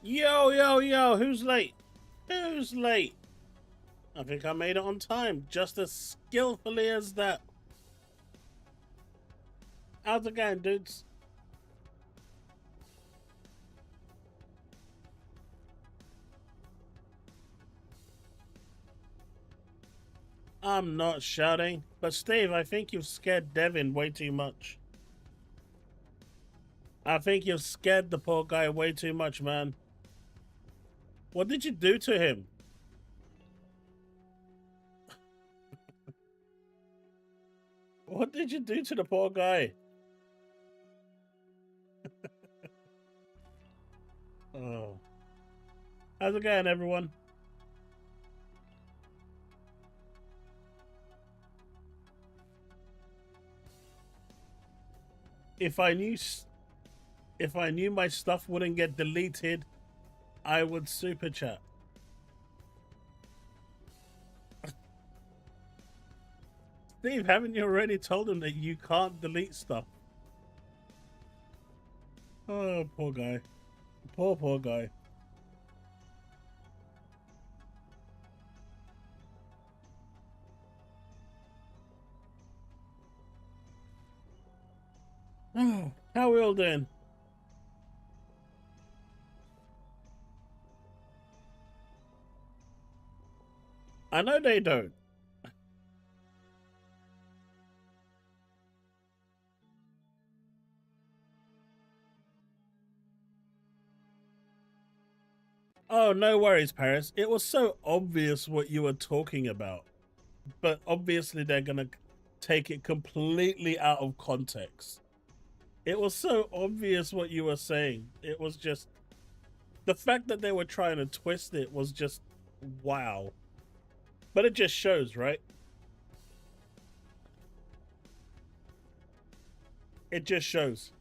Yo, yo, yo, who's late? Who's late? I think I made it on time, just as skillfully as that. How's it going, dudes? I'm not shouting, but Steve, I think you've scared Devin way too much. I think you've scared the poor guy way too much, man. What did you do to him? What did you do to the poor guy? Oh. How's it going, everyone? If I knew my stuff wouldn't get deleted, I would super chat. Steve, haven't you already told him that you can't delete stuff? Oh, poor guy. Poor guy. How are we all doing? I know they don't. Oh, no worries, Paris. It was so obvious what you were talking about. But obviously they're going to take it completely out of context. It was so obvious what you were saying. It was just... The fact that they were trying to twist it was just... Wow. But it just shows, right? It just shows.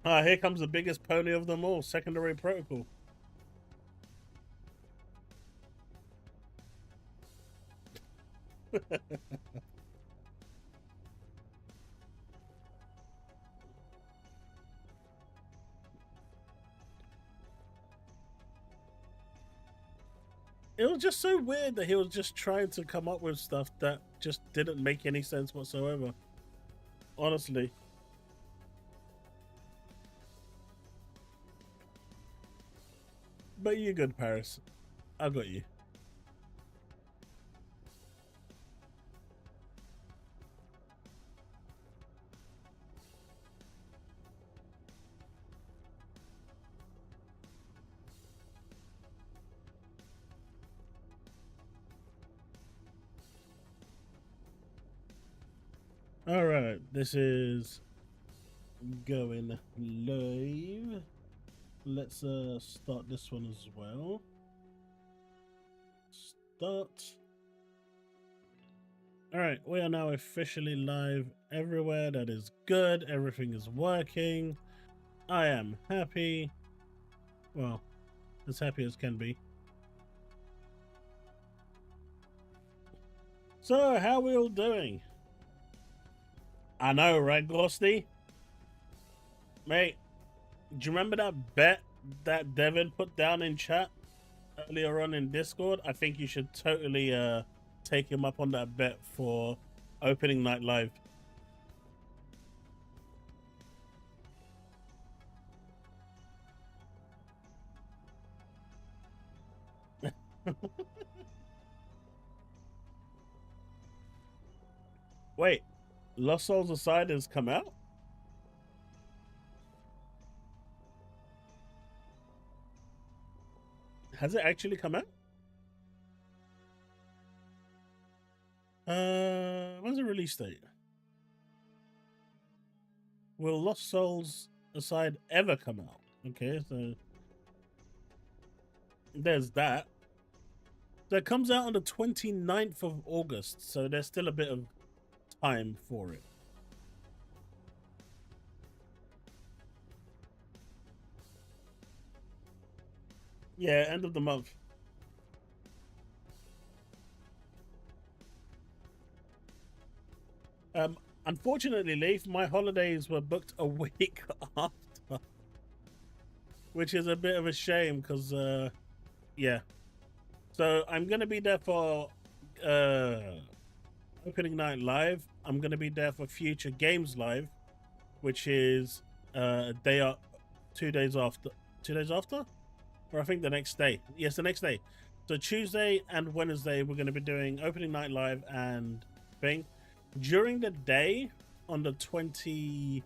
Here comes the biggest pony of them all, secondary protocol. It was just so weird that he was just trying to come up with stuff that just didn't make any sense whatsoever. Honestly. But you're good, Paris. I got you. All right, this is going live. Let's start this one as well. Start. All right, we are now officially live everywhere. That is good. Everything is working. I am happy. Well, as happy as can be. So, how are we all doing? I know, right, Ghosty? Mate, do you remember that bet that Devin put down in chat earlier on in Discord? I think you should totally take him up on that bet for opening night live. Wait, Lost Souls Aside has come out? Has it actually come out? When's the release date? Will Lost Souls Aside ever come out? Okay, so there's that. That comes out on the 29th of August, so there's still a bit of time for it. Yeah, end of the month. Unfortunately, Leaf, my holidays were booked a week after. which is a bit of a shame because, yeah. So I'm gonna be there for opening night live. I'm gonna be there for Future Games Live, which is day up, 2 days after. 2 days after, or I think the next day. Yes, the next day. So Tuesday and Wednesday we're gonna be doing opening night live and thing. During the day on the 20th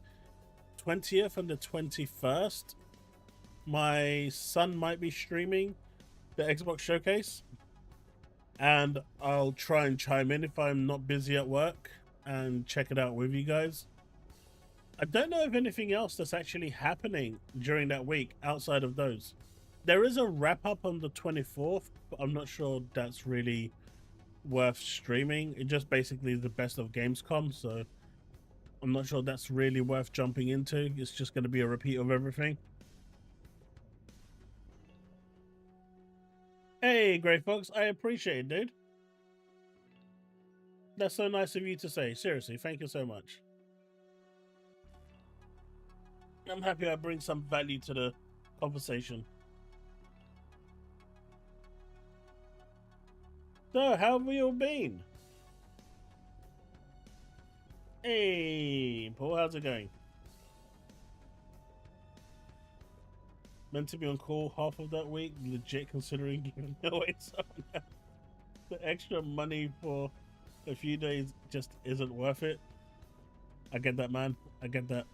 and the 21st, my son might be streaming the Xbox Showcase, and I'll try and chime in if I'm not busy at work and check it out with you guys. I don't know of anything else that's actually happening during that week outside of those. There is a wrap up on the 24th, but I'm not sure that's really worth streaming. It just basically is the best of Gamescom, so I'm not sure that's really worth jumping into. It's just going to be a repeat of everything. Hey, Grey Fox, I appreciate it, dude. That's so nice of you to say. Seriously, thank you so much. I'm happy I bring some value to the conversation. So, how have we all been? Hey, Paul, how's it going? Meant to be on call half of that week, legit considering giving away some. The extra money for a few days just isn't worth it. I get that, man. I get that.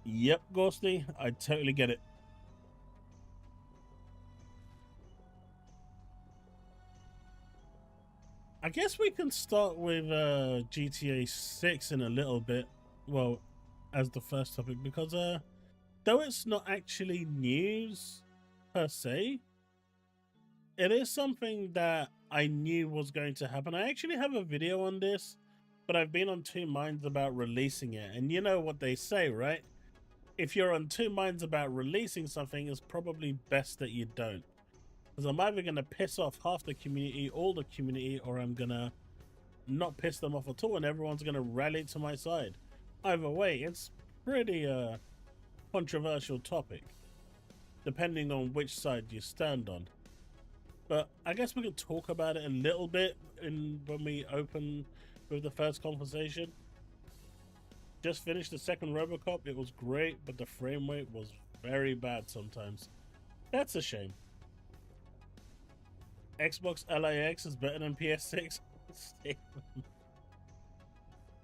Yep, Ghosty, I totally get it. I guess we can start with GTA 6 in a little bit. Well, as the first topic, because though it's not actually news per se, it is something that I knew was going to happen. I actually have a video on this, but I've been on two minds about releasing it. And you know what they say, right? If you're on two minds about releasing something, it's probably best that you don't. Because I'm either going to piss off half the community, all the community, or I'm going to not piss them off at all and everyone's going to rally to my side. Either way, it's pretty controversial topic, depending on which side you stand on. But I guess we can talk about it a little bit when we open with the first conversation. Just finished the second Robocop. It was great, but the frame rate was very bad sometimes. That's a shame. Xbox LAX is better than PS6.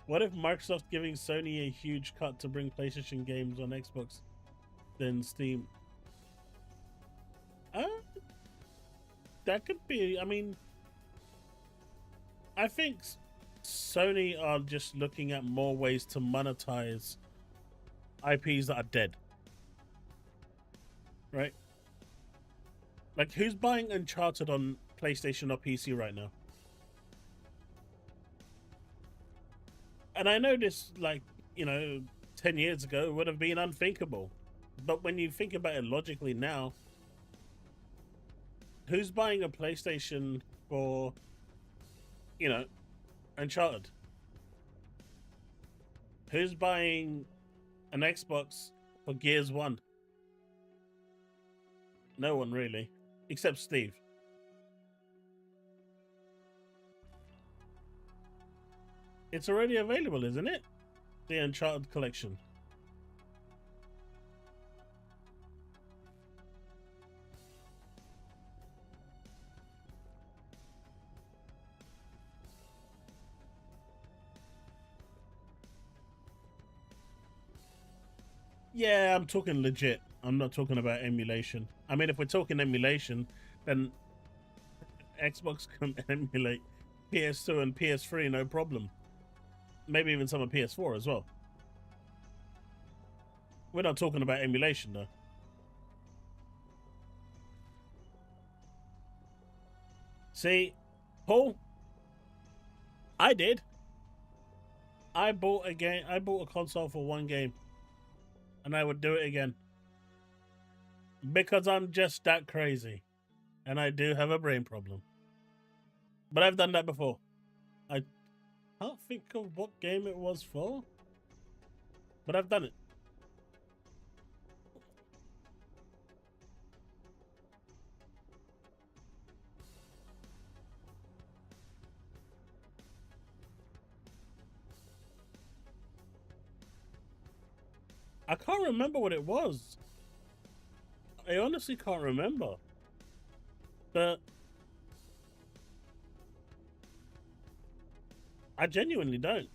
What if Microsoft giving Sony a huge cut to bring PlayStation games on Xbox than Steam? That could be. I mean, I think Sony are just looking at more ways to monetize IPs that are dead. Right? Like, who's buying Uncharted on PlayStation or PC right now? And I know this, like, 10 years ago would have been unthinkable. But when you think about it logically now, who's buying a PlayStation for, Uncharted? Who's buying an Xbox for Gears 1? No one really, except Steve. It's already available, isn't it? The Uncharted collection. Yeah, I'm talking legit. I'm not talking about emulation. I mean, if we're talking emulation, then Xbox can emulate PS2 and PS3, no problem. Maybe even some of PS4 as well. We're not talking about emulation, though. See, Paul, I did. I bought a game. I bought a console for one game, and I would do it again because I'm just that crazy, and I do have a brain problem. But I've done that before. I can't think of what game it was for. but I've done it. I can't remember what it was. I honestly can't remember. But I genuinely don't.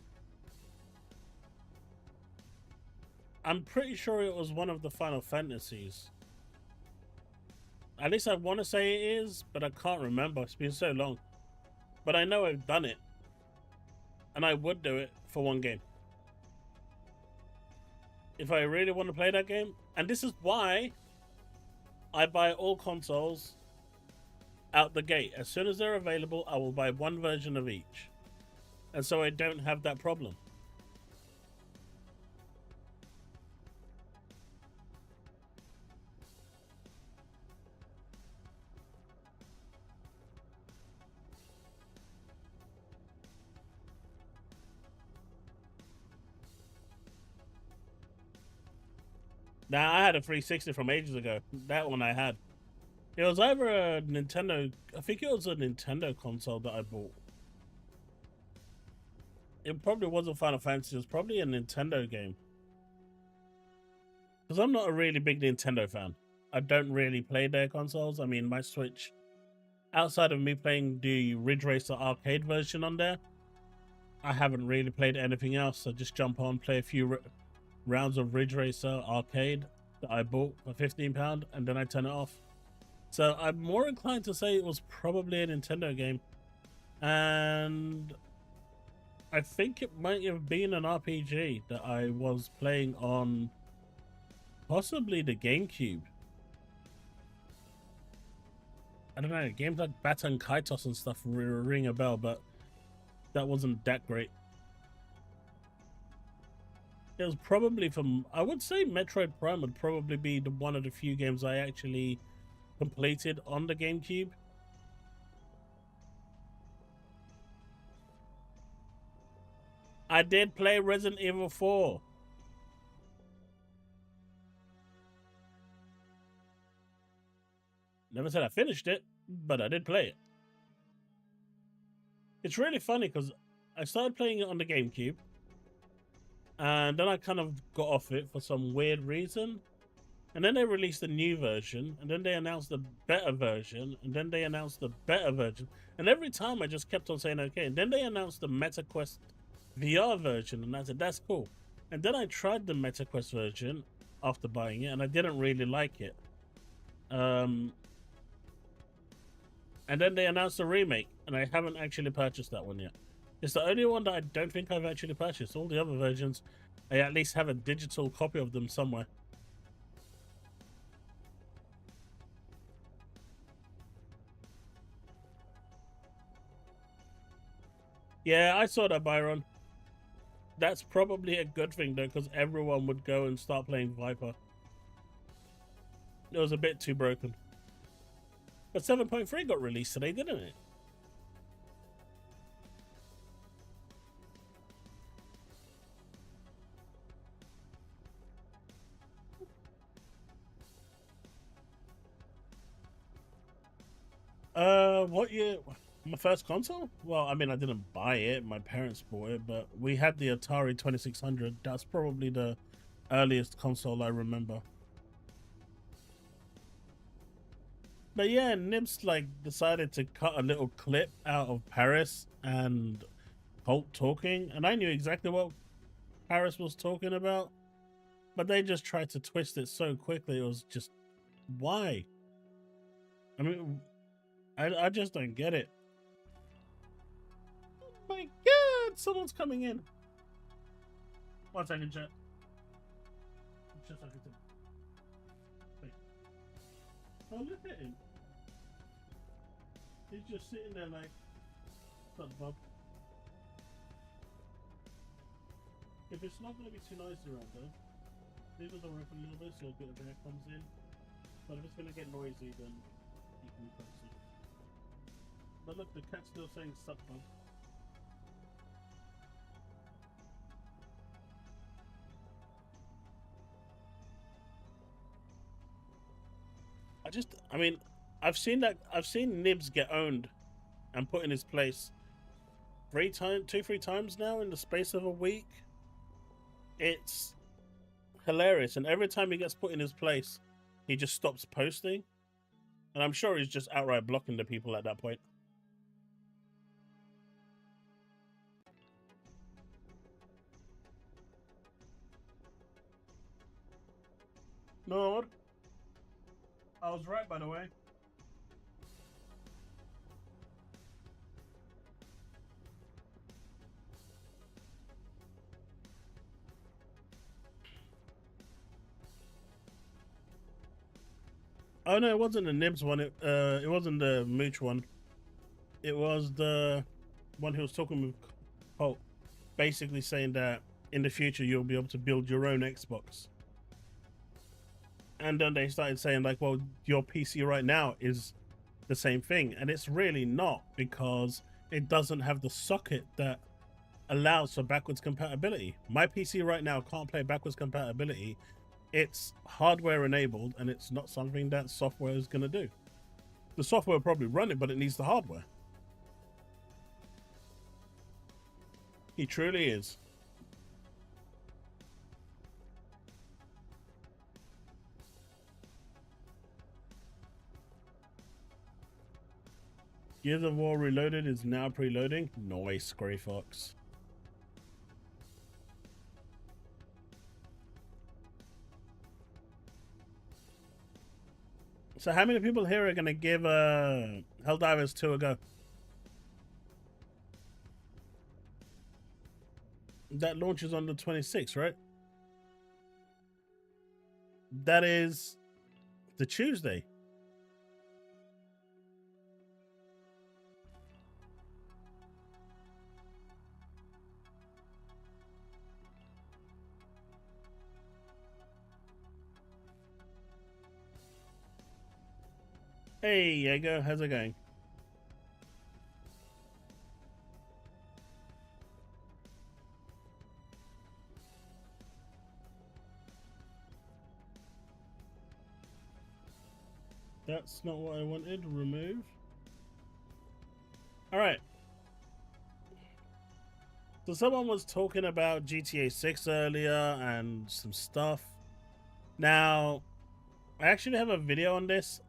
I'm pretty sure it was one of the Final Fantasies. At least I want to say it is, but I can't remember. It's been so long. But I know I've done it. And I would do it for one game. If I really want to play that game. And this is why I buy all consoles out the gate. As soon as they're available, I will buy one version of each. And so I don't have that problem. Now, I had a 360 from ages ago. That one I had. It was either a Nintendo... I think it was a Nintendo console that I bought. It probably wasn't Final Fantasy. It was probably a Nintendo game. Because I'm not a really big Nintendo fan. I don't really play their consoles. I mean, my Switch... Outside of me playing the Ridge Racer arcade version on there, I haven't really played anything else. I just jump on, play a few rounds of Ridge Racer arcade that I bought for £15, and then I turn it off. So I'm more inclined to say it was probably a Nintendo game. And I think it might have been an RPG that I was playing on possibly the GameCube. I don't know, games like Baton Kaitos and stuff ring a bell, but that wasn't that great. It was probably from, I would say Metroid Prime would probably be one of the few games I actually completed on the GameCube. I did play Resident Evil 4. Never said I finished it, but I did play it. It's really funny because I started playing it on the GameCube, and then I kind of got off it for some weird reason. And then they released a new version, and then they announced a better version, and then they announced the better version. And every time I just kept on saying okay. And then they announced the MetaQuest VR version, and I said, that's cool. And then I tried the MetaQuest version after buying it, and I didn't really like it. And then they announced a remake, and I haven't actually purchased that one yet. It's the only one that I don't think I've actually purchased. All the other versions, I at least have a digital copy of them somewhere. Yeah, I saw that, Byron. That's probably a good thing, though, because everyone would go and start playing Viper. It was a bit too broken. But 7.3 got released today, didn't it? What year? My first console? Well, I mean, I didn't buy it. My parents bought it, but we had the Atari 2600. That's probably the earliest console I remember. But yeah, Nibs like decided to cut a little clip out of Paris and Holt talking, and I knew exactly what Paris was talking about, but they just tried to twist it so quickly. It was just, why? I mean, I just don't get it. Oh my god, someone's coming in. 1 second, chat. Just like it. Wait. Oh, look at him. He's just sitting there like, what's up, Bob? If it's not going to be too noisy around though, leave the door open a little bit so a bit of air comes in. But if it's going to get noisy, then you can close it. But look, the cat's still saying sup, Bob. I mean, I've seen Nibs get owned and put in his place 3 times now in the space of a week. It's hilarious, and every time he gets put in his place, he just stops posting, and I'm sure he's just outright blocking the people at that point. Lord, I was right, by the way. Oh no, it wasn't the Nibs one. It wasn't the Mooch one. It was the one who was talking with Colt, basically saying that in the future you'll be able to build your own Xbox. And then they started saying like, well, your PC right now is the same thing, and it's really not, because it doesn't have the socket that allows for backwards compatibility. My PC right now can't play backwards compatibility. It's hardware enabled, and it's not something that software is going to do. The software will probably run it, but it needs the hardware. He truly is. Gears of War Reloaded is now preloading. Nice, Grey Fox. So how many people here are going to give Helldivers 2 a go? That launches on the 26th, right? That is the Tuesday. Hey, Jaeger, how's it going? That's not what I wanted. Remove. All right. So someone was talking about GTA 6 earlier and some stuff. Now, I actually have a video on this,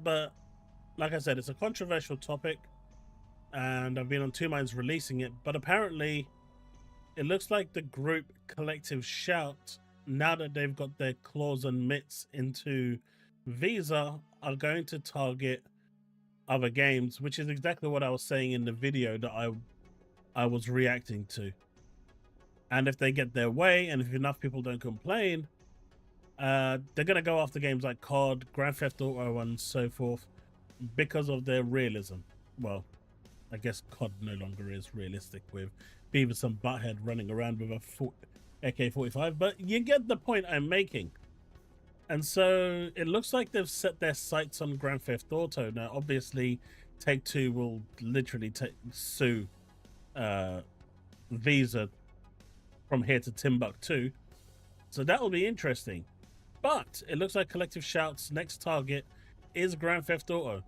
but like I said, it's a controversial topic, and I've been on two minds releasing it. But apparently, it looks like the group Collective Shout, now that they've got their claws and mitts into Visa, are going to target other games, which is exactly what I was saying in the video that I was reacting to. And if they get their way, and if enough people don't complain, they're going to go after games like CoD, Grand Theft Auto, and so forth, because of their realism. Well, I guess CoD no longer is realistic with Beavis and Butthead running around with a AK-45, but you get the point I'm making. And so it looks like they've set their sights on Grand Theft Auto. Now, obviously, Take-Two will literally sue Visa from here to Timbuktu. So that will be interesting. But it looks like Collective Shout's next target is Grand Theft Auto.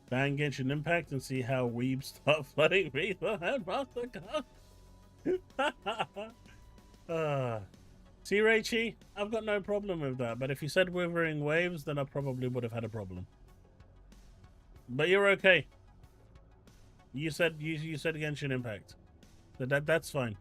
Ban Genshin Impact and see how weebs start flooding Visa and MasterCard. See, Raichi, I've got no problem with that. But if you said Withering Waves, then I probably would have had a problem. But you're okay. You said Genshin Impact. So that's fine.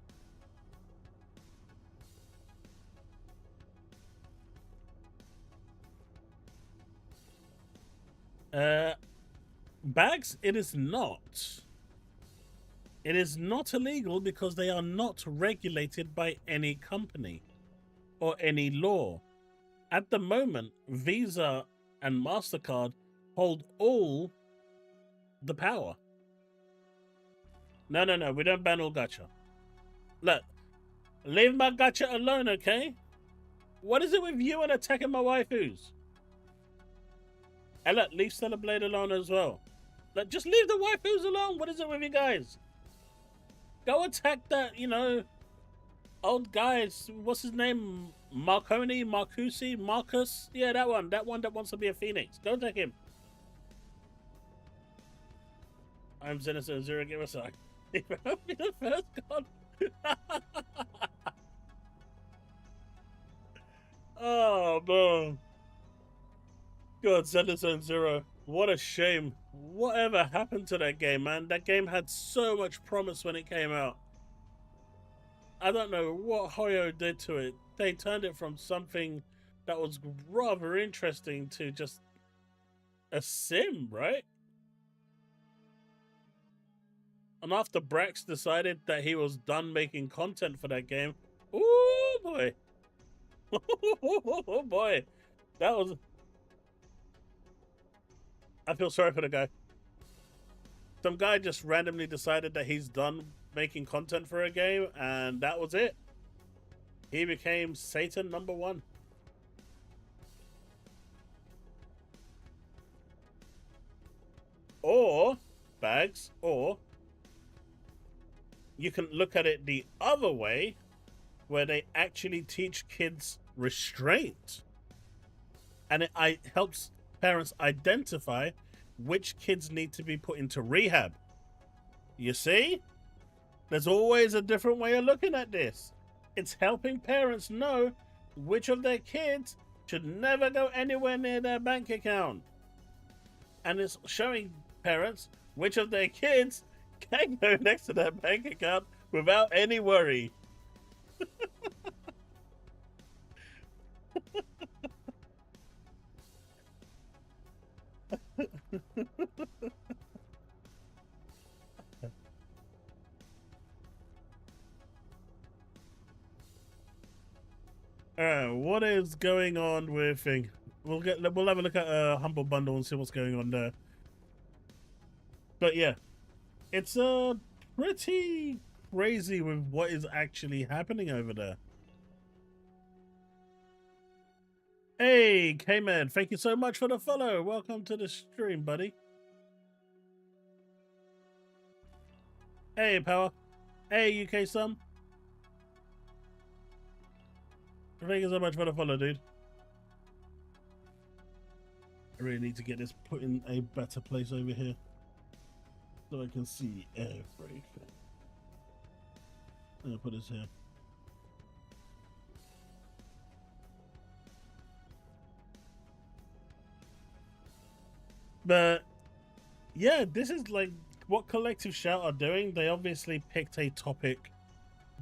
Bags, it is not. It is not illegal because they are not regulated by any company or any law. At the moment, Visa and MasterCard hold all the power. No, we don't ban all gacha. Look, leave my gacha alone, okay? What is it with you and attacking my waifus? And look, leave Celeblade alone as well. Like, just leave the waifus alone. What is it with you guys? Go attack that, you know, old guy. What's his name? Marcus? Yeah, that one. That one that wants to be a phoenix. Go attack him. I'm Zenison Zero. Give us a sec. Be the first god. Oh, man. God, Zenison Zero. What a shame. Whatever happened to that game, man? That game had so much promise when it came out. I don't know what Hoyo did to it. They turned it from something that was rather interesting to just a sim, right? And after Brax decided that he was done making content for that game, oh boy. Oh boy. That was... I feel sorry for the guy. Some guy just randomly decided that he's done making content for a game, and that was it. He became Satan #1. Or, Bags, or you can look at it the other way, where they actually teach kids restraint. And it helps parents identify which kids need to be put into rehab. You see? There's always a different way of looking at this. It's helping parents know which of their kids should never go anywhere near their bank account. And it's showing parents which of their kids can go next to their bank account without any worry. What is going on with thing? We'll have a look at Humble Bundle and see what's going on there. But yeah, it's pretty crazy with what is actually happening over there. Hey, K-Man, thank you so much for the follow. Welcome to the stream, buddy. Hey, Power. Hey, UK Sum. Thank you so much for the follow, dude. I really need to get this put in a better place over here so I can see everything. I'm gonna put this here. But yeah, this is like what Collective Shout are doing. They obviously picked a topic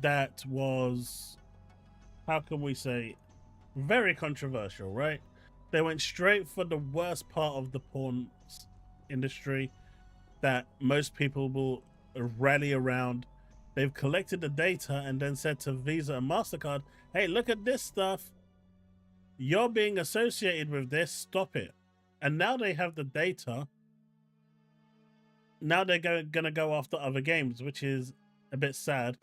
that was, how can we say, very controversial, right? They went straight for the worst part of the porn industry that most people will rally around. They've collected the data and then said to Visa and MasterCard, hey, look at this stuff. You're being associated with this, stop it. And now they have the data. Now they're going to go after other games, which is a bit sad.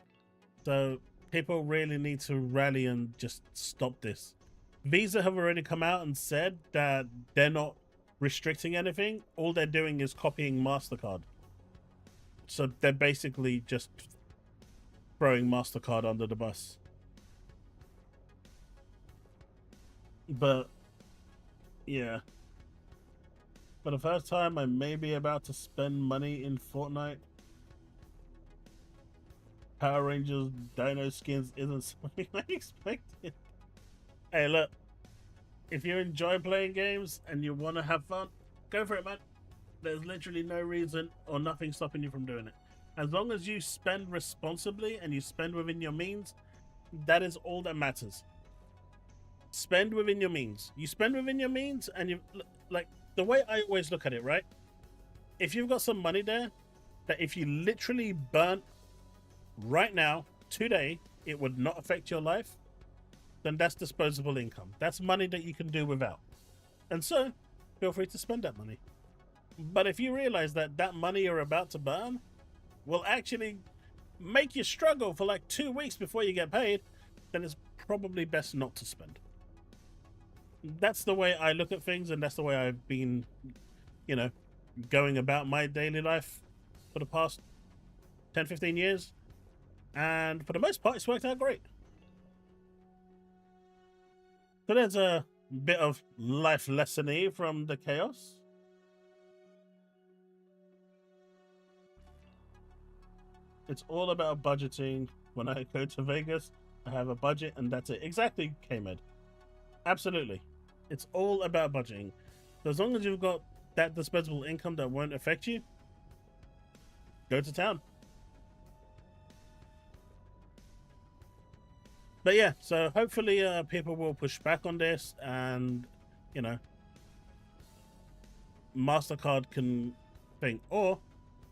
So people really need to rally and just stop this. Visa have already come out and said that they're not restricting anything. All they're doing is copying MasterCard. So they're basically just throwing MasterCard under the bus. But yeah. For the first time, I may be about to spend money in Fortnite. Power Rangers Dino skins isn't something I expected. Hey, look. If you enjoy playing games and you want to have fun, go for it, man. There's literally no reason or nothing stopping you from doing it. As long as you spend responsibly and you spend within your means, that is all that matters. Spend within your means. You spend within your means and you... Like, the way I always look at it, right? If you've got some money there, that if you literally burnt right now, today, it would not affect your life, then that's disposable income. That's money that you can do without. And so, feel free to spend that money. But if you realize that that money you're about to burn will actually make you struggle for like 2 weeks before you get paid, then it's probably best not to spend. that's the way I look at things, and that's the way I've been, you know, going about my daily life for the past 10, 15 years. And for the most part, it's worked out great. So there's a bit of life lesson-y from the chaos. It's all about budgeting. When I go to Vegas, I have a budget and that's it. Exactly, K-Med. Absolutely. It's all about budgeting. So as long as you've got that disposable income that won't affect you, go to town. But yeah, so hopefully people will push back on this, and you know, MasterCard can think, or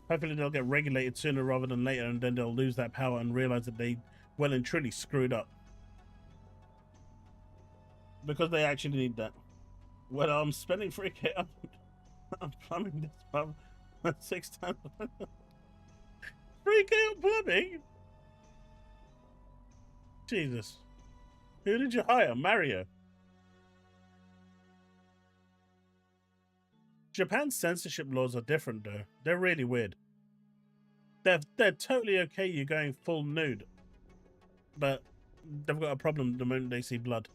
hopefully they'll get regulated sooner rather than later, and then they'll lose that power and realize that they well and truly screwed up, because they actually need that. Well, I'm spending 3K. I'm plumbing this pub 6 times. 3K on plumbing. Jesus. Who did you hire? Mario. Japan's censorship laws are different though. They're really weird. They're totally okay you going full nude, but they've got a problem the moment they see blood.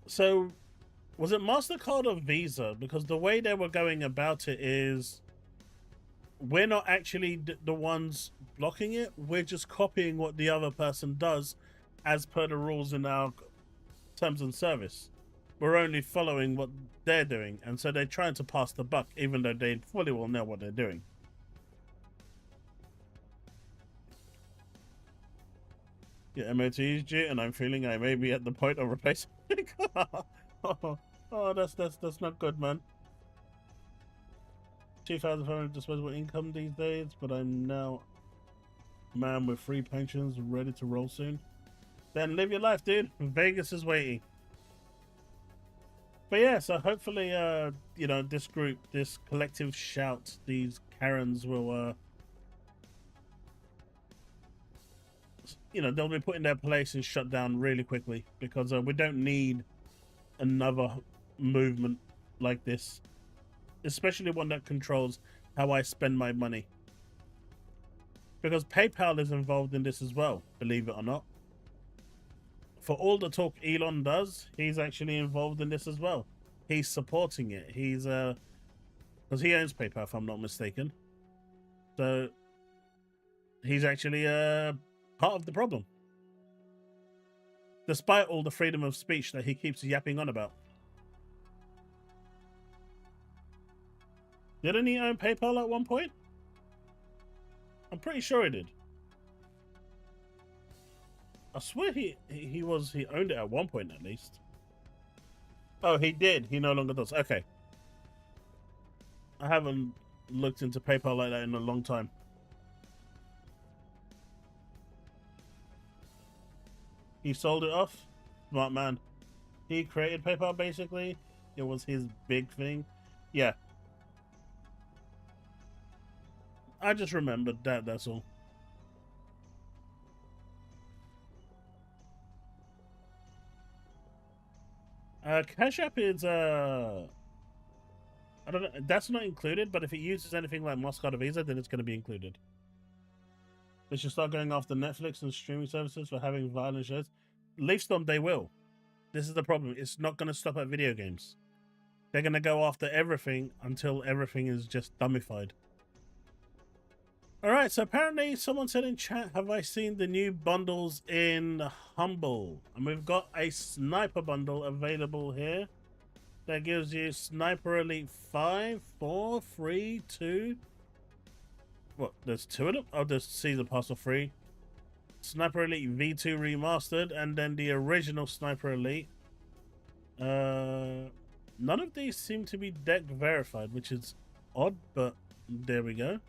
So, was it MasterCard or Visa? Because the way they were going about it is, we're not actually the ones blocking it. We're just copying what the other person does as per the rules in our terms and service. We're only following what they're doing. And so they're trying to pass the buck, even though they fully well know what they're doing. Yeah, MOT is due, and I'm feeling I may be at the point of replacing the car. Oh, that's not good, man. 2,500 disposable income these days, but I'm now a man with 3 pensions ready to roll soon. Then live your life, dude. Vegas is waiting. But yeah, so hopefully, you know, this group, this collective shout, these Karens will, you know, they'll be put in their place and shut down really quickly, because we don't need another movement like this, especially one that controls how I spend my money, because PayPal is involved in this as well, believe it or not. For all the talk Elon does, he's actually involved in this as well. He's supporting it. He's because he owns PayPal, if I'm not mistaken. So he's actually part of the problem, despite all the freedom of speech that he keeps yapping on about. Didn't he own PayPal at one point? I'm pretty sure he did. I swear he owned it at one point at least. Oh, he did. He no longer does. Okay. I haven't looked into PayPal like that in a long time. He sold it off. Smart man. He created PayPal basically. It was his big thing. Yeah. I just remembered that, that's all. Cash App is I don't know, that's not included, but if it uses anything like MasterCard or Visa, then it's going to be included. They should start going after Netflix and streaming services for having violent shows. Leave them, they will. This is the problem. It's not going to stop at video games. They're going to go after everything until everything is just dummified. Alright, so apparently someone said in chat, have I seen the new bundles in Humble? And we've got a sniper bundle available here that gives you Sniper Elite 5, 4, 3, 2. What, there's 2 of them? Oh, there's Season Pass for free. Sniper Elite V2 Remastered, and then the original Sniper Elite. None of these seem to be deck verified, which is odd, but there we go.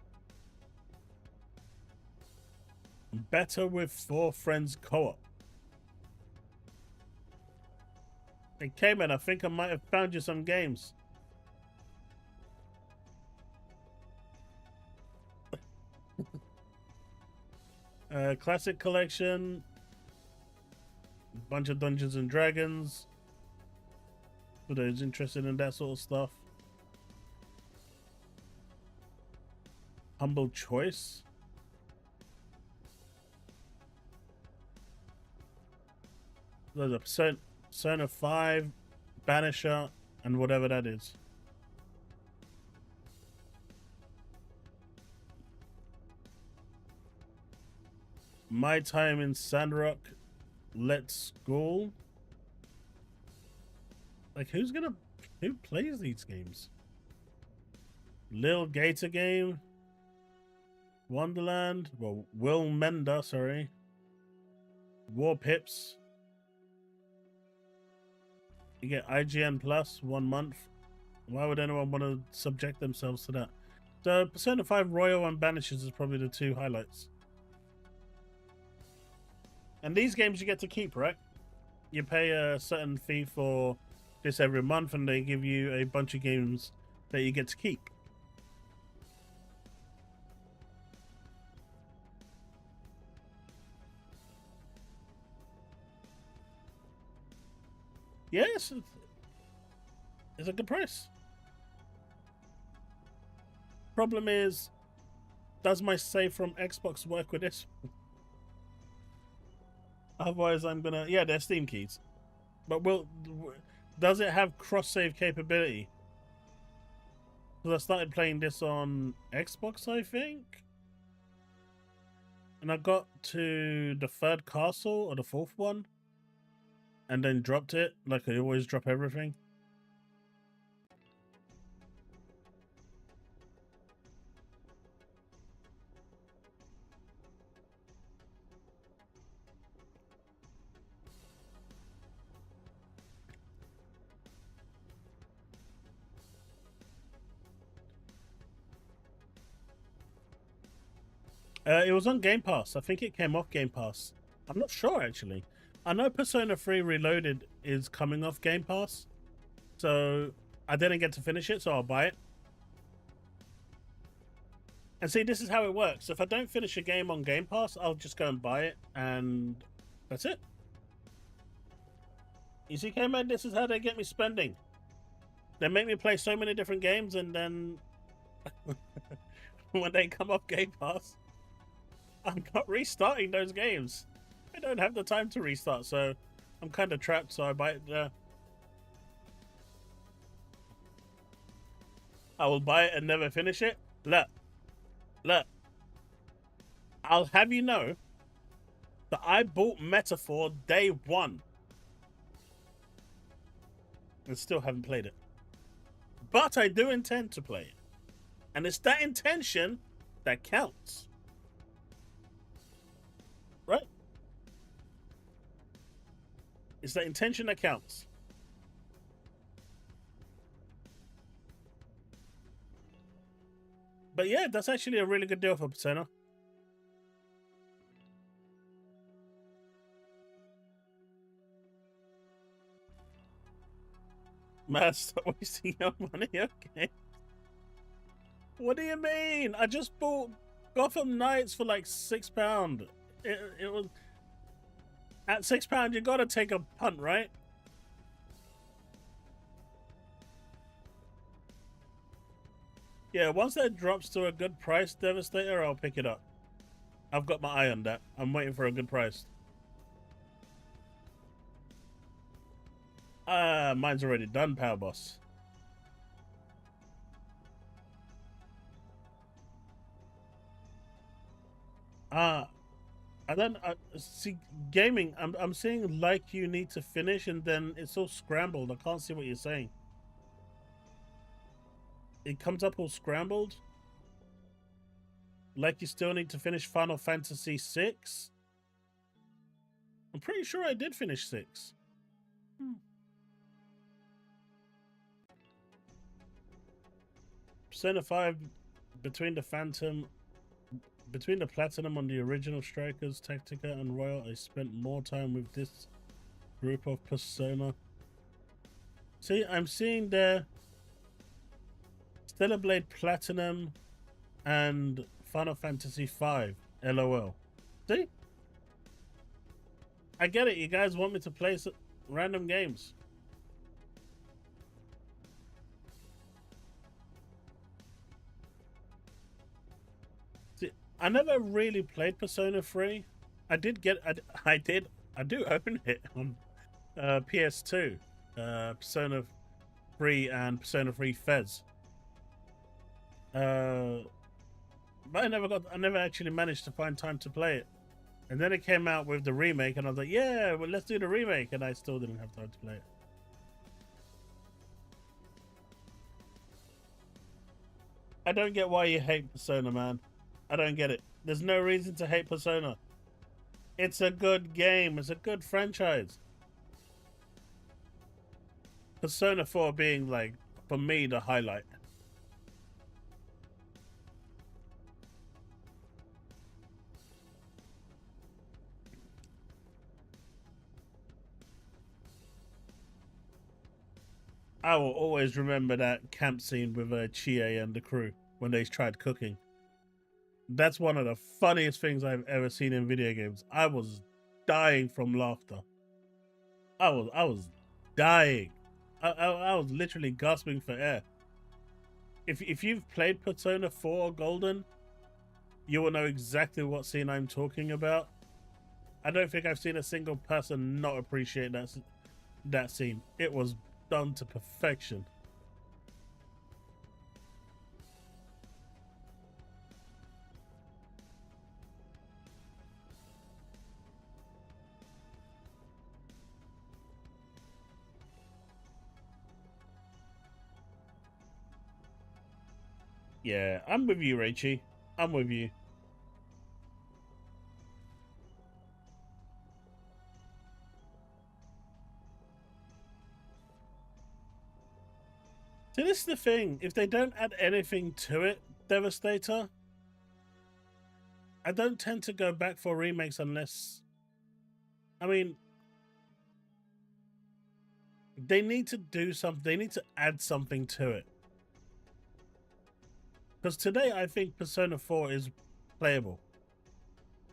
Better with 4 friends co-op. Hey, K-Man, I think I might have found you some games. Classic collection. Bunch of Dungeons and Dragons. For those interested in that sort of stuff. Humble Choice. There's a Persona 5, Banisher, and whatever that is. My Time in Sandrock. Let's School. Like, who plays these games? Lil Gator Game. Wonderland. Well, Will Mender, sorry. War Pips. You get IGN Plus 1 month. Why would anyone want to subject themselves to that? So Persona 5 Royal and Banishers is probably the two highlights. And these games you get to keep, right? You pay a certain fee for this every month, and they give you a bunch of games that you get to keep. Yes, it's a good price. Problem is, does my save from Xbox work with this? Otherwise, I'm gonna... Yeah, they're Steam keys. But does it have cross-save capability? Because I started playing this on Xbox, I think. And I got to the third castle, or the fourth one. And then dropped it, like I always drop everything. It was on Game Pass. I think it came off Game Pass. I'm not sure, actually. I know Persona 3 Reloaded is coming off Game Pass. So I didn't get to finish it, so I'll buy it. And see, this is how it works. If I don't finish a game on Game Pass, I'll just go and buy it, and that's it. You see, K-Man, this is how they get me spending. They make me play so many different games, and then when they come off Game Pass, I'm not restarting those games. I don't have the time to restart, so I'm kind of trapped, so I buy it there. I will buy it and never finish it. Look. I'll have you know that I bought Metaphor day 1 and still haven't played it. But I do intend to play it. And it's that intention that counts. Right? It's that intention that counts. But yeah, that's actually a really good deal for Persona. Man, stop wasting your money, okay? What do you mean? I just bought Gotham Knights for like £6. It was... At £6, you gotta take a punt, right? Yeah, once that drops to a good price, Devastator, I'll pick it up. I've got my eye on that. I'm waiting for a good price. Mine's already done, Power Boss. I don't see gaming. I'm seeing like you need to finish, and then it's all scrambled. I can't see what you're saying. It comes up all scrambled. Like you still need to finish Final Fantasy VI. I'm pretty sure I did finish 6. Persona 5 between the Platinum on the original Strikers, Tactica, and Royal, I spent more time with this group of Persona. See, I'm seeing there Stellar Blade Platinum and Final Fantasy V. LOL. See? I get it. You guys want me to play random games. See, I never really played Persona 3. I did get... I do own it on PS2. Persona 3 and Persona 3 Fez. But I never actually managed to find time to play it. And then it came out with the remake, and I was like, yeah, well, let's do the remake. And I still didn't have time to play it. I don't get why you hate Persona, man. I don't get it. There's no reason to hate Persona. It's a good game. It's a good franchise. Persona 4 being, like, for me, the highlight. I will always remember that camp scene with Chie and the crew when they tried cooking. That's one of the funniest things I've ever seen in video games. I was dying from laughter. I was dying. I was literally gasping for air. If you've played Persona 4 Golden, you will know exactly what scene I'm talking about. I don't think I've seen a single person not appreciate that scene. It was done to perfection. Yeah, I'm with you, Raichi. I'm with you. See, this is the thing. If they don't add anything to it, Devastator, I don't tend to go back for remakes unless... I mean... They need to do something. They need to add something to it. Because today, I think Persona 4 is playable.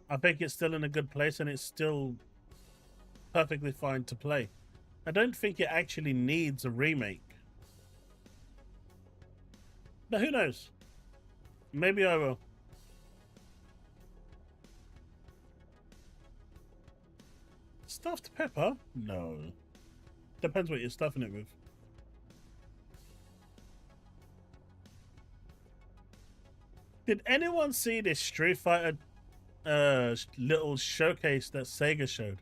I think it's still in a good place and it's still perfectly fine to play. I don't think it actually needs a remake. But who knows? Maybe I will. Stuffed pepper? No. Depends what you're stuffing it with. Did anyone see this Street Fighter little showcase that Sega showed?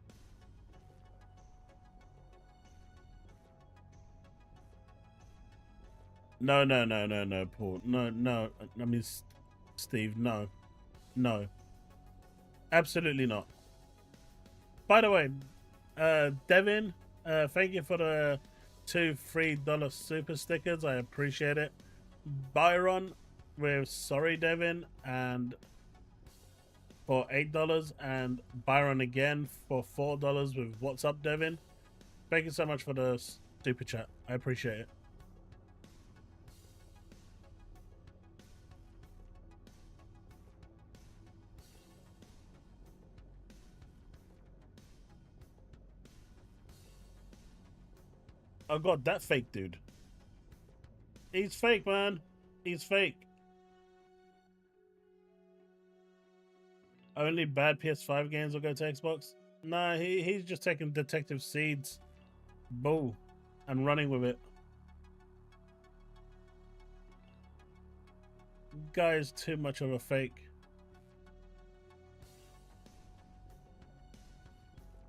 No, Paul. No. I mean, Steve, no. No. Absolutely not. By the way, Devin, thank you for the $2 $3 super stickers. I appreciate it. Byron, we're sorry, Devin, and for $8, and Byron again for $4 with What's Up, Devin. Thank you so much for the super chat. I appreciate it. Oh god, that fake dude. He's fake, man. He's fake. Only bad PS5 games will go to Xbox? Nah, he's just taking Detective Seed's bull and running with it. Guy is too much of a fake.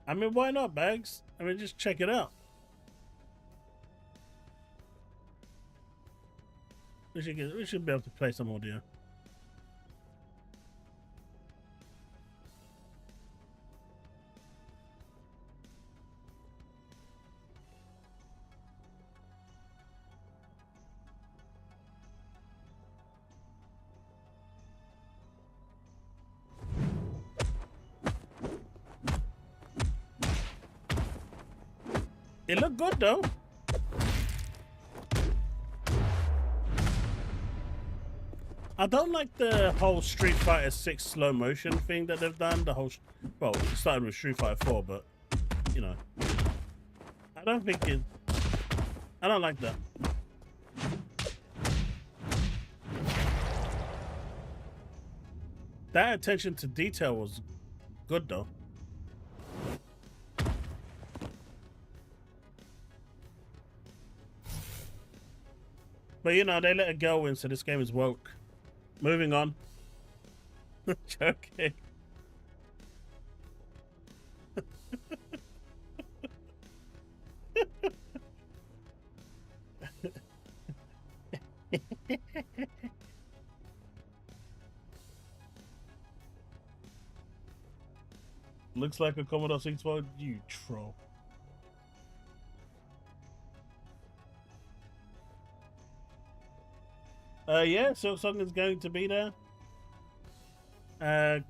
I mean, why not, Bags? I mean, just check it out. We should be able to play some audio. It looked good though. I don't like the whole Street Fighter 6 slow motion thing that they've done. The whole, well, it started with Street Fighter 4, but you know, I don't think it. I don't like that. That attention to detail was good though. But you know, they let a girl win, so this game is woke. Moving on. Joking. Looks like a Commodore 64, you troll. Yeah, Silksong is going to be there.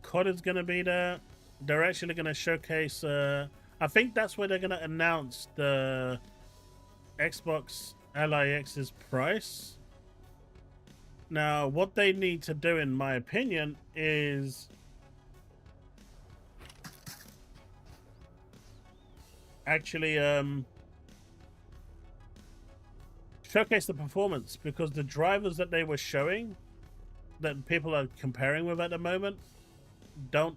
CoD is going to be there. They're actually going to showcase, I think that's where they're going to announce the Xbox LIX's price. Now, what they need to do, in my opinion, is actually showcase the performance, because the drivers that they were showing, that people are comparing with at the moment, don't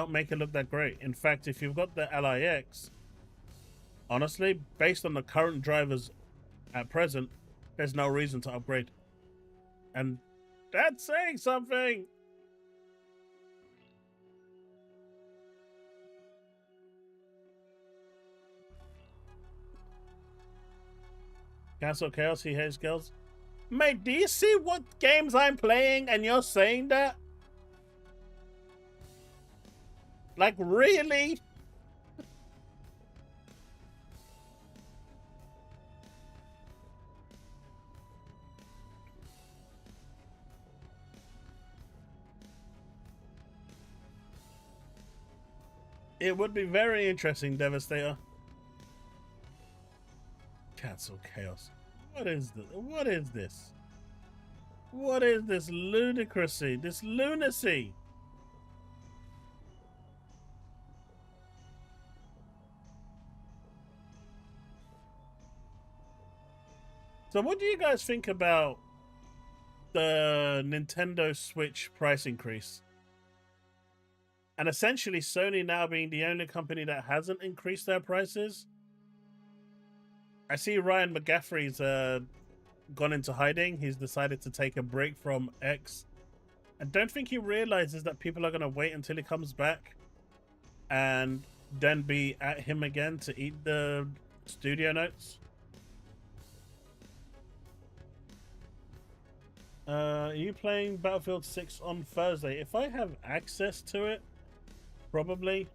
make it look that great. In fact, if you've got the LIX, honestly, based on the current drivers at present, there's no reason to upgrade. And that's saying something. Cancel Chaos, he hates girls. Mate, do you see what games I'm playing and you're saying that? Like, really? It would be very interesting, Devastator. Cancel Chaos. What is this? What is this? What is this ludicrousy? This lunacy? So what do you guys think about the Nintendo Switch price increase? And essentially Sony now being the only company that hasn't increased their prices. I see Ryan McGaffrey's gone into hiding. He's decided to take a break from X. I don't think he realizes that people are going to wait until he comes back and then be at him again to eat the studio notes. Are you playing Battlefield 6 on Thursday? If I have access to it, probably.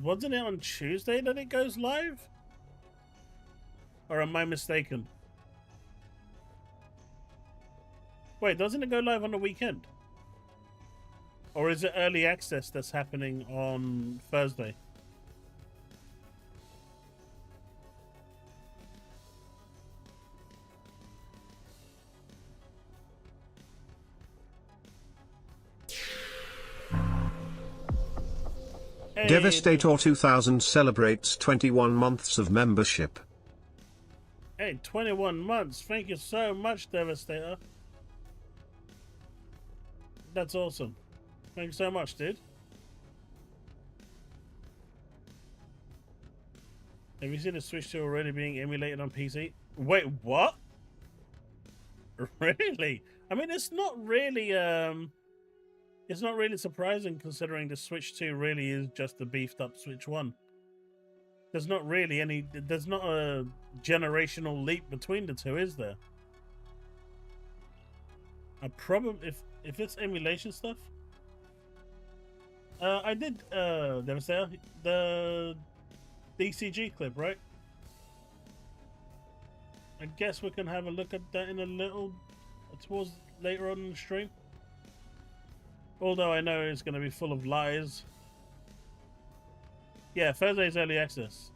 Wasn't it on Tuesday that it goes live? Or am I mistaken? Wait, doesn't it go live on the weekend? Or is it early access that's happening on Thursday? Hey, Devastator 2000 celebrates 21 months of membership. Hey, 21 months. Thank you so much, Devastator. That's awesome. Thank you so much, dude. Have you seen the Switch 2 already being emulated on PC? Wait, what? Really? I mean, it's not really surprising, considering the Switch 2 really is just the beefed up Switch 1. There's not a generational leap between the two, is there? If it's emulation stuff, I did the DCG clip, right? I guess we can have a look at that in a little towards later on in the stream. Although I know it's going to be full of lies. Yeah, Thursday's early access.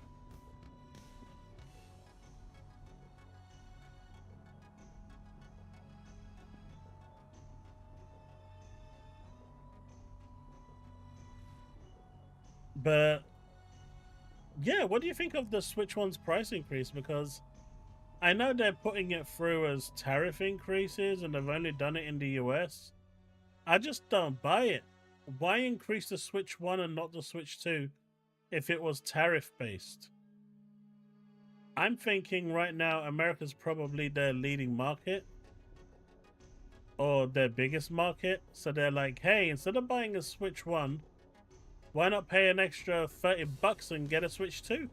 But yeah, what do you think of the Switch One's price increase? Because I know they're putting it through as tariff increases and they've only done it in the US. I just don't buy it. Why increase the Switch 1 and not the Switch 2 if it was tariff based? I'm thinking right now America's probably their leading market or their biggest market. So they're like, hey, instead of buying a Switch 1, why not pay an extra $30 and get a Switch 2?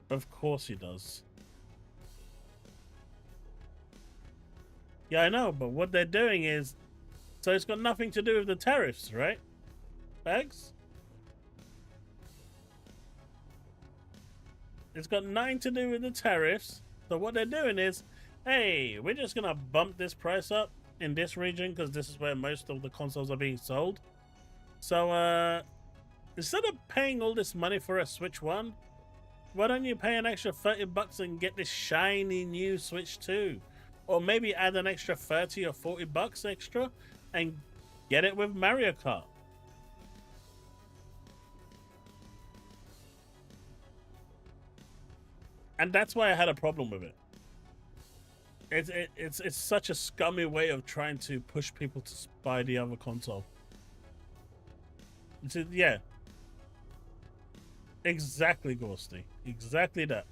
Of course he does. Yeah, I know, but what they're doing is... So it's got nothing to do with the tariffs, right? Bags? It's got nothing to do with the tariffs. So what they're doing is, hey, we're just going to bump this price up in this region because this is where most of the consoles are being sold. So, instead of paying all this money for a Switch 1, why don't you pay an extra $30 and get this shiny new Switch 2? Or maybe add an extra $30 or $40 extra and get it with Mario Kart. And that's why I had a problem with it. It's such a scummy way of trying to push people to buy the other console. Yeah. Exactly, Ghosty. Exactly that.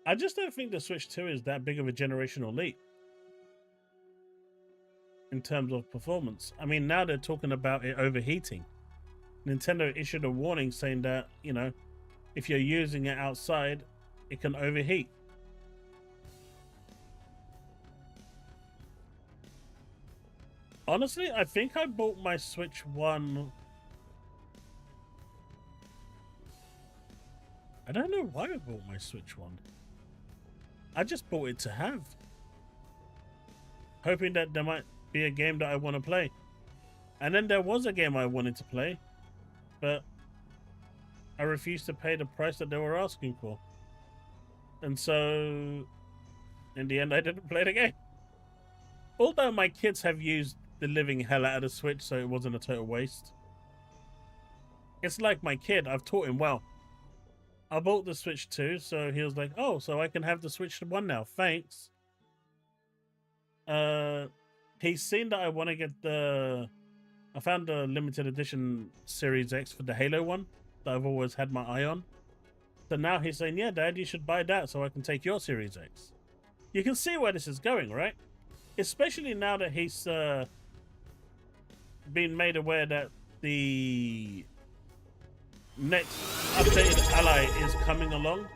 I just don't think the Switch 2 is that big of a generational leap in terms of performance. I mean, now they're talking about it overheating. Nintendo issued a warning saying that, you know, if you're using it outside, it can overheat. Honestly, I think I bought my Switch 1. I don't know why I bought my Switch 1. I just bought it to have. Hoping that there might be a game that I want to play. And then there was a game I wanted to play, but I refused to pay the price that they were asking for. And so, in the end, I didn't play the game. Although my kids have used the living hell out of the Switch, so it wasn't a total waste. It's like my kid, I've taught him well. I bought the Switch 2, so he was like, oh, so I can have the Switch 1 now, thanks. He's seen that I want to get the... I found the limited edition Series X for the Halo one that I've always had my eye on. So now he's saying, yeah, Dad, you should buy that so I can take your Series X. You can see where this is going, right? Especially now that he's been made aware that the next updated Ally is coming along.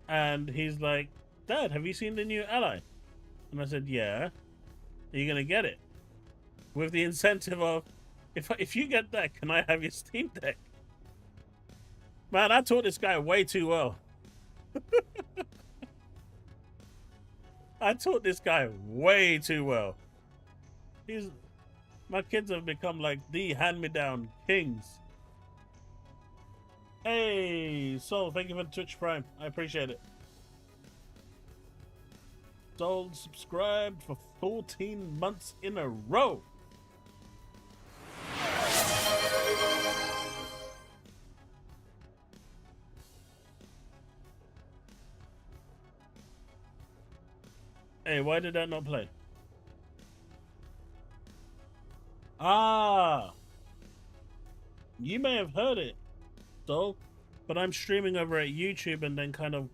And he's like, Dad, have you seen the new Ally? And I said, yeah. Are you going to get it? With the incentive of, if you get that, can I have your Steam Deck? Man, I taught this guy way too well. I taught this guy way too well. My kids have become like the hand-me-down kings. Hey, Soul, thank you for Twitch Prime. I appreciate it. Soul subscribed for 14 months in a row. Hey, why did that not play? Ah, you may have heard it, Soul, but I'm streaming over at YouTube and then kind of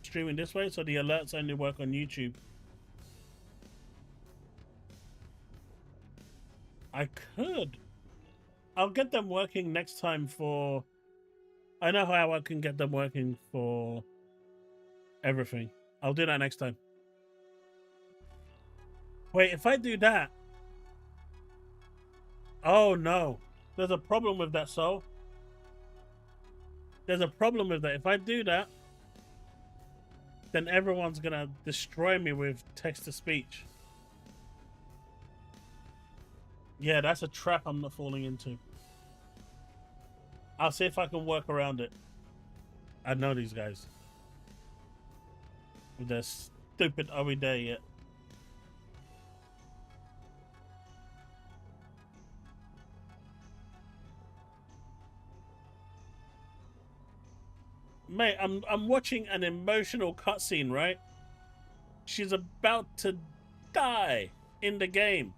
streaming this way, so the alerts only work on YouTube. I could. I'll get them working next time for I know how I can get them working for everything. I'll do that next time. Wait, if I do that... Oh, no. There's a problem with that, Soul. There's a problem with that. If I do that, then everyone's going to destroy me with text-to-speech. Yeah, that's a trap I'm not falling into. I'll see if I can work around it. I know these guys. With their stupid "Are we there yet?" Mate, I'm watching an emotional cutscene, right? She's about to die in the game.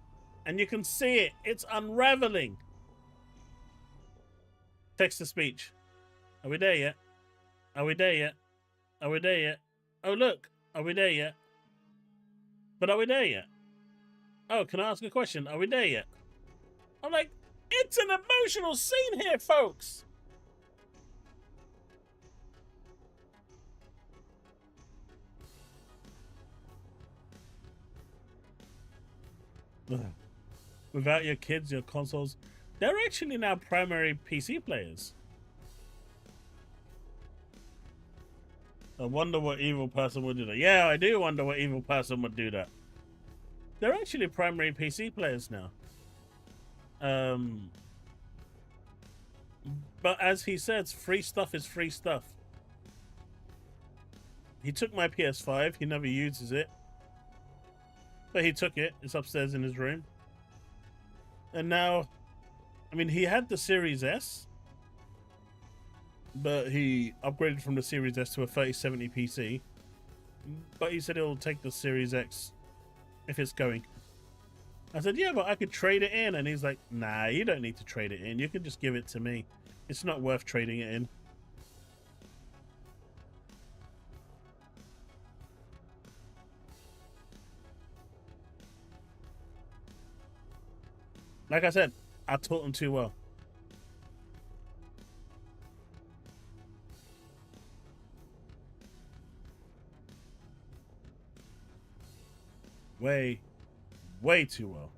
And you can see it. It's unraveling. Text-to-speech. Are we there yet? Are we there yet? Are we there yet? Oh, look. Are we there yet? But are we there yet? Oh, can I ask a question? Are we there yet? I'm like, it's an emotional scene here, folks. Without your kids, your consoles, they're actually now primary PC players. I wonder what evil person would do that. Yeah, I do wonder what evil person would do that. They're actually primary PC players now. But as he says, free stuff is free stuff. He took my PS5. He never uses it. But he took it. It's upstairs in his room. And now, I mean, he had the Series S. But he upgraded from the Series S to a 3070 PC. But he said he'll take the Series X if it's going. I said, yeah, but I could trade it in. And he's like, nah, you don't need to trade it in. You can just give it to me. It's not worth trading it in. Like I said, I taught him too well. Way too well.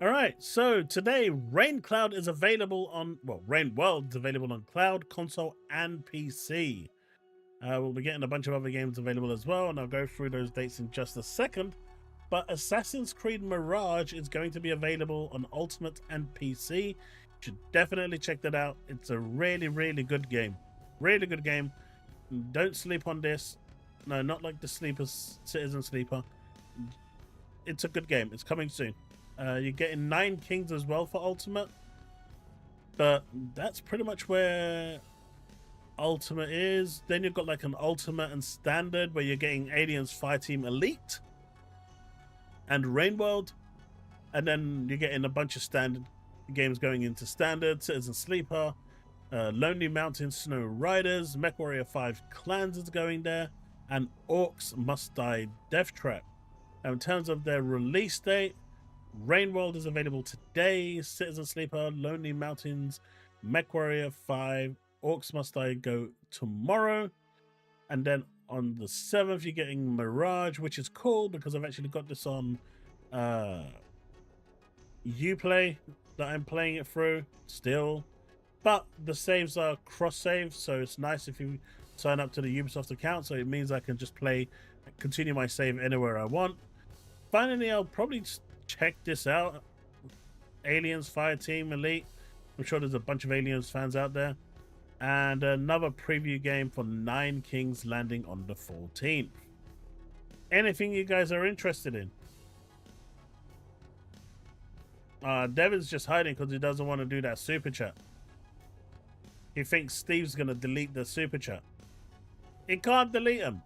All right, so today Rain Cloud is available on, well, Rain World is available on cloud, console, and PC. We'll be getting a bunch of other games available as well, and I'll go through those dates in just a second. But Assassin's Creed Mirage is going to be available on Ultimate and PC. You should definitely check that out. It's a really, really good game. Really good game. Don't sleep on this. No, not like the Citizen Sleeper. It's a good game. It's coming soon. You're getting 9 Kings as well for Ultimate. But that's pretty much where Ultimate is. Then you've got like an Ultimate and Standard where you're getting Aliens Fireteam Elite and Rain World. And then you're getting a bunch of standard games going into Standard, Citizen Sleeper, Lonely Mountain Snow Riders, MechWarrior 5 Clans is going there, and Orcs Must Die Death Trap. Now, in terms of their release date, Rain World is available today, Citizen Sleeper, Lonely Mountains, MechWarrior 5, Orcs Must Die go tomorrow, and then on the 7th you're getting Mirage, which is cool because I've actually got this on Uplay that I'm playing it through still, but the saves are cross saves, so it's nice if you sign up to the Ubisoft account, so it means I can just continue my save anywhere I want. Finally, I'll probably check this out, Aliens Fireteam Elite. I'm sure there's a bunch of Aliens fans out there, and another preview game for 9 Kings landing on the 14th. Anything you guys are interested in? Devin's just hiding because he doesn't want to do that super chat. He thinks Steve's going to delete the super chat. He can't delete them.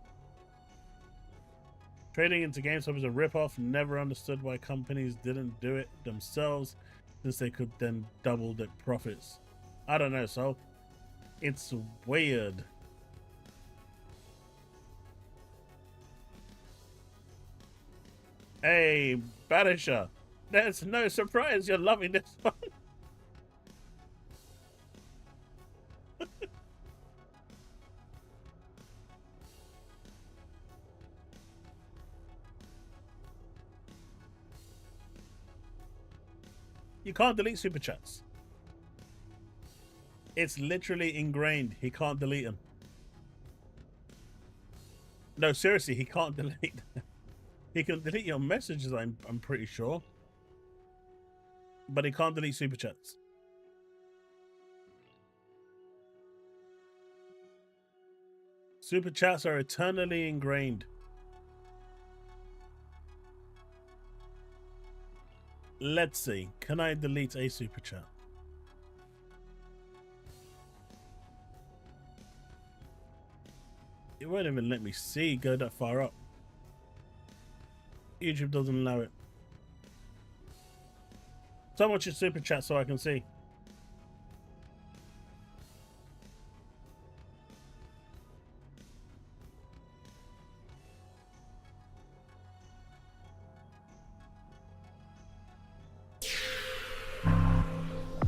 Trading into GameStop is a ripoff. Never understood why companies didn't do it themselves, since they could then double their profits. I don't know, so it's weird. Hey, Banisher, there's no surprise you're loving this one. You can't delete super chats. It's literally ingrained. He can't delete them. No, seriously, he can't delete. He can delete your messages, I'm pretty sure. But he can't delete super chats. Super chats are eternally ingrained. Let's see. Can I delete a super chat? It won't even let me see go that far up. YouTube doesn't allow it. So much your super chat so I can see.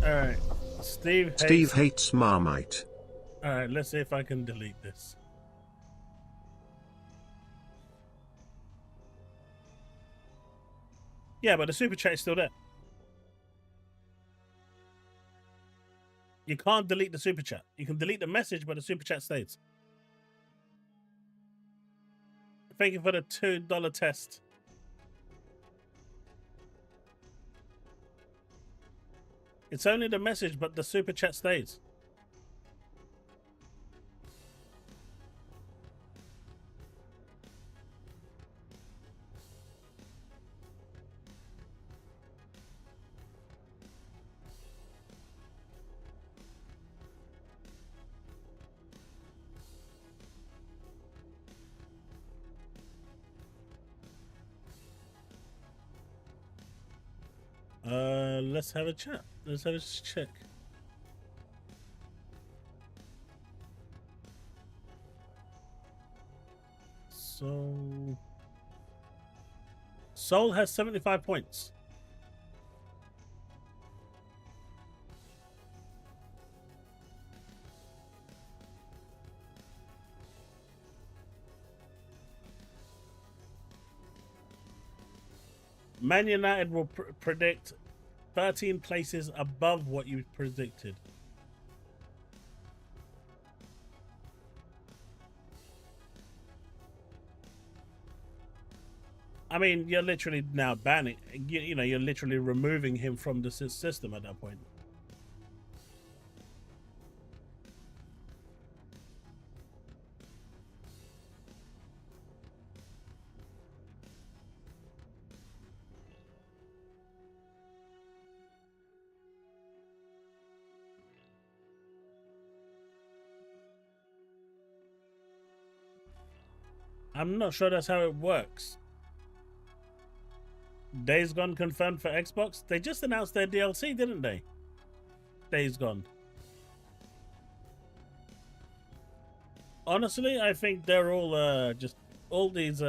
Alright. Steve hates Marmite. Alright, let's see if I can delete this. Yeah, but the super chat is still there. You can't delete the super chat. You can delete the message, but the super chat stays. Thank you for the $2 test. It's only the message, but the super chat stays. Let's have a chat. Let's have a check. So Soul has 75 points. Man United will predict 13 places above what you predicted. I mean, you're literally now banning, you know, you're literally removing him from the system at that point. I'm not sure that's how it works. Days Gone confirmed for Xbox. They just announced their DLC, didn't they? Days Gone. Honestly, I think they're all just all these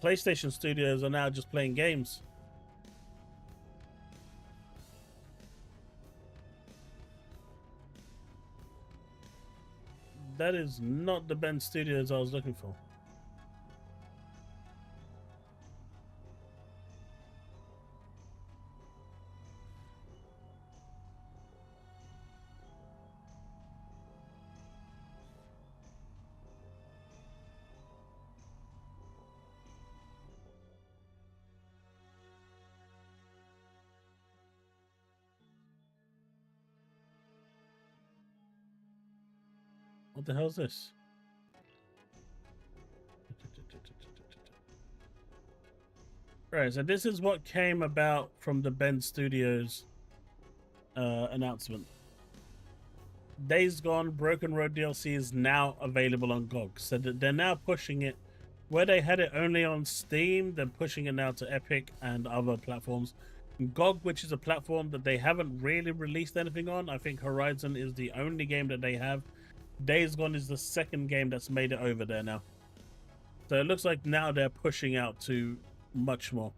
PlayStation studios are now just playing games. That is not the Ben Studios I was looking for. What the hell is this? Right, so this is what came about from the Ben Studios announcement. Days Gone Broken Road DLC is now available on GOG. So they're now pushing it. Where they had it only on Steam, they're pushing it now to Epic and other platforms. GOG, which is a platform that they haven't really released anything on. I think Horizon is the only game that they have. Days Gone is the second game that's made it over there now. So it looks like now they're pushing out to much more.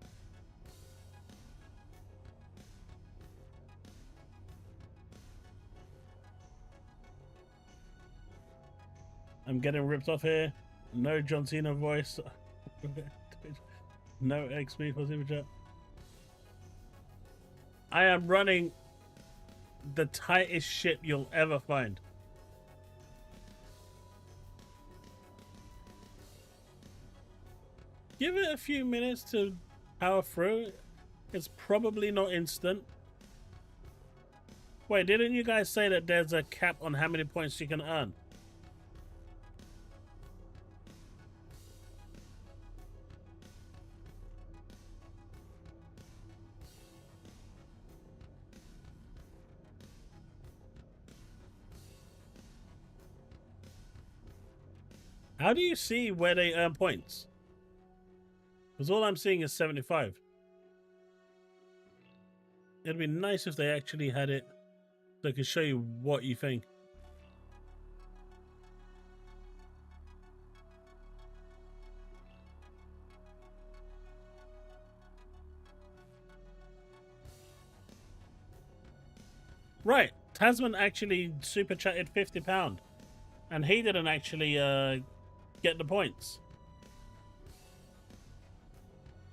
I'm getting ripped off here. No John Cena voice. No XP for super chat. I am running the tightest ship you'll ever find. Give it a few minutes to power through. It's probably not instant. Wait, didn't you guys say that there's a cap on how many points you can earn? How do you see where they earn points? Because all I'm seeing is 75. It'd be nice if they actually had it so I could show you what you think. Right, Tasman actually super chatted £50, and he didn't actually get the points.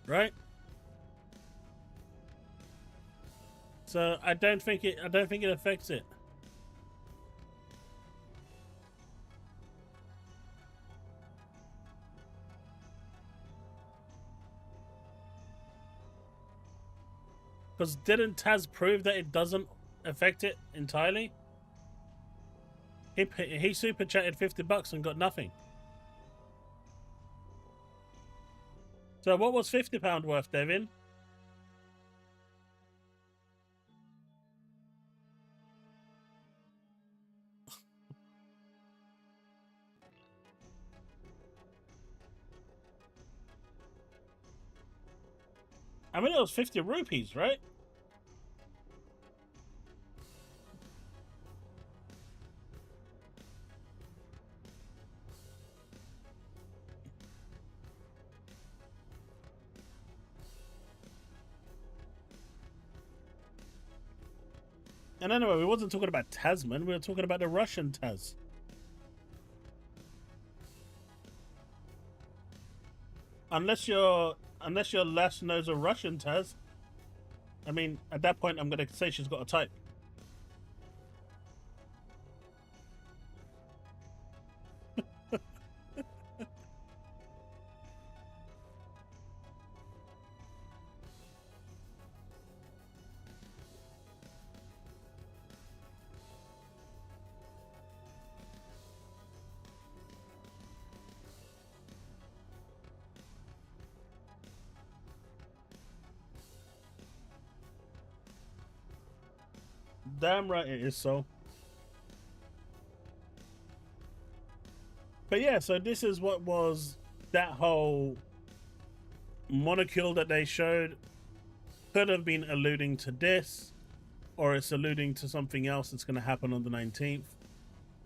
Right? So I don't think it affects it. Because didn't Taz prove that it doesn't affect it entirely? He super chatted $50 and got nothing. So what was £50 worth, Devin? I mean, it was 50 rupees, right? And anyway, we wasn't talking about Tasman. We were talking about the Russian Taz. Unless your lass knows a Russian Taz. I mean, at that point, I'm going to say she's got a type. Damn right it is so. But yeah, so this is what was that whole monocule that they showed. Could have been alluding to this, or it's alluding to something else that's going to happen on the 19th.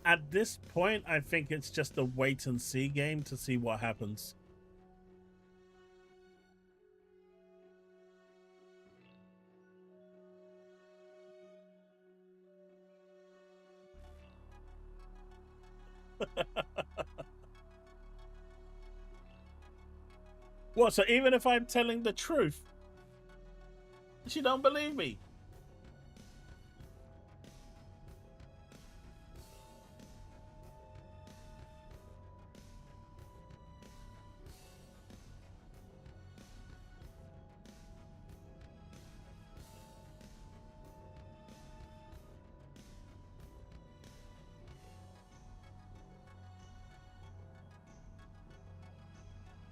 At this point, I think it's just a wait and see game to see what happens. What, so even if I'm telling the truth, she don't believe me?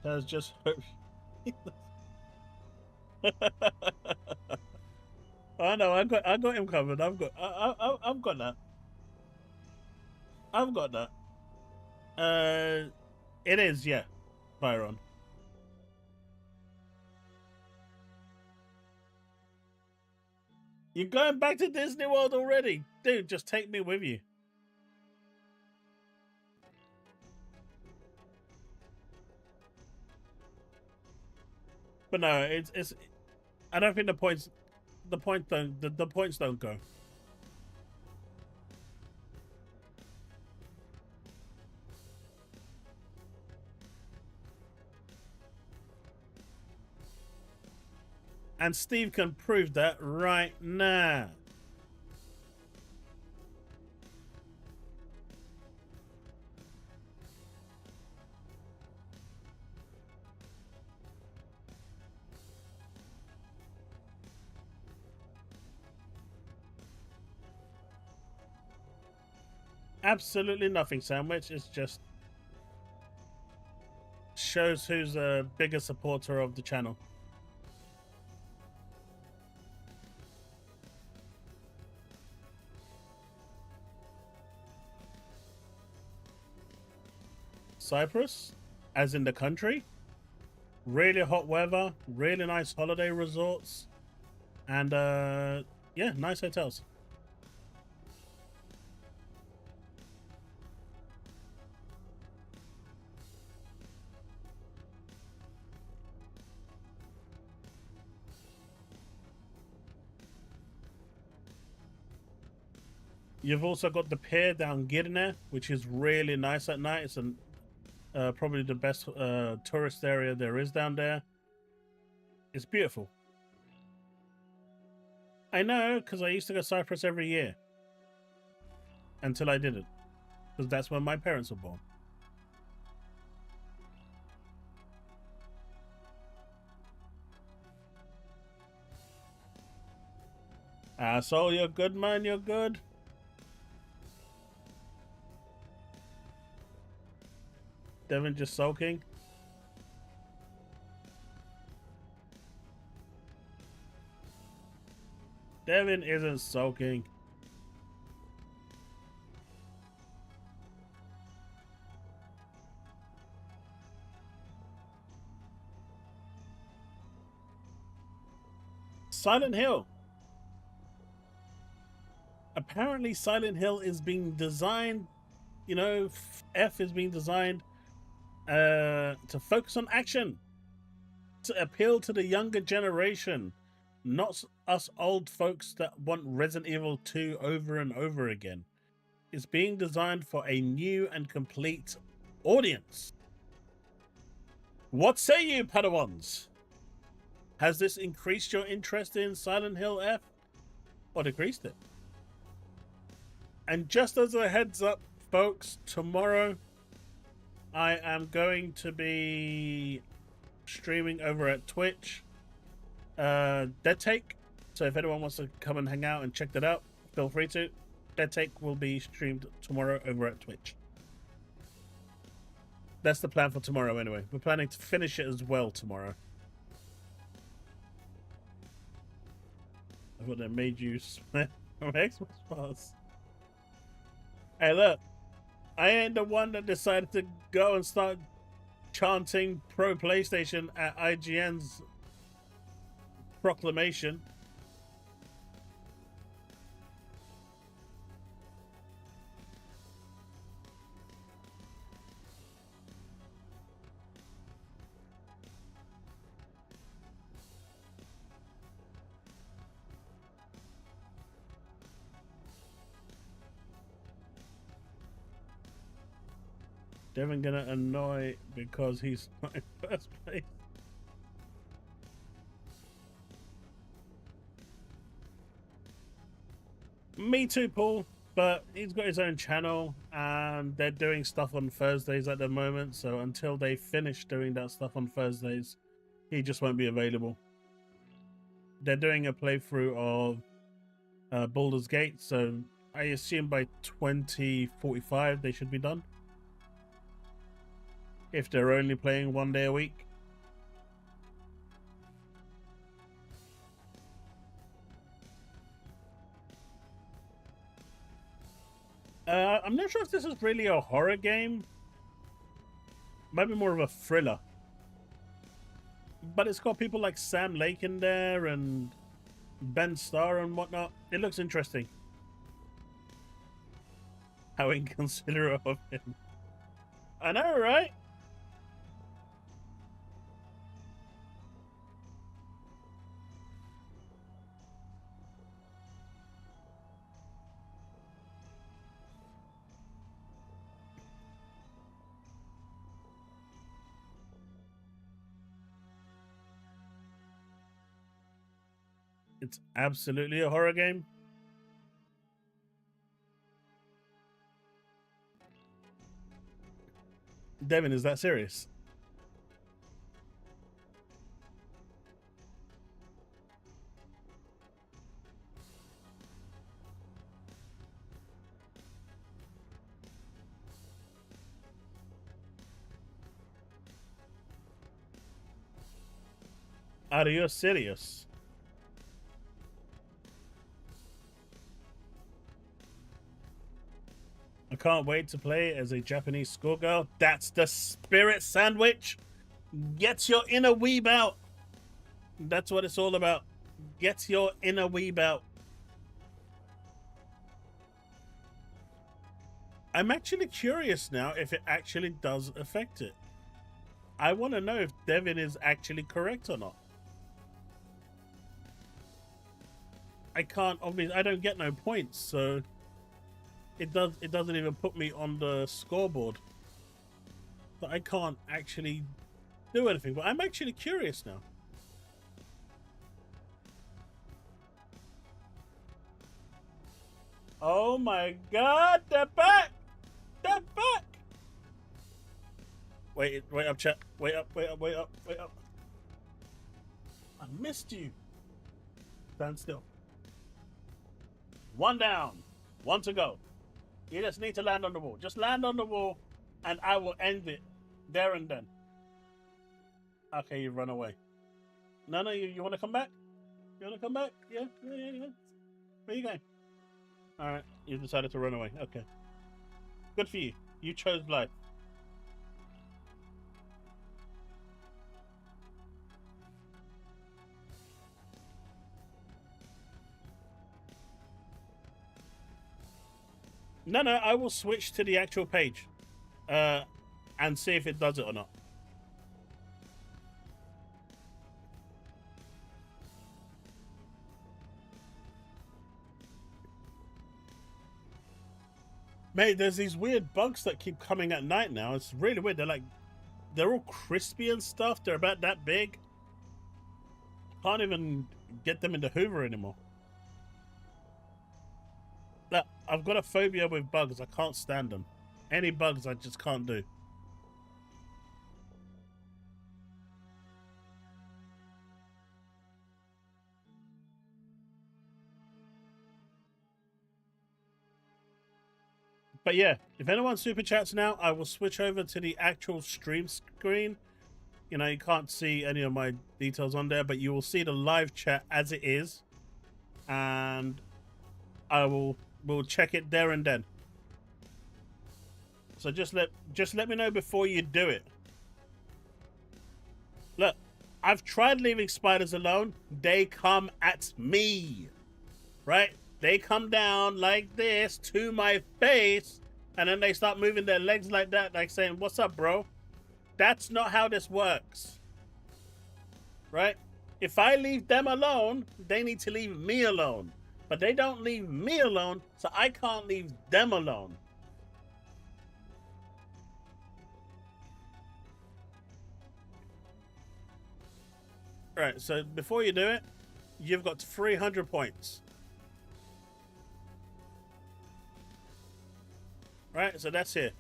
That's just I know. I got him covered. I've got that. I've got that. It is, yeah, Byron. You're going back to Disney World already, dude. Just take me with you. But no, it's. I don't think the points don't go. And Steve can prove that right now. Absolutely nothing, Sandwich. It's just shows who's a bigger supporter of the channel. Cyprus, as in the country, really hot weather, really nice holiday resorts, and yeah, nice hotels. You've also got the pier down Girne, which is really nice at night. It's probably the best tourist area there is down there. It's beautiful. I know, because I used to go to Cyprus every year. Until I didn't. Because that's when my parents were born. Asshole, you're good, man, you're good. Devin just sulking. Devin isn't sulking. Silent Hill. Apparently Silent Hill is being designed, you know, F is being designed to focus on action, to appeal to the younger generation, not us old folks that want Resident Evil 2 over and over again. It's being designed for a new and complete audience. What say you, Padawans? Has this increased your interest in Silent Hill F or decreased it? And just as a heads up, folks, tomorrow I am going to be streaming over at Twitch. Dead Take. So if anyone wants to come and hang out and check that out, feel free to. Dead Take will be streamed tomorrow over at Twitch. That's the plan for tomorrow anyway. We're planning to finish it as well tomorrow. I thought that made you sweat from Xbox Pass. Hey, look. I ain't the one that decided to go and start chanting pro PlayStation at IGN's proclamation. Devin gonna annoy because he's not in first place. Me too, Paul. But he's got his own channel and they're doing stuff on Thursdays at the moment. So until they finish doing that stuff on Thursdays, he just won't be available. They're doing a playthrough of Baldur's Gate. So I assume by 2045 they should be done. If they're only playing 1 day a week. I'm not sure if this is really a horror game. Might be more of a thriller. But it's got people like Sam Lake in there and Ben Starr and whatnot. It looks interesting. How inconsiderate of him. I know, right? It's absolutely a horror game. Devin, is that serious? Are you serious? I can't wait to play as a Japanese schoolgirl. That's the spirit, Sandwich. Get your inner weeb out. That's what it's all about. Get your inner weeb out. I'm actually curious now if it actually does affect it. I want to know if Devin is actually correct or not. I can't, obviously, I don't get no points, so it doesn't even put me on the scoreboard. But I can't actually do anything. But I'm actually curious now. Oh my god, they're back! They're back! Wait up, chat. Wait up. I missed you. Stand still. One down. One to go. You just need to land on the wall. Just land on the wall, and I will end it there and then. Okay, you run away. No, you want to come back? You want to come back? Yeah. Where you going? Alright, you decided to run away. Okay. Good for you. You chose life. No, I will switch to the actual page. And see if it does it or not. Mate, there's these weird bugs that keep coming at night now. It's really weird. They're all crispy and stuff. They're about that big. Can't even get them in the Hoover anymore. Look, I've got a phobia with bugs. I can't stand them. Any bugs I just can't do. But yeah, if anyone super chats now, I will switch over to the actual stream screen. You know, you can't see any of my details on there, but you will see the live chat as it is. And I will check it there and then. So just let me know before you do it. Look, I've tried leaving spiders alone. They come at me. Right? They come down like this to my face, and then they start moving their legs like that, like saying, "What's up, bro?" That's not how this works. Right? If I leave them alone, they need to leave me alone. But they don't leave me alone, so I can't leave them alone. Right, so before you do it, you've got 300 points. Right, so that's it.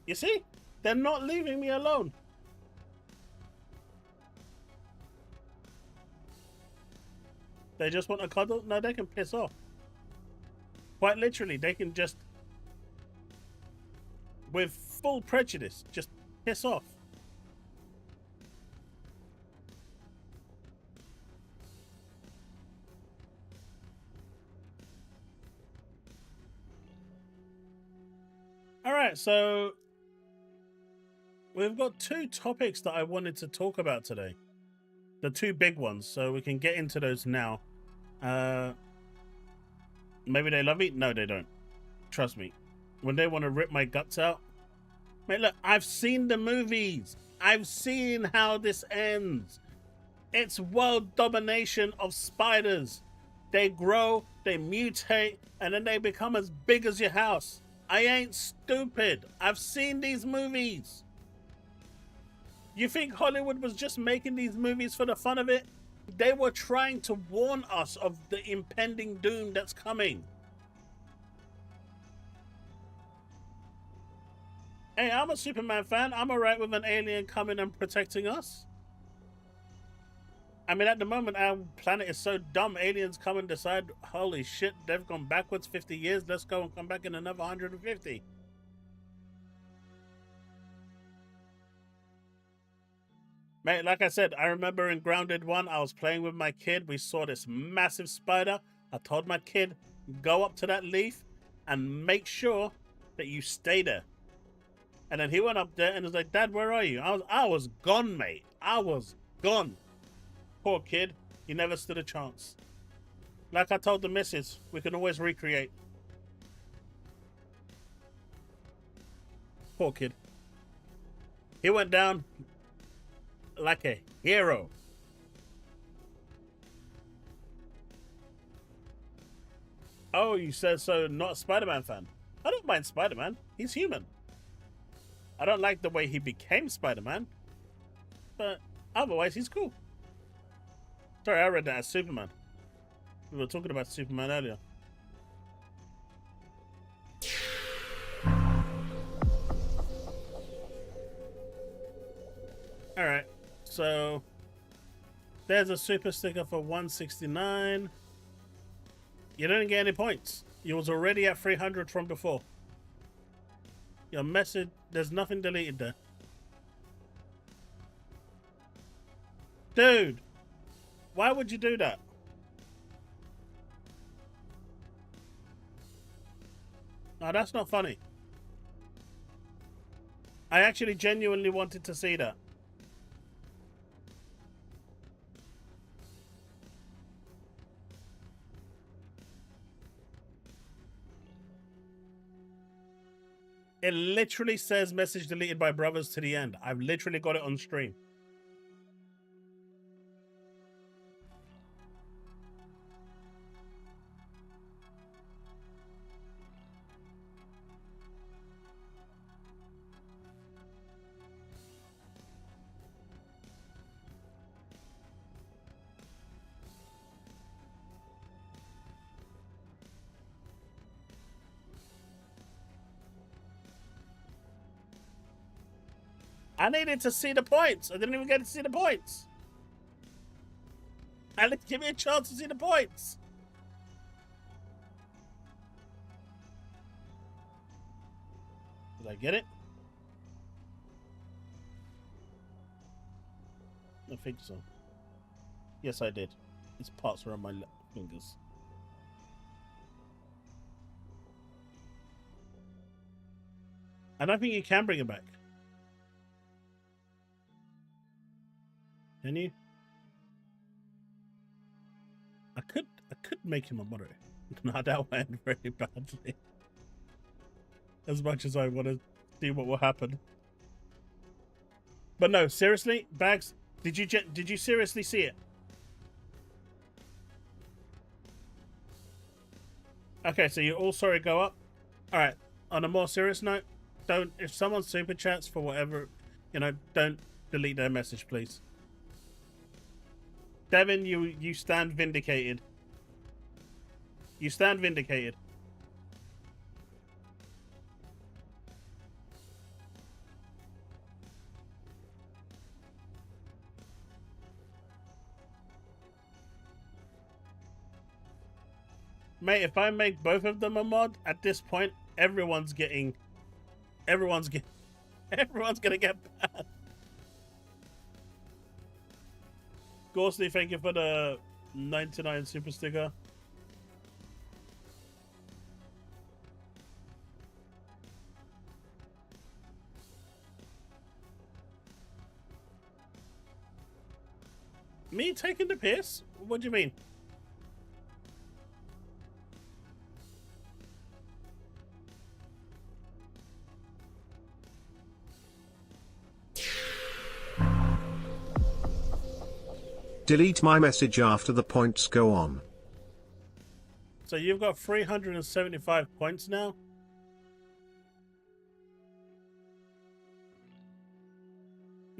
You see? They're not leaving me alone. They just want a cuddle? No, they can piss off. Quite literally, they can just, with full prejudice, just piss off. Alright, so we've got two topics that I wanted to talk about today. The two big ones, so we can get into those now. Maybe they love me? No, they don't. Trust me. When they want to rip my guts out, mate, look, I've seen the movies. I've seen how this ends. It's world domination of spiders. They grow, they mutate, and then they become as big as your house. I ain't stupid. I've seen these movies. You think Hollywood was just making these movies for the fun of it? They were trying to warn us of the impending doom that's coming. Hey, I'm a Superman fan. I'm alright with an alien coming and protecting us. I mean, at the moment, our planet is so dumb. Aliens come and decide, holy shit, they've gone backwards 50 years. Let's go and come back in another 150. Mate, like I said, I remember in Grounded 1, I was playing with my kid. We saw this massive spider. I told my kid, go up to that leaf and make sure that you stay there. And then he went up there and was like, Dad, where are you? I was gone, mate. I was gone. Poor kid. He never stood a chance. Like I told the missus, we can always recreate. Poor kid. He went down like a hero. Oh, you said so, not a Spider-Man fan. I don't mind Spider-Man. He's human. I don't like the way he became Spider-Man, but otherwise he's cool. Sorry, I read that as Superman. We were talking about Superman earlier. Alright, so there's a super sticker for 169. You didn't get any points. You was already at 300 from before. Your message, there's nothing deleted there. Dude, why would you do that? No, that's not funny. I actually genuinely wanted to see that. It literally says message deleted by brothers to the end. I've literally got it on stream. I needed to see the points. I didn't even get to see the points. At least give me a chance to see the points. Did I get it? I think so. Yes, I did. Its parts were on my fingers. I don't think you can bring it back. Can you? I could make him a moderator. No, that went very badly. As much as I want to see what will happen. But no, seriously, Bags, did you seriously see it? Okay, so you all saw it go up. All right. On a more serious note, if someone super chats for whatever, don't delete their message, please. Devin, you stand vindicated. You stand vindicated. Mate, if I make both of them a mod, at this point, everyone's gonna get banned. Ghostly, thank you for the 99 super sticker. Me taking the piss? What do you mean? Delete my message after the points go on. So you've got 375 points now?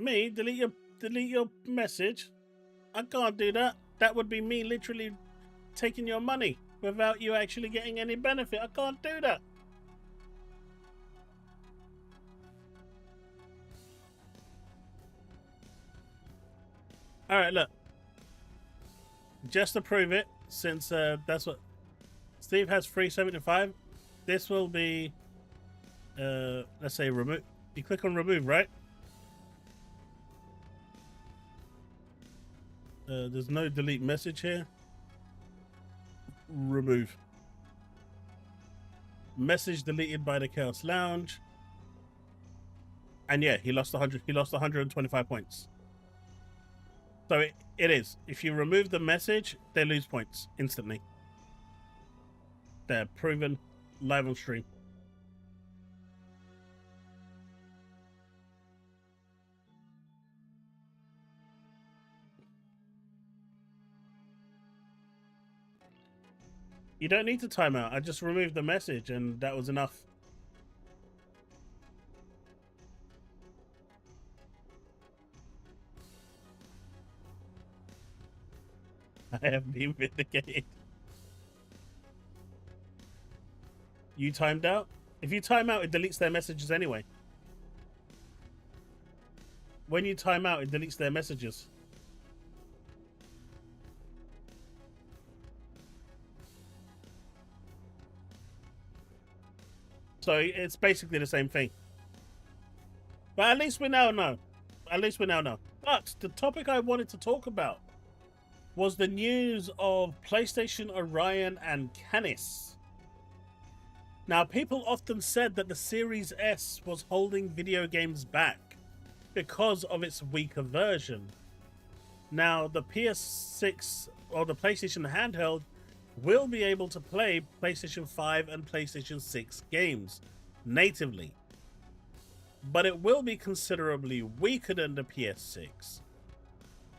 Me? Delete your message? I can't do that. That would be me literally taking your money without you actually getting any benefit. I can't do that. All right, look. Just to prove it, since that's what Steve has 375, this will be, let's say remove. You click on remove, right? There's no delete message here. Remove. Message deleted by the Chaos Lounge. And yeah, he lost 100. He lost 125 points. So it is. If you remove the message, they lose points instantly. They're proven live on stream. You don't need to time out. I just removed the message and that was enough. I have been vindicated. You timed out? If you time out, it deletes their messages anyway. When you time out, it deletes their messages. So it's basically the same thing. But at least we now know. At least we now know. But the topic I wanted to talk about was the news of PlayStation Orion and Canis. Now, people often said that the Series S was holding video games back because of its weaker version. Now, the PS6 or the PlayStation handheld will be able to play PlayStation 5 and PlayStation 6 games natively, but it will be considerably weaker than the PS6.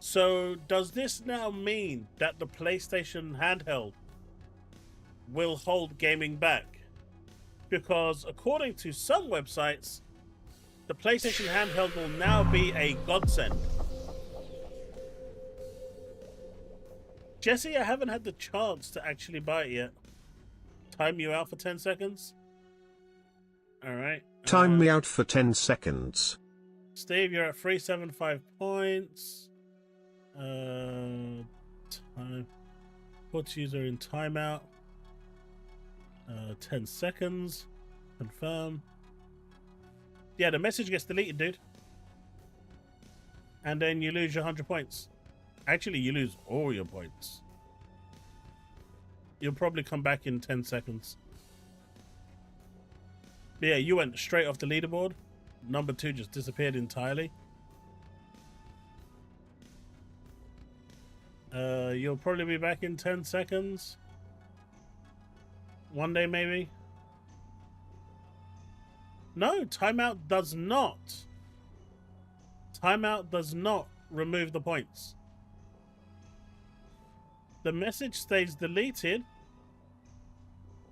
So does this now mean that the PlayStation handheld will hold gaming back? Because according to some websites, the PlayStation handheld will now be a godsend. Jesse, I haven't had the chance to actually buy it yet. Time you out for 10 seconds? Alright. Time me out for 10 seconds. Steve, you're at 375 points. Time. Put user in timeout. 10 seconds. Confirm. Yeah, the message gets deleted, dude. And then you lose your 100 points. Actually, you lose all your points. You'll probably come back in 10 seconds. But yeah, you went straight off the leaderboard. Number 2 just disappeared entirely. You'll probably be back in 10 seconds. One day, maybe. No, timeout does not. Timeout does not remove the points. The message stays deleted,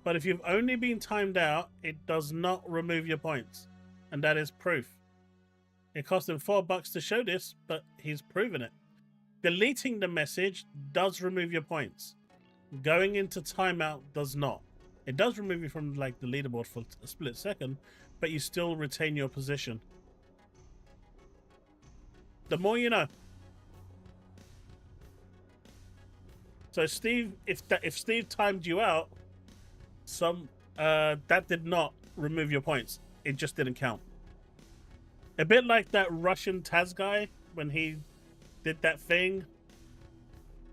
but if you've only been timed out, it does not remove your points. And that is proof. It cost him $4 to show this, but he's proven it. Deleting the message does remove your points. Going into timeout does not. It does remove you from like the leaderboard for a split second, but you still retain your position. The more you know. So Steve, if Steve timed you out, that did not remove your points. It just didn't count. A bit like that Russian Taz guy when he did that thing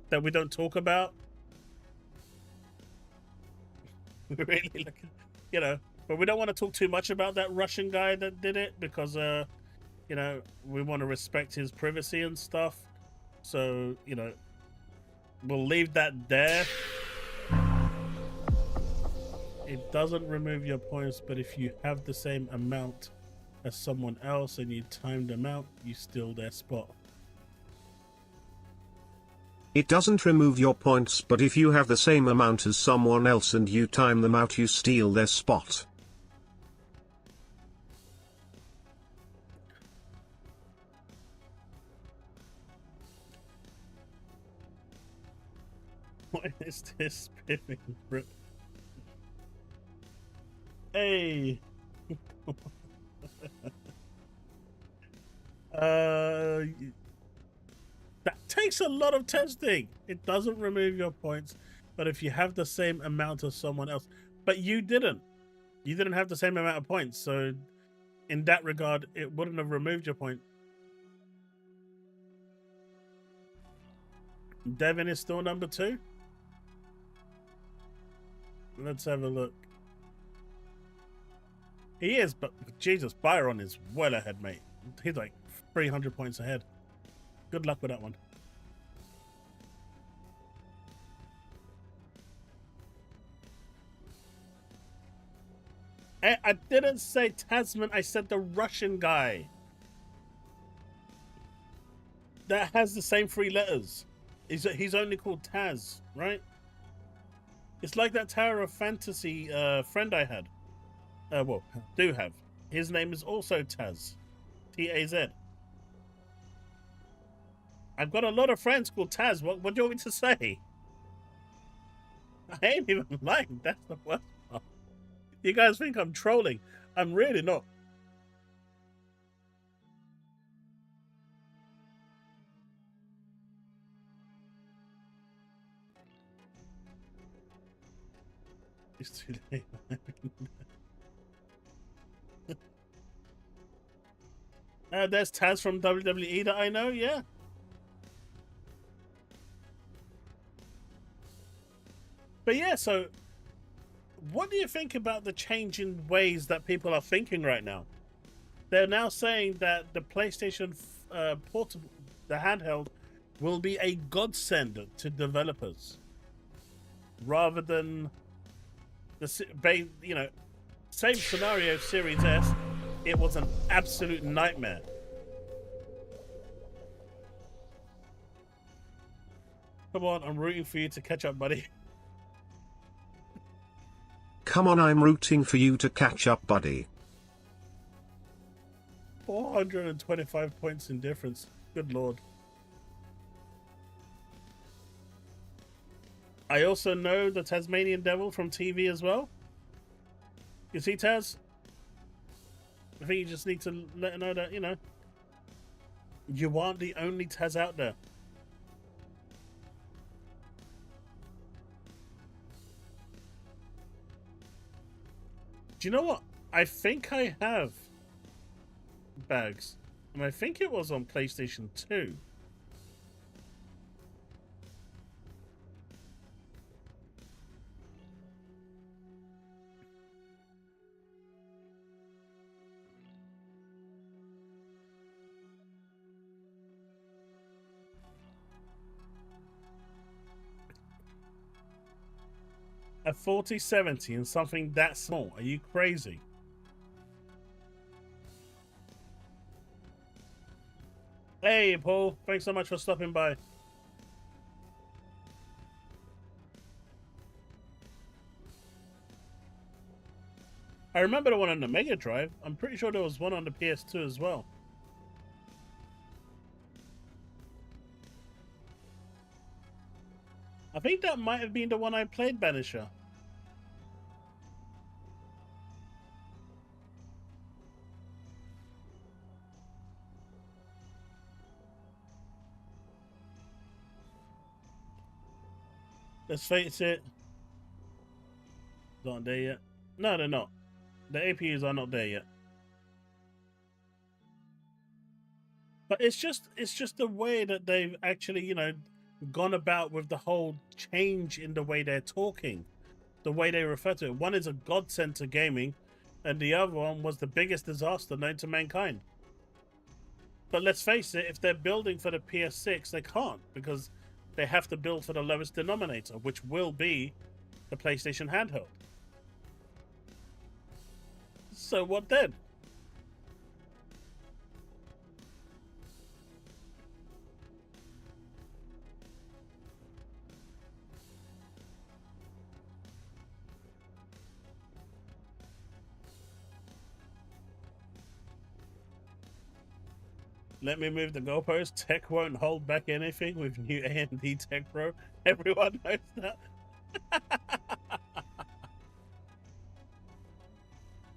that we don't talk about. Really, like, you know, but we don't want to talk too much about that Russian guy that did it because, you know, we want to respect his privacy and stuff. So, you know, we'll leave that there. It doesn't remove your points, but if you have the same amount as someone else and you time them out, you steal their spot. It doesn't remove your points, but if you have the same amount as someone else and you time them out, you steal their spot. What is this spiffing? Hey. uh, that takes a lot of testing. It doesn't remove your points, but if you have the same amount as someone else, but you didn't have the same amount of points, so in that regard, it wouldn't have removed your point. Devin is still number 2. Let's have a look. He is, but Jesus, Byron is well ahead, mate. He's like 300 points ahead. Good luck with that one. I didn't say Tasman, I said the Russian guy. That has the same 3 letters. He's only called Taz, right? It's like that Tower of Fantasy friend I had. Well, do have. His name is also Taz. T-A-Z. I've got a lot of friends called Taz. What do you want me to say? I ain't even lying. That's the worst part. You guys think I'm trolling. I'm really not. It's too late. There's Taz from WWE that I know, yeah. But yeah, so what do you think about the change in ways that people are thinking right now? They're now saying that the PlayStation Portable, the handheld, will be a godsend to developers, rather than the same scenario. Series S, it was an absolute nightmare. Come on, I'm rooting for you to catch up, buddy. Come on, I'm rooting for you to catch up, buddy. 425 points in difference. Good lord. I also know the Tasmanian Devil from TV as well. You see, Taz? I think you just need to let her know that, you aren't the only Taz out there. Do you know what? I think I have bags. And I think it was on PlayStation 2. A 4070 and something that small. Are you crazy? Hey, Paul. Thanks so much for stopping by. I remember the one on the Mega Drive. I'm pretty sure there was one on the PS2 as well. I think that might have been the one I played, Banisher. Let's face it. Not there yet. No, they're not. The APUs are not there yet. But it's just the way that they've actually, gone about with the whole change in the way they're talking, the way they refer to it. One is a godsend to gaming, and the other one was the biggest disaster known to mankind. But let's face it, if they're building for the PS6, they can't, because they have to build for the lowest denominator, which will be the PlayStation handheld. So what then? Let me move the goalpost. Tech won't hold back anything with new AMD Tech Pro. Everyone knows that.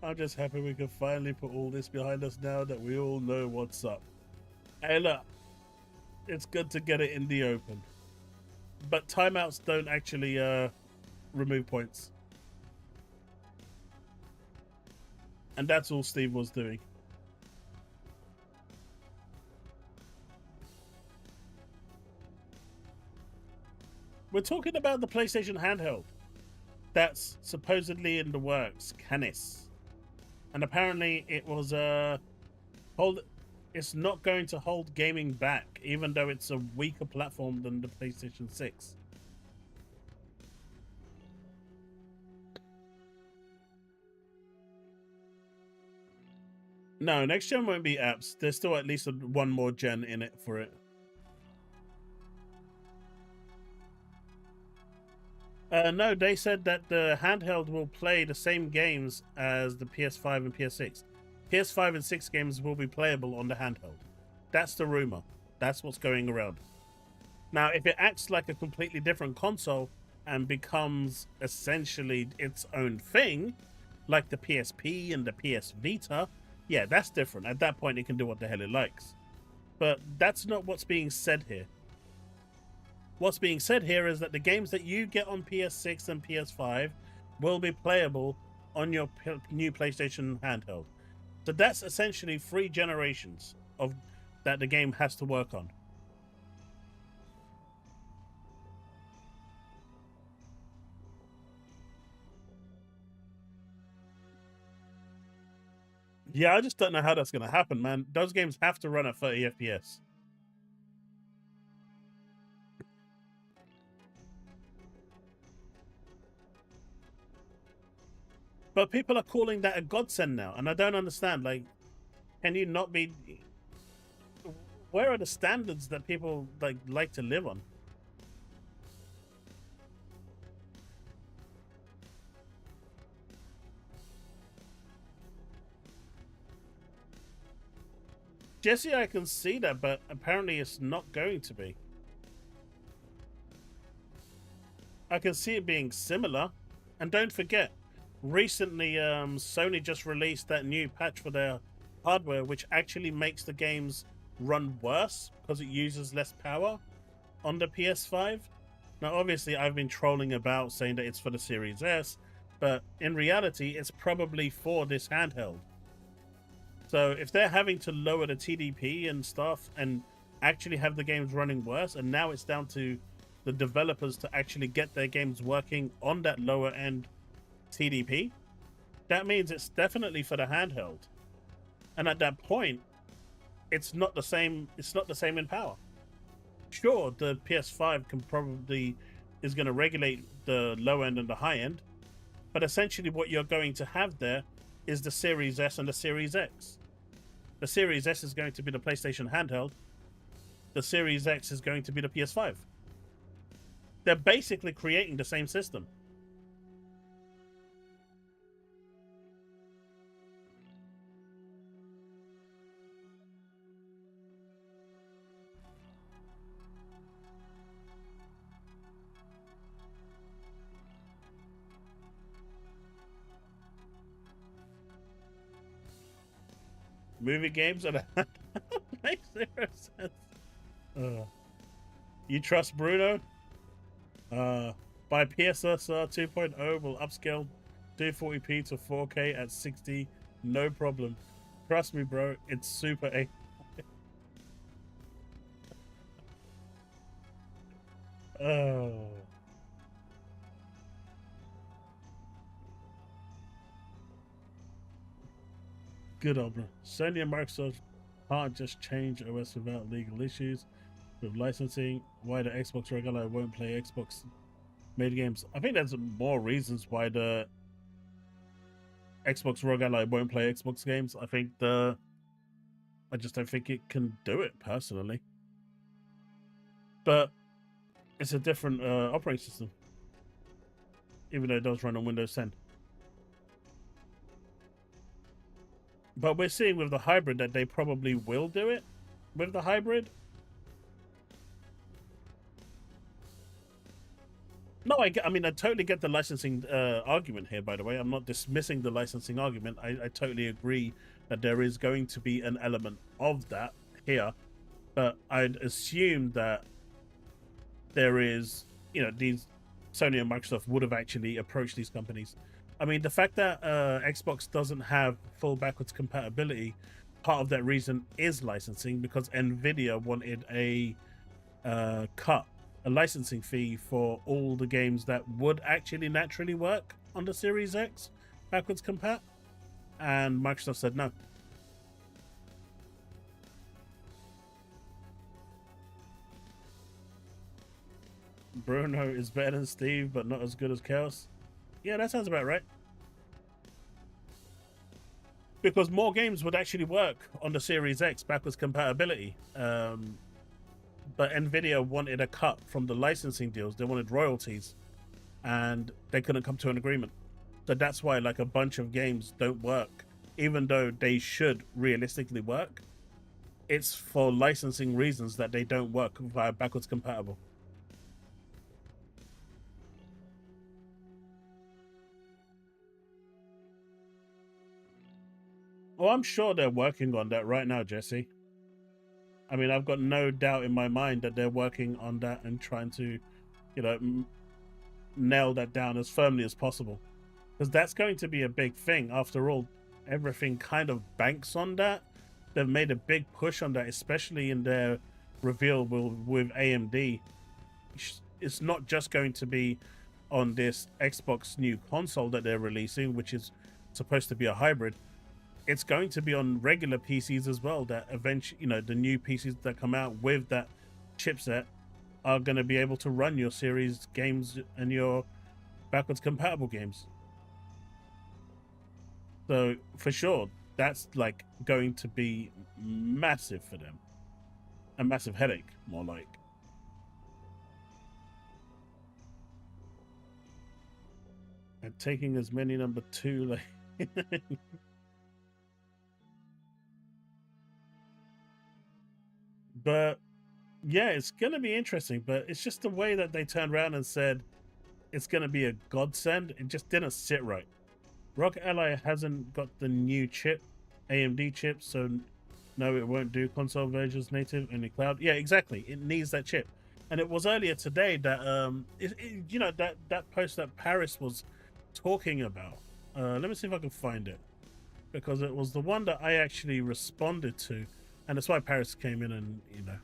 I'm just happy we can finally put all this behind us now that we all know what's up. Hey, look, it's good to get it in the open. But timeouts don't actually remove points. And that's all Steve was doing. We're talking about the PlayStation handheld that's supposedly in the works, Canis. And apparently it was it's not going to hold gaming back, even though it's a weaker platform than the PlayStation 6. No, next gen won't be apps. There's still at least one more gen in it for it. No, they said that the handheld will play the same games as the PS5 and PS6. PS5 and 6 games will be playable on the handheld. That's the rumor. That's what's going around. Now, if it acts like a completely different console and becomes essentially its own thing, like the PSP and the PS Vita, yeah, that's different. At that point, it can do what the hell it likes. But that's not what's being said here. What's being said here is that the games that you get on PS6 and PS5 will be playable on your new PlayStation handheld. So that's essentially 3 generations of that the game has to work on. Yeah, I just don't know how that's going to happen, man. Those games have to run at 30 FPS. But people are calling that a godsend now, and I don't understand. Like, can you not be... Where are the standards that people like to live on? Jesse, I can see that, but apparently it's not going to be. I can see it being similar. And don't forget, recently Sony just released that new patch for their hardware, which actually makes the games run worse because it uses less power on the PS5. Now, obviously, I've been trolling about saying that it's for the Series S, but in reality, it's probably for this handheld. So if they're having to lower the TDP and stuff and actually have the games running worse, and now it's down to the developers to actually get their games working on that lower end TDP, that means it's definitely for the handheld. And at that point, it's not the same. It's not the same in power. Sure, the PS5 is going to regulate the low end and the high end, but essentially what you're going to have there is the Series S and the Series X. The Series S is going to be the PlayStation handheld. The Series X is going to be the PS5. They're basically creating the same system. Movie games and makes zero sense. You trust Bruno? By PSSR 2.0 will upscale 240p to 4K at 60, no problem. Trust me, bro. It's super A. Oh. Good old bro. Sony and Microsoft can't just change OS without legal issues with licensing. Why the Xbox regular won't play Xbox made games? I think there's more reasons why the Xbox Rogue Ally won't play Xbox games. I just don't think it can do it personally. But it's a different operating system, even though it does run on Windows 10. But we're seeing with the hybrid that they probably will do it. with the hybrid. No, I mean, I totally get the licensing argument here, by the way. I'm not dismissing the licensing argument. I totally agree that there is going to be an element of that here. But I'd assume that there is, these Sony and Microsoft would have actually approached these companies. I mean, the fact that Xbox doesn't have full backwards compatibility, part of that reason is licensing, because Nvidia wanted a licensing fee for all the games that would actually naturally work on the Series X backwards compat, and Microsoft said no. Bruno is better than Steve, but not as good as Chaos. Yeah, that sounds about right. Because more games would actually work on the Series X backwards compatibility. But Nvidia wanted a cut from the licensing deals. They wanted royalties, and they couldn't come to an agreement. So that's why like a bunch of games don't work, even though they should realistically work. It's for licensing reasons that they don't work via backwards compatible. Oh, I'm sure they're working on that right now, Jesse. I mean, I've got no doubt in my mind that they're working on that and trying to, nail that down as firmly as possible. Because that's going to be a big thing. After all, everything kind of banks on that. They've made a big push on that, especially in their reveal with AMD. It's not just going to be on this Xbox new console that they're releasing, which is supposed to be a hybrid. It's going to be on regular PCs as well, that eventually, the new PCs that come out with that chipset are going to be able to run your series games and your backwards compatible games. So for sure, that's like going to be massive for them. A massive headache, more like. And taking as many number 2, like but yeah, it's gonna be interesting. But it's just the way that they turned around and said it's gonna be a godsend. It just didn't sit right. Rock Ally hasn't got the new chip, AMD chip, so no, it won't do console versions native in the cloud. Yeah, exactly. It needs that chip. And it was earlier today that that post that Paris was talking about. Let me see if I can find it, because it was the one that I actually responded to, and that's why Paris came in, and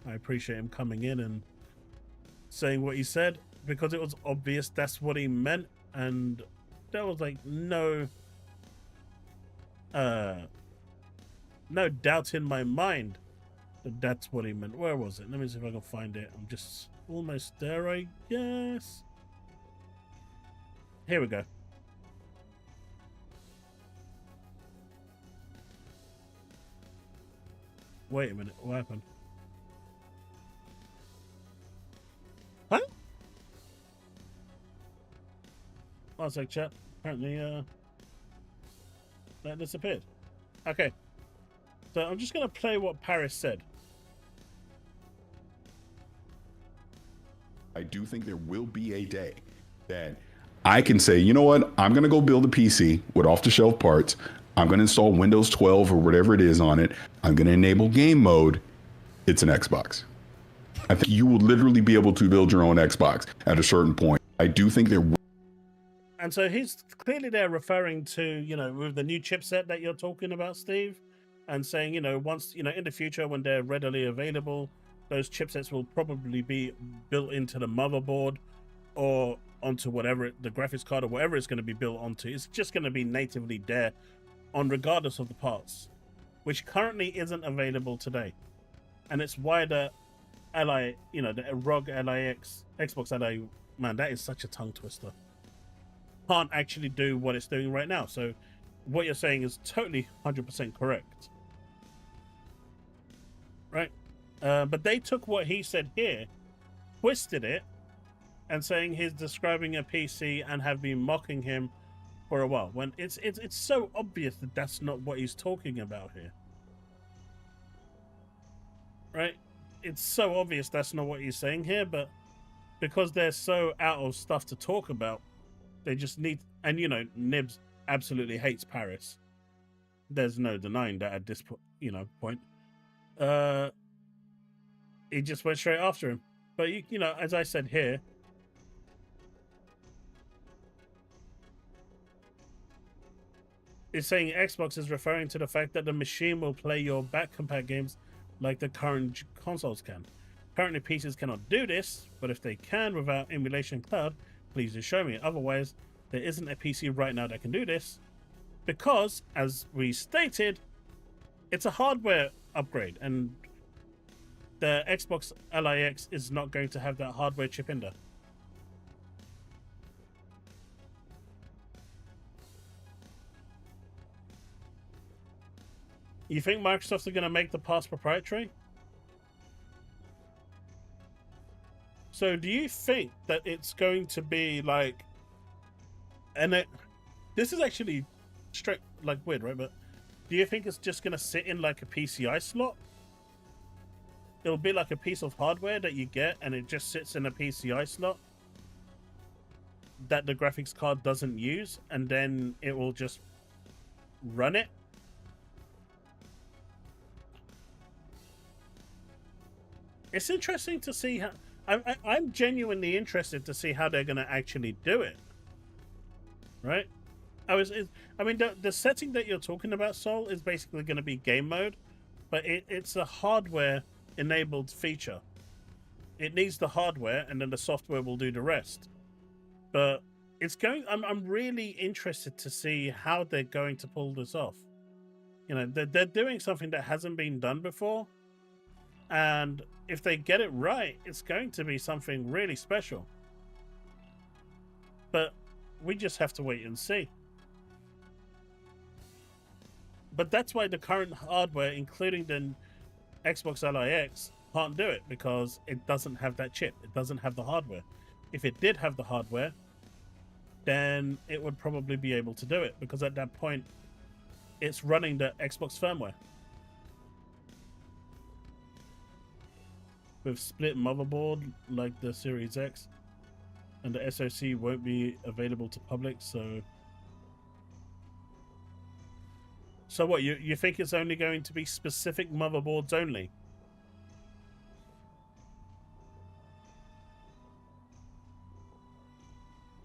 I appreciate him coming in and saying what he said, because it was obvious that's what he meant, and there was like no doubt in my mind that that's what he meant. Where was it? Let me see if I can find it. I'm just almost there, I guess. Here we go. Wait a minute, what happened? Huh? One sec, chat. Apparently, that disappeared. Okay. So I'm just going to play what Paris said. I do think there will be a day that I can say, you know what, I'm going to go build a PC with off-the-shelf parts. I'm going to install Windows 12 or whatever it is on it. I'm going to enable game mode. It's an Xbox. I think you will literally be able to build your own Xbox at a certain point. I do think there will. And so he's clearly there referring to, with the new chipset that you're talking about, Steve, and saying, once, in the future when they're readily available, those chipsets will probably be built into the motherboard or onto whatever the graphics card or whatever it's going to be built onto. It's just going to be natively there on regardless of the parts, which currently isn't available today. And it's why the Ally, the ROG LIX, Xbox Ally, man, that is such a tongue twister. Can't actually do what it's doing right now. So what you're saying is totally 100% correct. Right? But they took what he said here, twisted it, and saying he's describing a PC and have been mocking him for a while, when it's so obvious that that's not what he's talking about here. right? It's so obvious that's not what he's saying here, but because they're so out of stuff to talk about, they just need. And you know, Nibs absolutely hates Paris. There's no denying that at this point. He just went straight after him. But you know, as I said here, it's saying Xbox is referring to the fact that the machine will play your back compat games like the current consoles can. Currently, PCs cannot do this, but if they can without emulation cloud, please do show me. Otherwise, there isn't a PC right now that can do this, because, as we stated, it's a hardware upgrade, and the Xbox LIX is not going to have that hardware chip in there. You think Microsoft are going to make the pass proprietary? So do you think that it's going to be like, this is actually straight like weird, right? But do you think it's just going to sit in like a PCI slot? It'll be like a piece of hardware that you get and it just sits in a PCI slot that the graphics card doesn't use, and then it will just run it? It's interesting to see how. I'm genuinely interested to see how they're going to actually do it. Right? I mean, the setting that you're talking about, Sol, is basically going to be game mode, but it's a hardware-enabled feature. It needs the hardware, and then the software will do the rest. But it's going. I'm really interested to see how they're going to pull this off. You know, they're doing something that hasn't been done before. And if they get it right, it's going to be something really special. But we just have to wait and see. But that's why the current hardware, including the Xbox LIX, can't do it, because it doesn't have that chip. It doesn't have the hardware. If it did have the hardware, then it would probably be able to do it, because at that point, it's running the Xbox firmware. With split motherboard like the Series X, and the SoC won't be available to public. So what, you think it's only going to be specific motherboards only?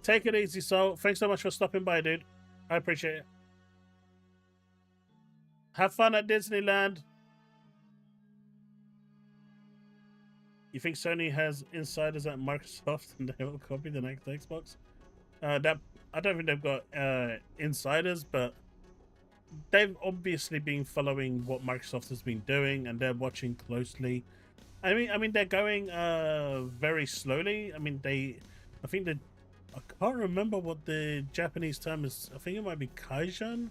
Take it easy, Sol. Thanks so much for stopping by, dude. I appreciate it. Have fun at Disneyland. You think Sony has insiders at Microsoft and they will copy the next Xbox? That I don't think they've got insiders, but they've obviously been following what Microsoft has been doing, and they're watching closely. I mean, they're going very slowly. I mean, I can't remember what the Japanese term is. I think it might be Kaizen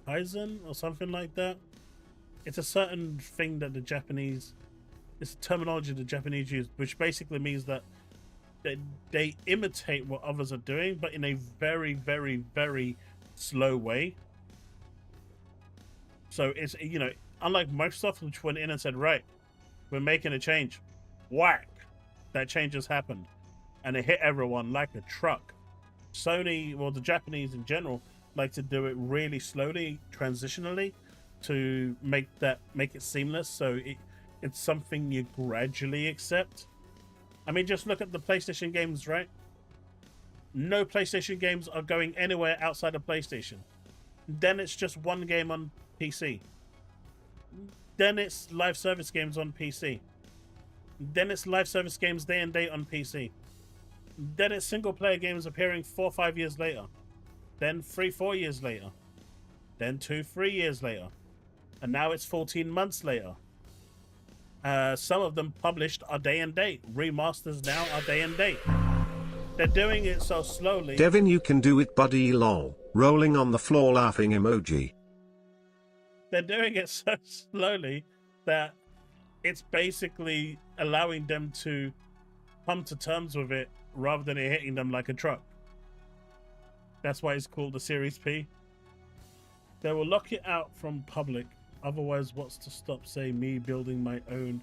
or something like that. It's a certain thing that the Japanese. It's a terminology the Japanese use, which basically means that they imitate what others are doing, but in a very, very, very slow way. So it's, you know, unlike Microsoft, which went in and said, right, we're making a change. Whack! That change has happened. And it hit everyone like a truck. Sony, well, the Japanese in general, like to do it really slowly, transitionally, to make it seamless, so it's something you gradually accept. I mean, just look at the PlayStation games, right? No PlayStation games are going anywhere outside of PlayStation. Then it's just one game on PC. Then it's live service games on PC. Then it's live service games day and date on PC. Then it's single player games appearing 4 or 5 years later. Then 3-4 years later. Then 2-3 years later. And now it's 14 months later. Some of them published are day and date. Remasters now are day and date. They're doing it so slowly. Devin, you can do it, buddy, lol. Rolling on the floor laughing emoji. They're doing it so slowly that it's basically allowing them to come to terms with it rather than it hitting them like a truck. That's why it's called the Series P. They will lock it out from public. Otherwise, what's to stop, say, me building my own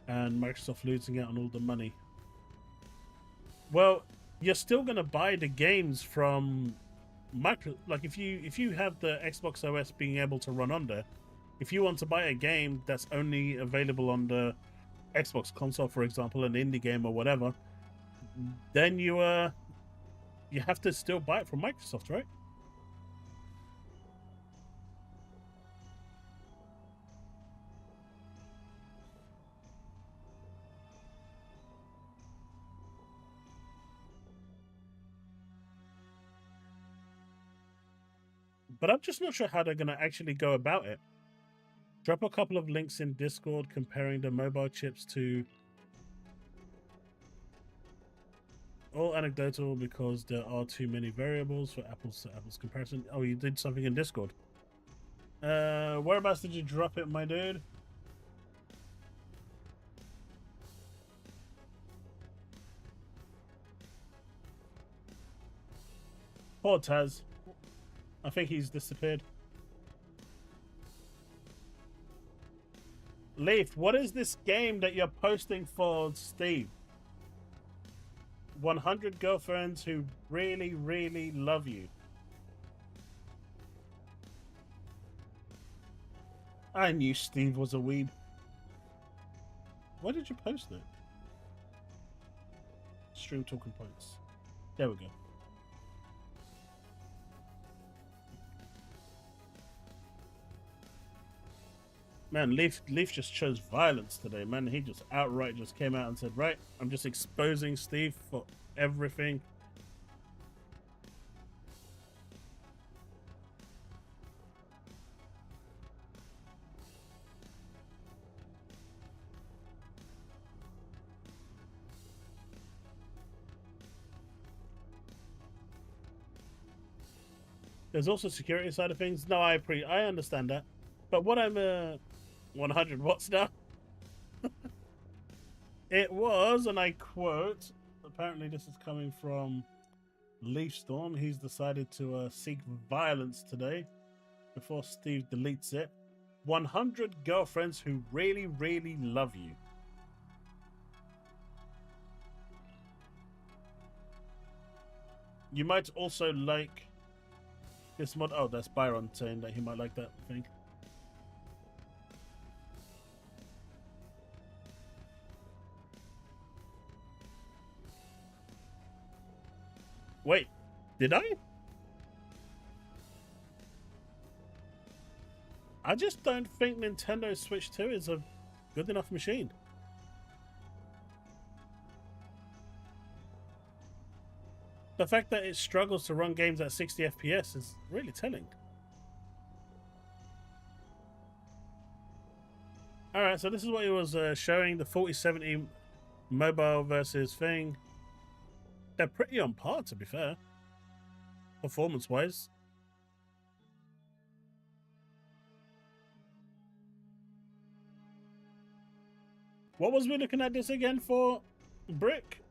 and Microsoft losing out on all the money. Well, you're still gonna buy the games from micro. Like if you have the Xbox OS being able to run on there, if you want to buy a game that's only available on the Xbox console, for example, an indie game or whatever, then you have to still buy it from Microsoft, right? But I'm just not sure how they're going to actually go about it. Drop a couple of links in Discord comparing the mobile chips to... All anecdotal because there are too many variables for apples to apples comparison. Oh, you did something in Discord. Whereabouts did you drop it, my dude? Poor Taz. I think he's disappeared. Leaf, what is this game that you're posting for Steve? 100 girlfriends who really, really love you. I knew Steve was a weeb. Why did you post it? Stream talking points. There we go. Man, Leaf just chose violence today, man. He just outright just came out and said, right, I'm just exposing Steve for everything. There's also security side of things. No, I understand that. But what I'm 100 watts now. It was, and I quote, apparently this is coming from Leafstorm. He's decided to seek violence today before Steve deletes it. 100 girlfriends who really, really love you. You might also like this mod. Oh, that's Byron saying that he might like that thing. Wait, did I? I just don't think Nintendo Switch 2 is a good enough machine. The fact that it struggles to run games at 60 FPS is really telling. Alright, so this is what he was showing, the 4070 mobile versus thing. They're pretty on par, to be fair, performance-wise. What was we looking at this again for, Brick?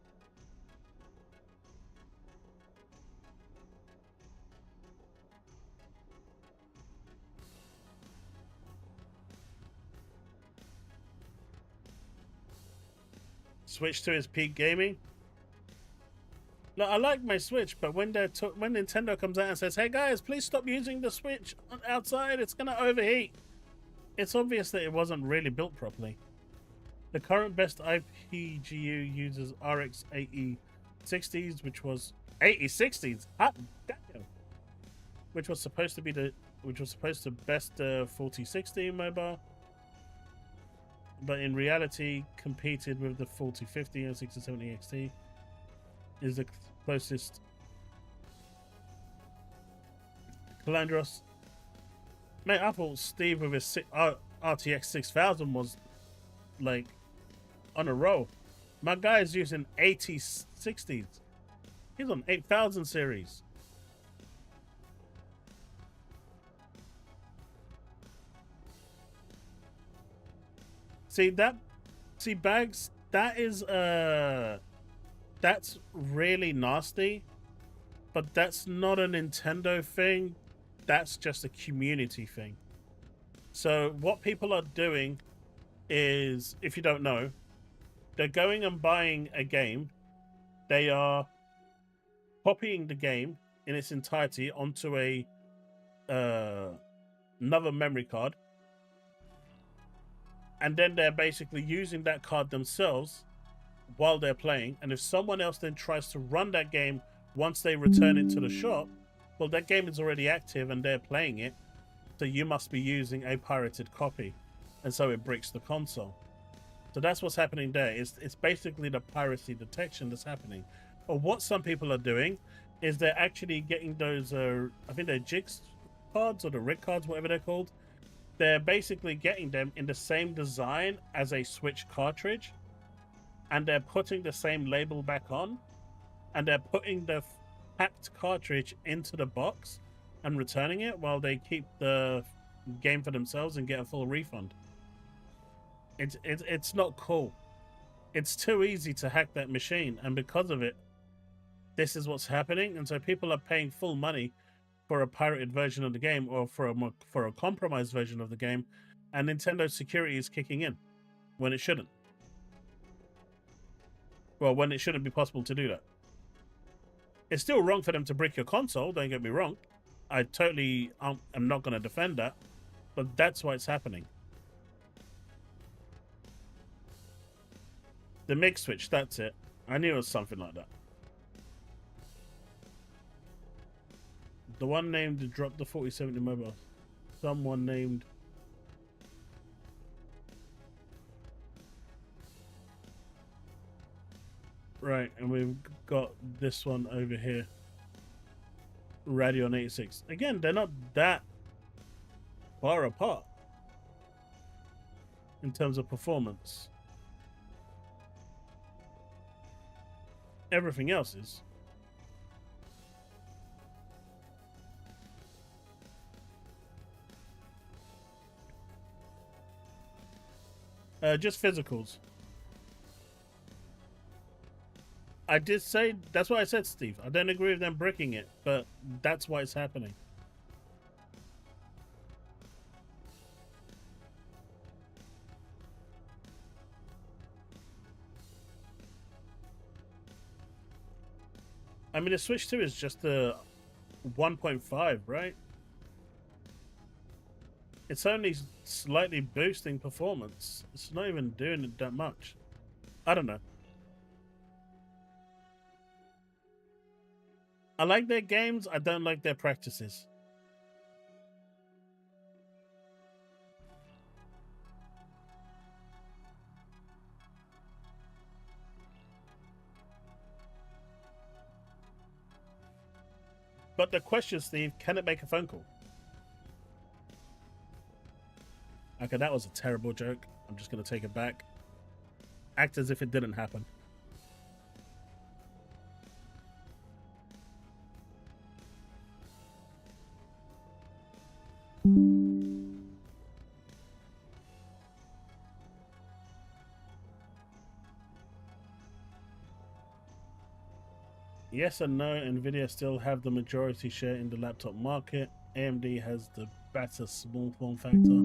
Switch to his peak gaming. Look, I like my Switch, but when Nintendo comes out and says, "Hey guys, please stop using the Switch outside, it's gonna overheat," it's obvious that it wasn't really built properly. The current best IPGU uses RX 8060s, which was 8060s. Hot damn! Which was supposed to best 4060 mobile, but in reality competed with the 4050 and 6070 XT. Is the closest. Calandros. Mate, I thought Steve with his RTX 6000 was like on a roll. My guy's using 8060s. He's on 8000 series. See Bags, that is that's really nasty, but that's not a Nintendo thing. That's just a community thing. So what people are doing is, if you don't know, They're going and buying a game. They are copying the game in its entirety onto a another memory card, and then they're basically using that card themselves while they're playing. And if someone else then tries to run that game once they return it to the shop, well, that game is already active and they're playing it, so you must be using a pirated copy, and so it breaks the console. So that's what's happening there. It's basically the piracy detection that's happening. But what some people are doing is they're actually getting those, I think they're jigs cards or the rig cards, whatever they're called. They're basically getting them in the same design as a Switch cartridge, and they're putting the same label back on, and they're putting the packed cartridge into the box and returning it while they keep the game for themselves and get a full refund. It's not cool. It's too easy to hack that machine, and because of it, this is what's happening. And so people are paying full money for a pirated version of the game, or for a compromised version of the game, and Nintendo security is kicking in when it shouldn't. Well, when it shouldn't be possible to do that. It's still wrong for them to brick your console, don't get me wrong. I totally am not going to defend that, but that's why it's happening. The MIG switch, that's it. I knew it was something like that. The one named Drop the 4070 mobile. Someone named... Right, and we've got this one over here. Radeon 86. Again, they're not that far apart in terms of performance. Everything else is. Just physicals. I did say, that's what I said, Steve. I don't agree with them bricking it, but that's why it's happening. I mean, the Switch 2 is just a 1.5, right? It's only slightly boosting performance. It's not even doing it that much. I don't know. I like their games. I don't like their practices. But the question, Steve, can it make a phone call? Okay, that was a terrible joke. I'm just going to take it back. Act as if it didn't happen. Yes and no, Nvidia still have the majority share in the laptop market. AMD has the better small form factor.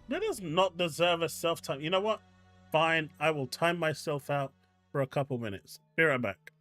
That does not deserve a self-time. You know what? Fine, I will time myself out for a couple minutes. Be right back.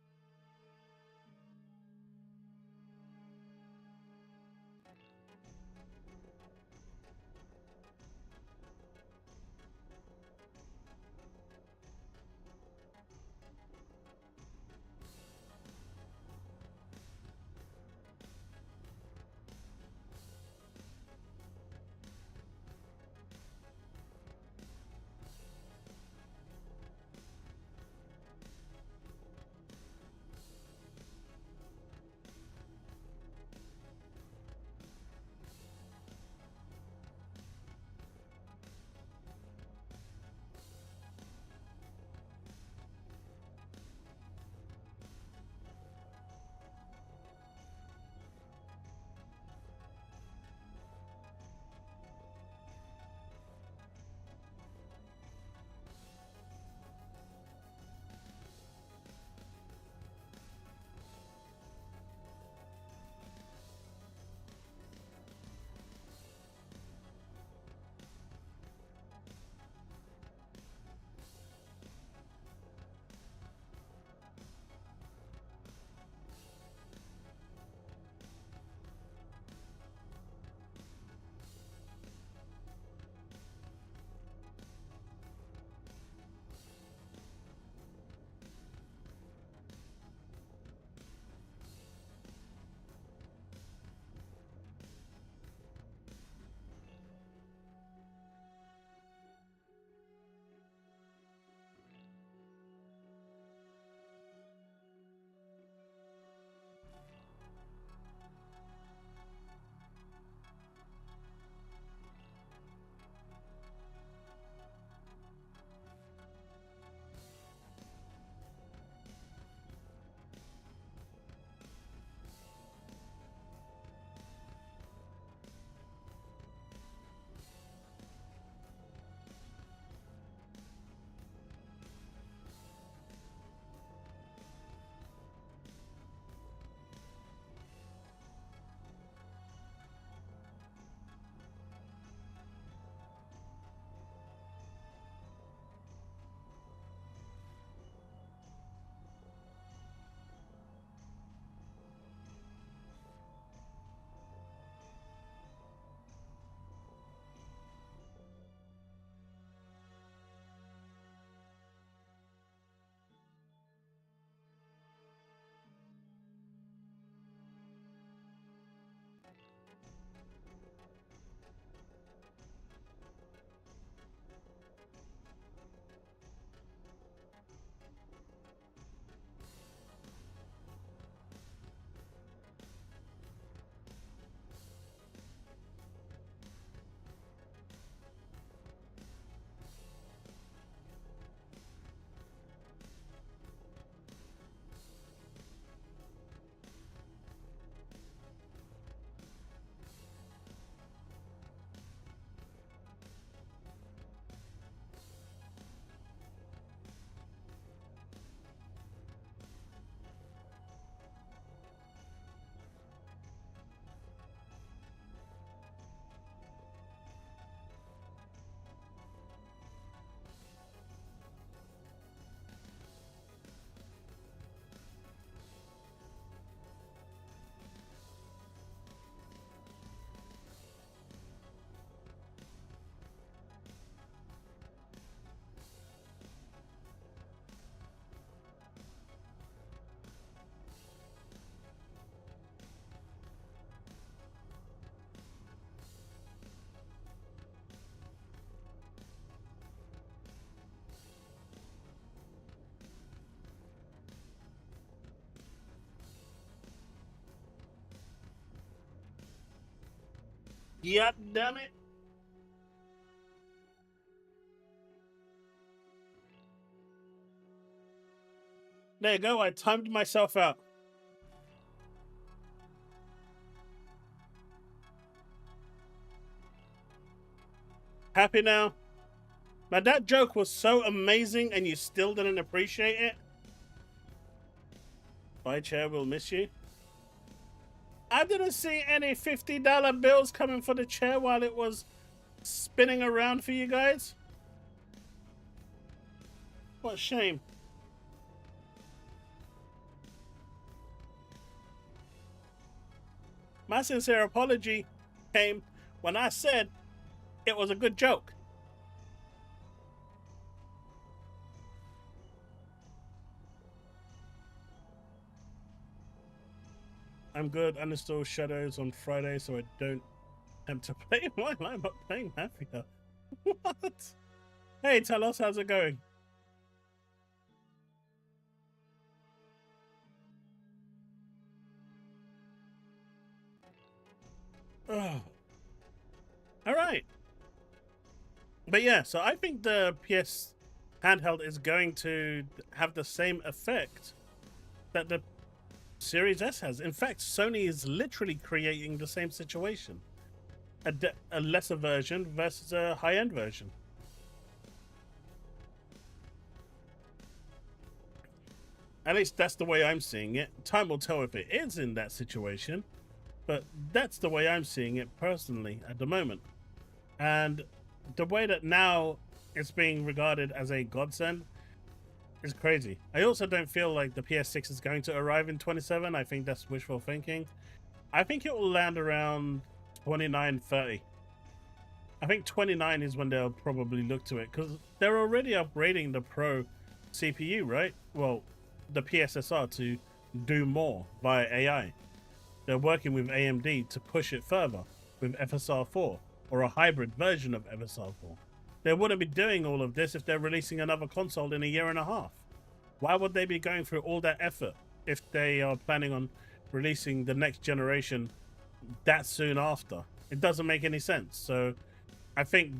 God damn it. There you go, I timed myself out. Happy now? Now that joke was so amazing and you still didn't appreciate it? Bye, chair, we'll miss you. I didn't see any $50 bills coming for the chair while it was spinning around for you guys. What a shame. My sincere apology came when I said it was a good joke. I'm good. Uninstall Shadows on Friday so I don't attempt to play. Why am I not playing Mafia? What? Hey, tell us, how's it going? Oh. All right. But yeah, so I think the PS handheld is going to have the same effect that the Series S has. In fact, Sony is literally creating the same situation. A lesser version versus a high-end version. At least that's the way I'm seeing it. Time will tell if it is in that situation, but that's the way I'm seeing it personally at the moment. And the way that now it's being regarded as a godsend is crazy. I also don't feel like the PS6 is going to arrive in 27. I think that's wishful thinking. I think it will land around 29, 30. I think 29 is when they'll probably look to it, because they're already upgrading the Pro CPU, right? Well, the PSSR to do more via AI. They're working with AMD to push it further with FSR4 or a hybrid version of FSR4. They wouldn't be doing all of this if they're releasing another console in a year and a half. Why would they be going through all that effort if they are planning on releasing the next generation that soon after? It doesn't make any sense. So I think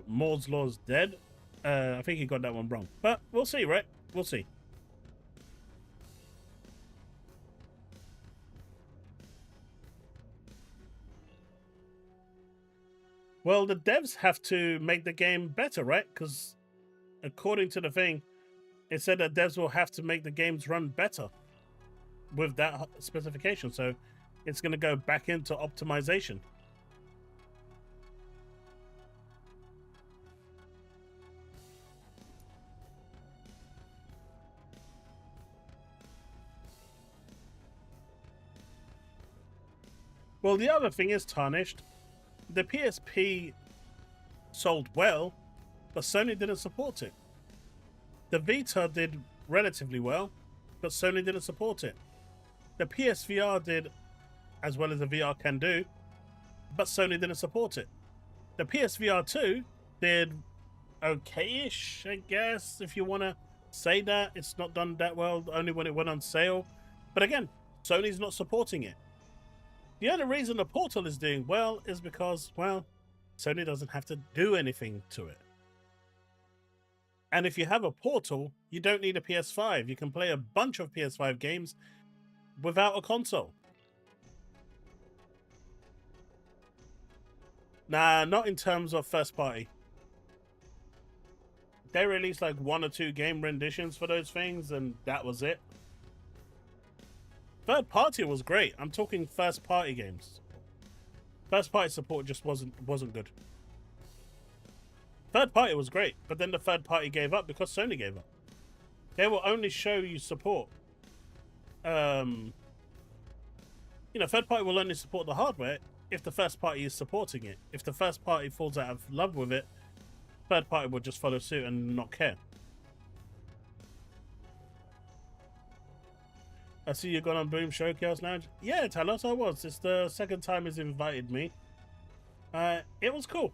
Moore's Law's dead. I think he got that one wrong. But we'll see, right? We'll see. Well, the devs have to make the game better, right? Because according to the thing, it said that devs will have to make the games run better with that specification. So it's going to go back into optimization. Well, the other thing is, Tarnished, the PSP sold well, but Sony didn't support it. The Vita did relatively well, but Sony didn't support it. The PSVR did as well as a VR can do, but Sony didn't support it. The PSVR 2 did okay-ish, I guess, if you want to say that. It's not done that well, only when it went on sale. But again, Sony's not supporting it. The only reason the Portal is doing well is because, well, Sony doesn't have to do anything to it. And if you have a Portal, you don't need a PS5. You can play a bunch of PS5 games without a console. Nah, not in terms of first party. They released like 1 or 2 game renditions for those things, and that was it. Third party was great. I'm talking first party games. First party support just wasn't good. Third party was great, but then the third party gave up because Sony gave up. They will only show you support. You know, third party will only support the hardware if the first party is supporting it. If the first party falls out of love with it, third party will just follow suit and not care. I see you got on Boom Showcase Lounge. Yeah, Talos, I was. It's the second time he's invited me. It was cool.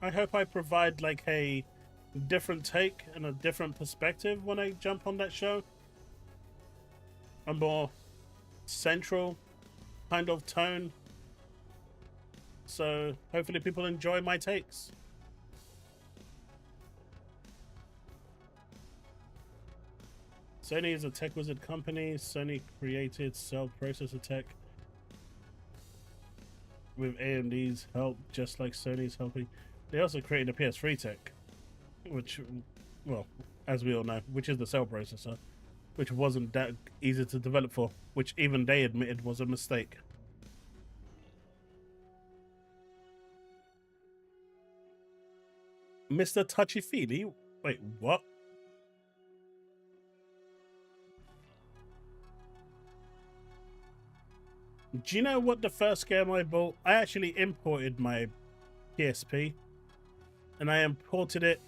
I hope I provide like a different take and a different perspective when I jump on that show. A more central kind of tone. So hopefully people enjoy my takes. Sony is a tech wizard company. Sony created cell processor tech with AMD's help, just like Sony's helping. They also created a PS3 tech, which, well, as we all know, which is the cell processor, which wasn't that easy to develop for, which even they admitted was a mistake. Mr. Touchy-feely? Wait, what? Do you know what the first game I bought? I actually imported my PSP, and I imported it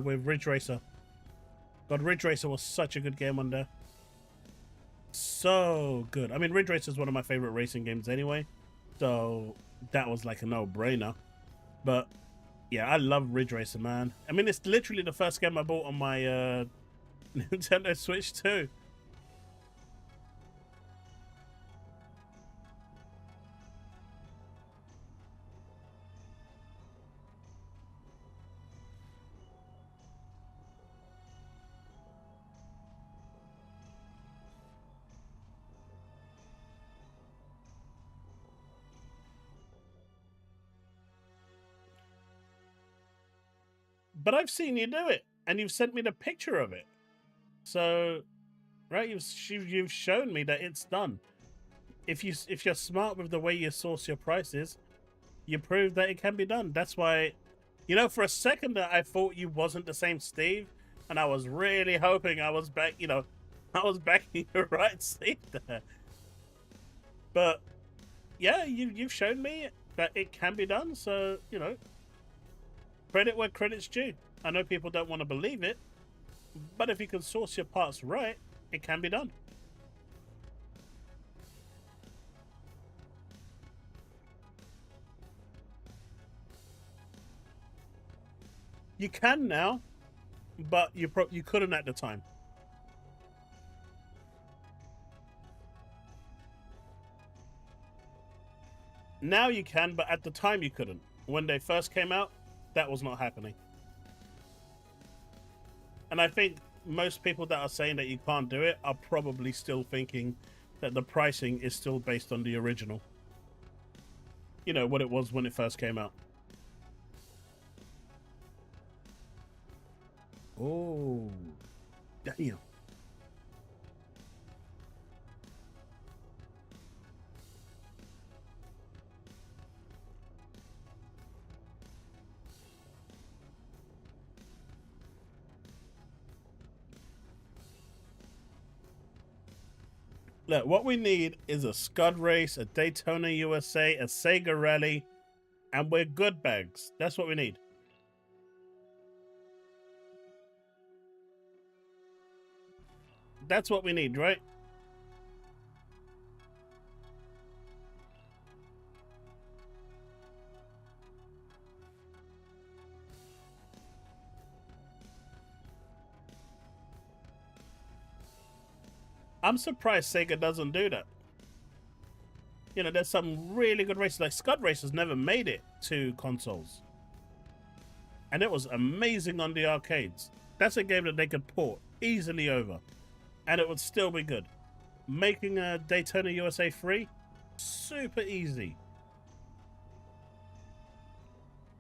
with Ridge Racer. God, Ridge Racer was such a good game on there. So good. I mean, Ridge Racer is one of my favorite racing games anyway, so that was like a no-brainer. But yeah, I love Ridge Racer, man. I mean, it's literally the first game I bought on my Nintendo Switch too. But I've seen you do it, and you've sent me the picture of it. So, right, you've shown me that it's done. If you're smart with the way you source your prices, you prove that it can be done. That's why, you know, for a second there, I thought you wasn't the same Steve, and I was really hoping I was back. You know, I was backing the right Steve there. But yeah, you've shown me that it can be done. So you know. Credit where credit's due. I know people don't want to believe it, but if you can source your parts right, it can be done. You can now, but you couldn't at the time. Now you can, but at the time you couldn't. When they first came out, that was not happening. And I think most people that are saying that you can't do it are probably still thinking that the pricing is still based on the original. You know, what it was when it first came out. Oh, damn. Look, what we need is a Scud race, a Daytona USA, a Sega Rally, and we're good bags. That's what we need. That's what we need, right? I'm surprised Sega doesn't do that. You know, there's some really good races. Like Scud Racers never made it to consoles. And it was amazing on the arcades. That's a game that they could port easily over. And it would still be good. Making a Daytona USA free, super easy.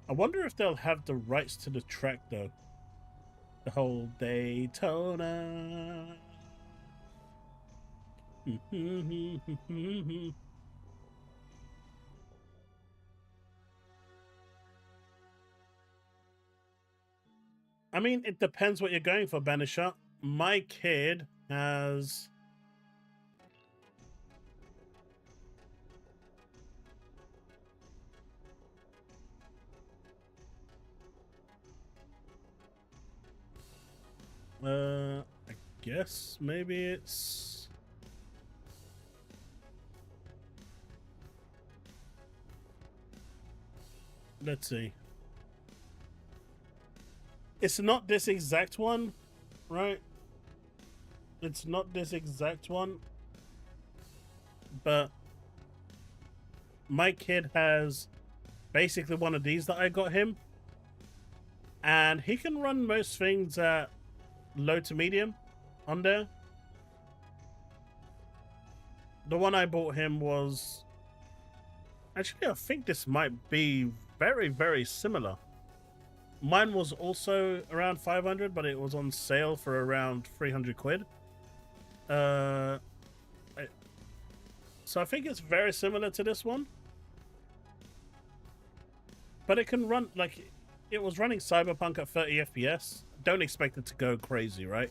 I wonder if they'll have the rights to the track though. The whole Daytona. I mean, it depends what you're going for, Banisher. My kid has... I guess maybe it's... Let's see. It's not this exact one, right? It's not this exact one. But my kid has basically one of these that I got him, and he can run most things at low to medium on there. The one I bought him was... Actually, I think this might be very, very similar. Mine was also around 500, but it was on sale for around 300 quid. So I think it's very similar to this one. But it can run, like, it was running Cyberpunk at 30 FPS. Don't expect it to go crazy, right?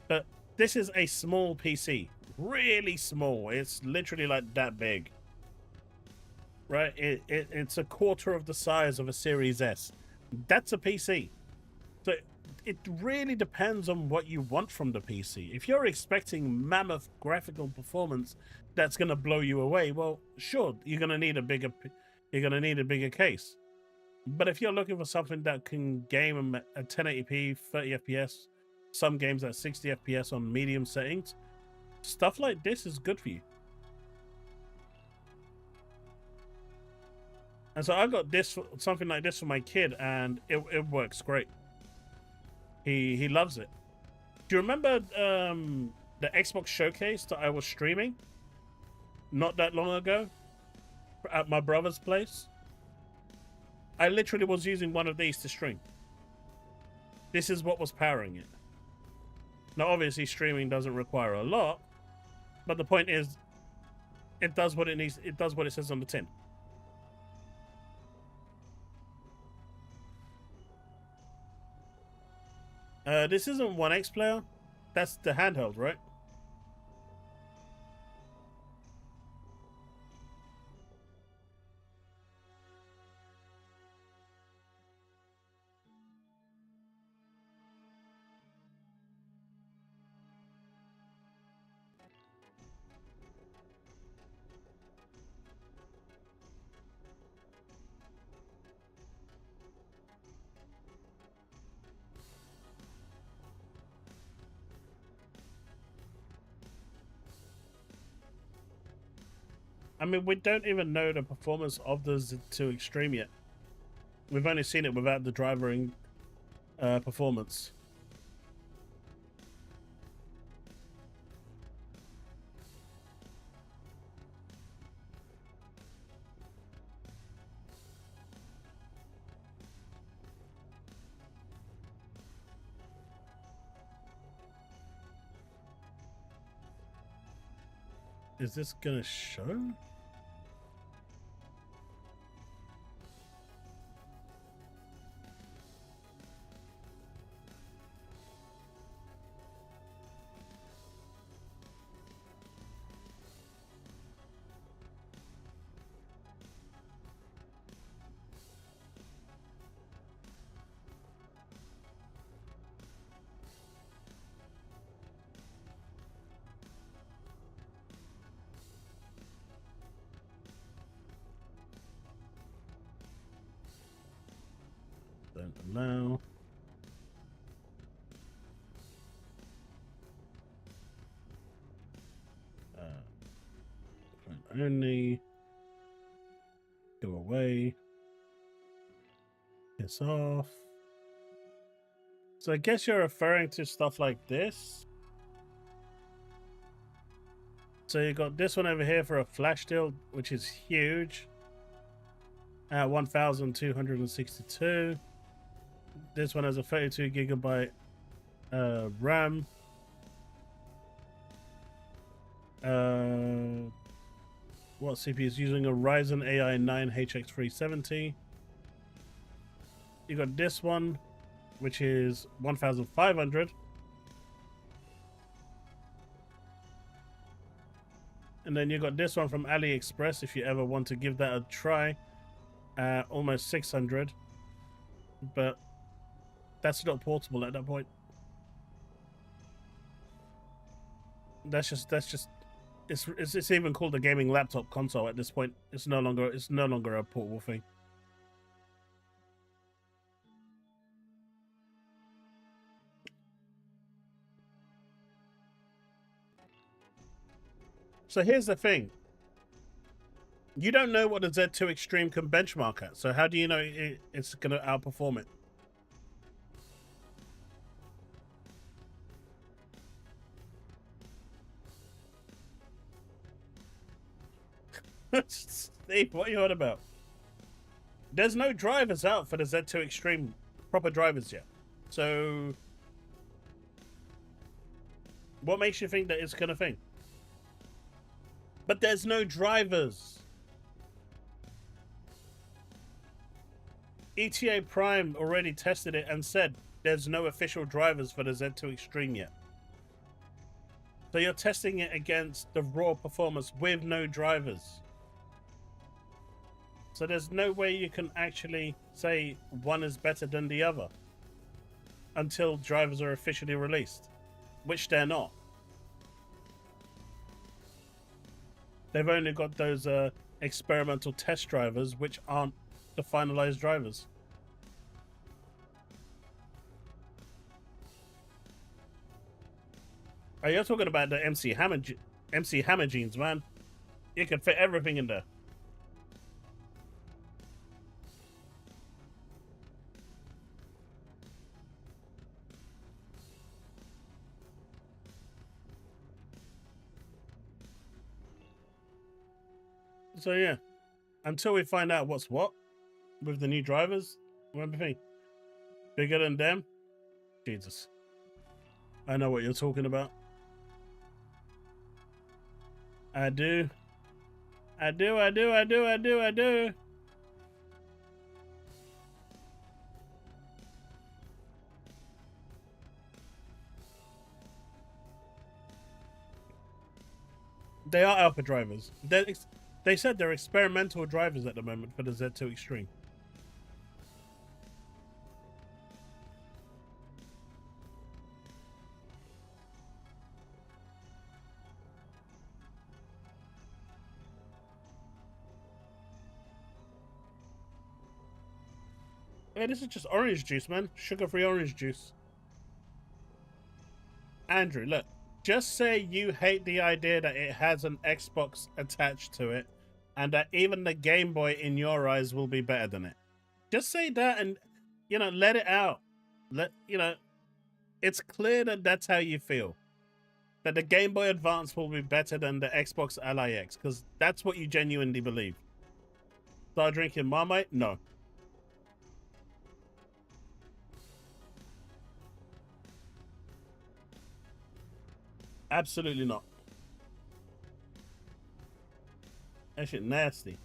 But this is a small PC. Really small. It's literally like that big. Right? It's a quarter of the size of a Series S. That's a PC. So it really depends on what you want from the PC. If you're expecting mammoth graphical performance that's going to blow you away, well, sure, you're going to need a bigger case. But if you're looking for something that can game at 1080p, 30 FPS, some games at 60 FPS on medium settings, stuff like this is good for you. And so I got this, something like this for my kid, and it works great. He loves it. Do you remember the Xbox showcase that I was streaming not that long ago at my brother's place? I literally was using one of these to stream. This is what was powering it. Now, obviously, streaming doesn't require a lot, but the point is, it does what it needs. It does what it says on the tin. This isn't 1X player. That's the handheld, right? I mean, we don't even know the performance of the Z2 Extreme yet. We've only seen it without the drivering performance. Is this gonna show? Don't allow. Only. Go away. Piss off. So I guess you're referring to stuff like this. So you got this one over here for a flash deal, which is huge. 1,262. This one has a 32 gigabyte RAM. What CPU is using? A Ryzen AI 9 HX370. You got this one, which is 1,500. And then you got this one from AliExpress if you ever want to give that a try. Almost 600. But that's not portable at that point. That's just it's even called a gaming laptop console at this point. It's no longer a portable thing. So here's the thing. You don't know what the Z2 Extreme can benchmark at, so how do you know it's going to outperform it? Steve, what are you on about? There's no drivers out for the Z2 Extreme, proper drivers yet. So, what makes you think that it's gonna thing? But there's no drivers. ETA Prime already tested it and said there's no official drivers for the Z2 Extreme yet. So you're testing it against the raw performance with no drivers. So there's no way you can actually say one is better than the other until drivers are officially released, which they're not. They've only got those experimental test drivers, which aren't the finalized drivers. Oh, you're talking about the MC Hammer jeans, man. You can fit everything in there. So yeah, until we find out what's what with the new drivers, everything bigger than them. Jesus, I know what you're talking about. I do. They are alpha drivers. They said they're experimental drivers at the moment for the Z2 Extreme. Hey, this is just orange juice, man. Sugar-free orange juice. Andrew, look. Just say you hate the idea that it has an Xbox attached to it and that even the Game Boy in your eyes will be better than it. Just say that and, let it out. It's clear that that's how you feel. That the Game Boy Advance will be better than the Xbox Ally X, because that's what you genuinely believe. Start drinking Marmite? No. Absolutely not. That shit nasty.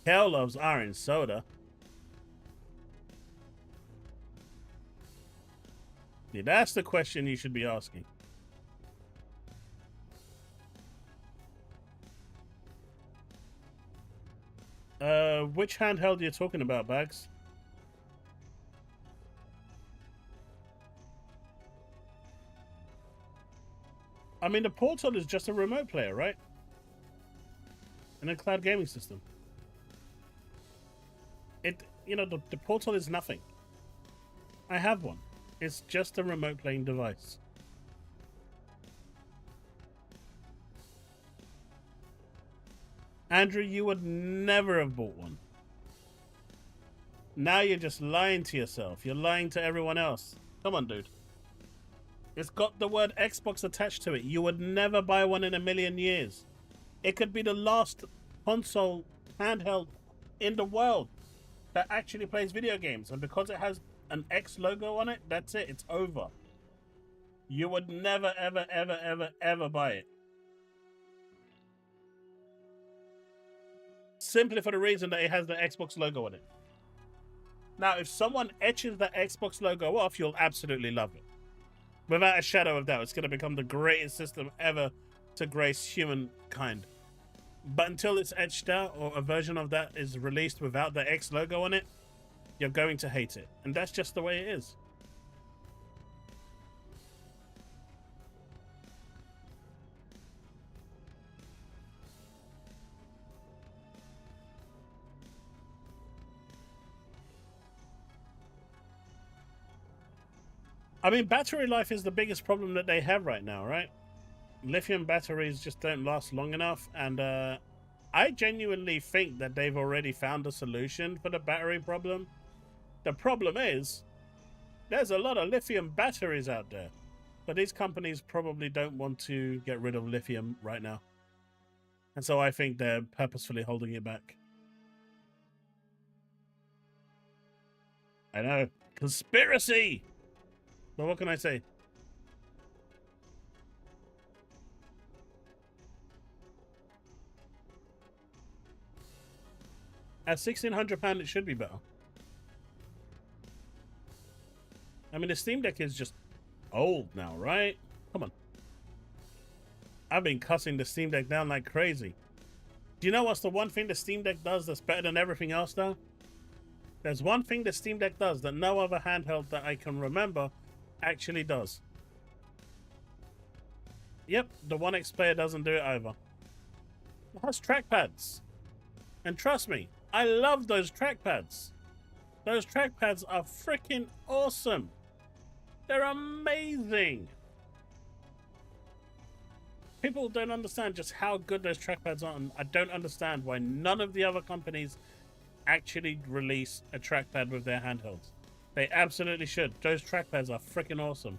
Hell loves orange soda. Yeah, that's the question you should be asking. Which handheld are you talking about, Bags? I mean, the Portal is just a remote player, right? And a cloud gaming system. The Portal is nothing. I have one. It's just a remote playing device. Andrew, you would never have bought one. Now you're just lying to yourself. You're lying to everyone else. Come on, dude. It's got the word Xbox attached to it. You would never buy one in a million years. It could be the last console handheld in the world that actually plays video games. And because it has an X logo on it, that's it. It's over. You would never, ever, ever, ever, ever buy it. Simply for the reason that it has the Xbox logo on it. Now, if someone etches the Xbox logo off, you'll absolutely love it. Without a shadow of doubt, it's going to become the greatest system ever to grace humankind. But until it's etched out or a version of that is released without the X logo on it, you're going to hate it. And that's just the way it is. I mean, battery life is the biggest problem that they have right now, right? lithium batteries just don't last long enough, and I genuinely think that they've already found a solution for the battery problem. The problem is, there's a lot of lithium batteries out there, but these companies probably don't want to get rid of lithium right now. And so I think they're purposefully holding it back. I know. Conspiracy! But what can I say? At £1,600, it should be better. I mean, the Steam Deck is just old now, right? Come on. I've been cussing the Steam Deck down like crazy. Do you know what's the one thing the Steam Deck does that's better than everything else, though? There's one thing the Steam Deck does that no other handheld that I can remember actually does. Yep, the One X player doesn't do it either. It has trackpads. And trust me, I love those trackpads. Those trackpads are freaking awesome. They're amazing. People don't understand just how good those trackpads are, and I don't understand why none of the other companies actually release a trackpad with their handhelds. They absolutely should. Those trackpads are freaking awesome.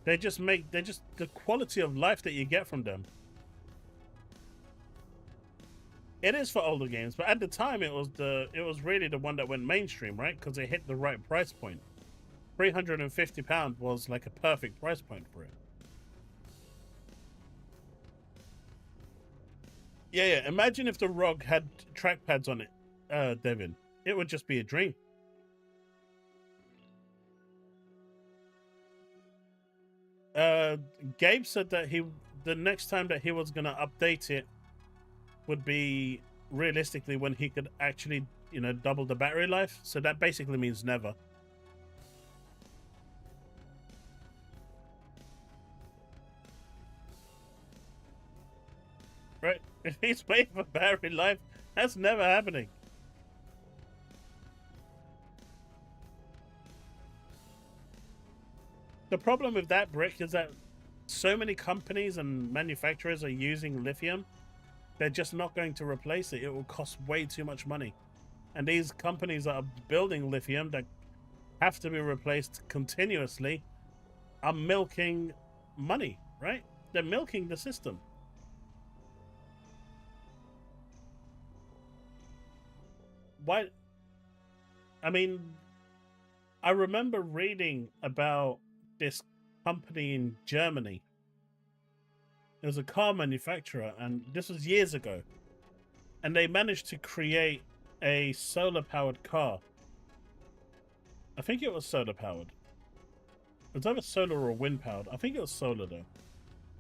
They just the quality of life that you get from them. It is for older games, but at the time it was really the one that went mainstream, right? Because it hit the right price point. £350 was like a perfect price point for it. Yeah. Imagine if the ROG had trackpads on it, Devin. It would just be a dream. Gabe said that the next time that he was gonna update it would be realistically when he could actually, double the battery life. So that basically means never. Right? If he's waiting for battery life, that's never happening. The problem with that, Brick, is that so many companies and manufacturers are using lithium. They're just not going to replace it. It will cost way too much money. And these companies that are building lithium that have to be replaced continuously are milking money, right? They're milking the system. Why? I mean, I remember reading about this company in Germany. It was a car manufacturer, and this was years ago. And they managed to create a solar-powered car. I think it was solar-powered. It was either solar or wind-powered. I think it was solar, though.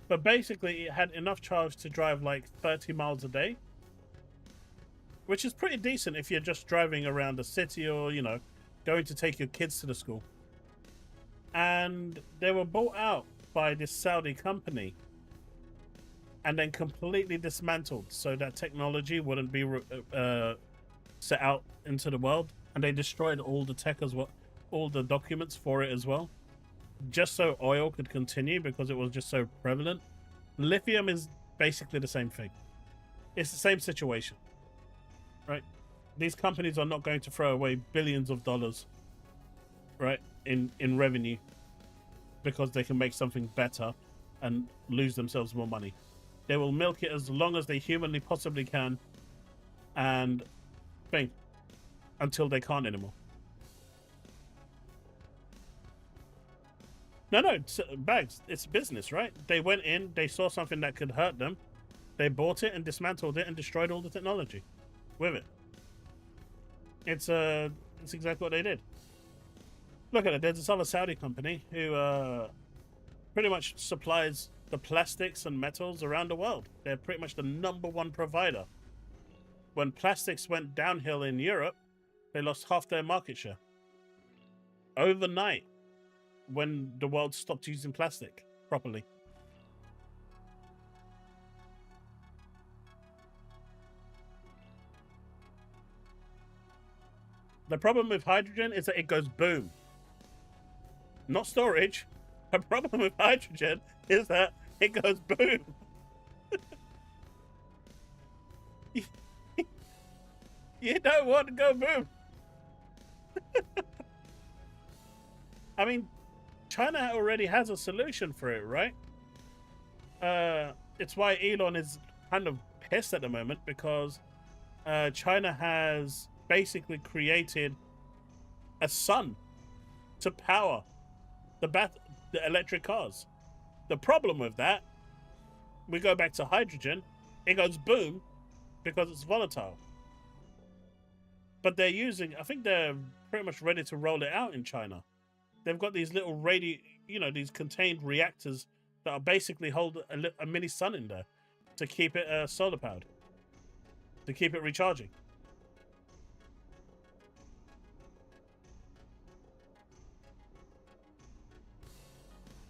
But basically, it had enough charge to drive like 30 miles a day. Which is pretty decent if you're just driving around the city or, going to take your kids to the school. And they were bought out by this Saudi company and then completely dismantled so that technology wouldn't be set out into the world. And they destroyed all the tech as well, all the documents for it as well, just so oil could continue because it was just so prevalent. Lithium is basically the same thing. It's the same situation, right? These companies are not going to throw away billions of dollars, right, in revenue because they can make something better and lose themselves more money. They will milk it as long as they humanly possibly can and bang, until they can't anymore. No, it's, Bags, it's business, right? They went in, they saw something that could hurt them, they bought it and dismantled it and destroyed all the technology with it. It's exactly what they did. Look at it. There's this other Saudi company who pretty much supplies the plastics and metals around the world. They're pretty much the #1 provider. When plastics went downhill in Europe, they lost half their market share. Overnight, when the world stopped using plastic properly. The problem with hydrogen is that it goes boom. Not storage. The problem with hydrogen is that it goes boom. You don't want to go boom. I mean, China already has a solution for it, right? It's why Elon is kind of pissed at the moment, because China has basically created a sun to power the electric cars. The problem with that, we go back to hydrogen, it goes boom because it's volatile. But they're using, I think they're pretty much ready to roll it out in China. They've got these little these contained reactors that are basically hold a mini sun in there to keep it solar powered, to keep it recharging.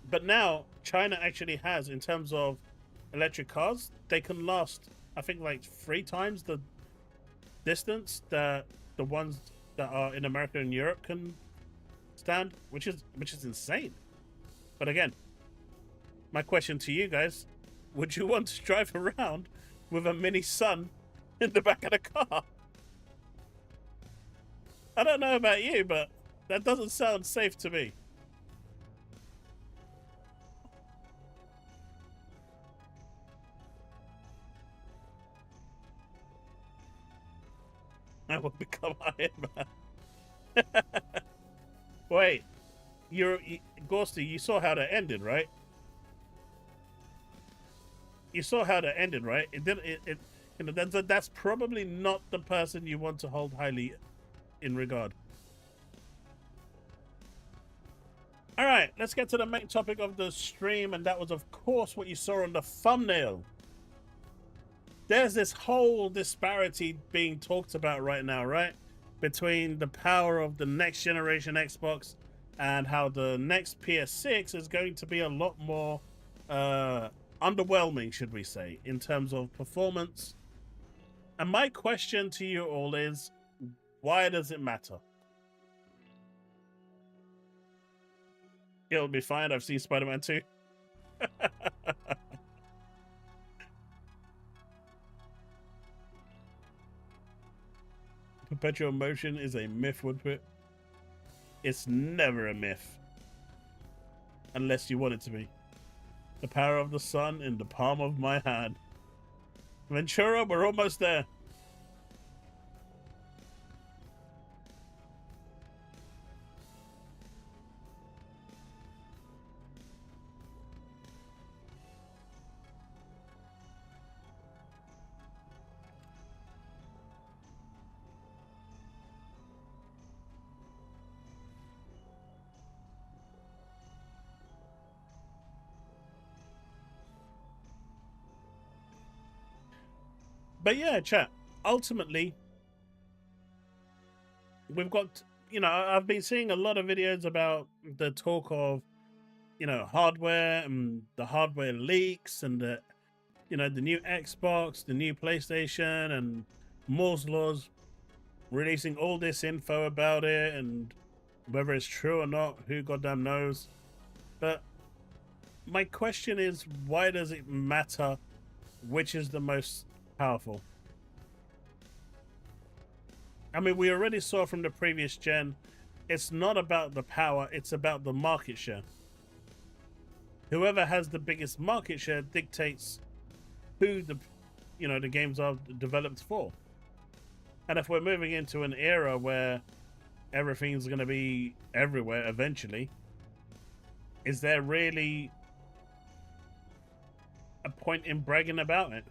But now China actually has, in terms of electric cars, they can last, I think, like 3 times the distance that the ones that are in America and Europe can stand, which is insane. But again, my question to you guys, would you want to drive around with a mini sun in the back of the car? I don't know about you, but that doesn't sound safe to me. I will become Iron Man. Wait, Ghosty, you saw how that ended, right? You saw how that ended, right? It didn't. You know, that's probably not the person you want to hold highly in regard. All right, let's get to the main topic of the stream, and that was, of course, what you saw on the thumbnail. There's this whole disparity being talked about right now, right? Between the power of the next generation Xbox and how the next PS6 is going to be a lot more underwhelming, should we say, in terms of performance. And my question to you all is, why does it matter? It'll be fine. I've seen Spider-Man 2. Perpetual motion is a myth, Woodpit. It's never a myth. Unless you want it to be. The power of the sun in the palm of my hand. Ventura, we're almost there. But yeah, chat, ultimately, we've got, you know, I've been seeing a lot of videos about the talk of, you know, hardware and the hardware leaks and the, you know, the new Xbox, the new PlayStation, and Moore's Laws releasing all this info about it, and whether it's true or not, who goddamn knows. But my question is, why does it matter which is the most powerful? I mean, we already saw from the previous gen, it's not about the power, it's about the market share. Whoever has the biggest market share dictates who the, you know, the games are developed for. And if we're moving into an era where everything's going to be everywhere eventually, is there really a point in bragging about it?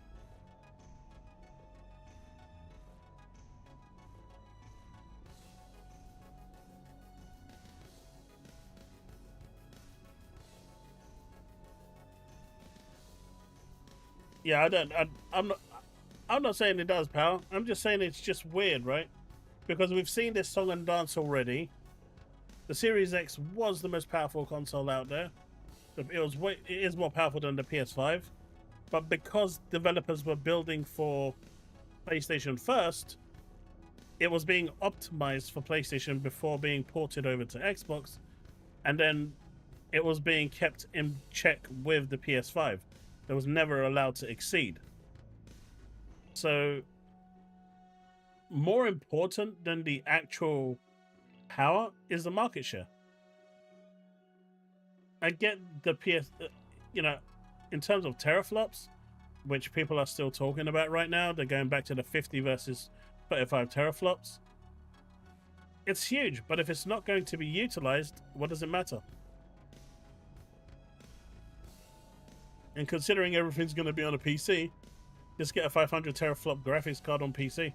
Yeah, I'm not saying it does, pal. I'm just saying it's just weird, right? Because we've seen this song and dance already. The Series X was the most powerful console out there. It is more powerful than the PS5. But because developers were building for PlayStation first, it was being optimized for PlayStation before being ported over to Xbox, and then it was being kept in check with the PS5. It was never allowed to exceed. So, more important than the actual power is the market share. I get the PS, you know, in terms of teraflops, which people are still talking about right now. They're going back to the 50 versus 35 teraflops. It's huge, but if it's not going to be utilized, what does it matter? And considering everything's going to be on a PC, just get a 500 teraflop graphics card on PC.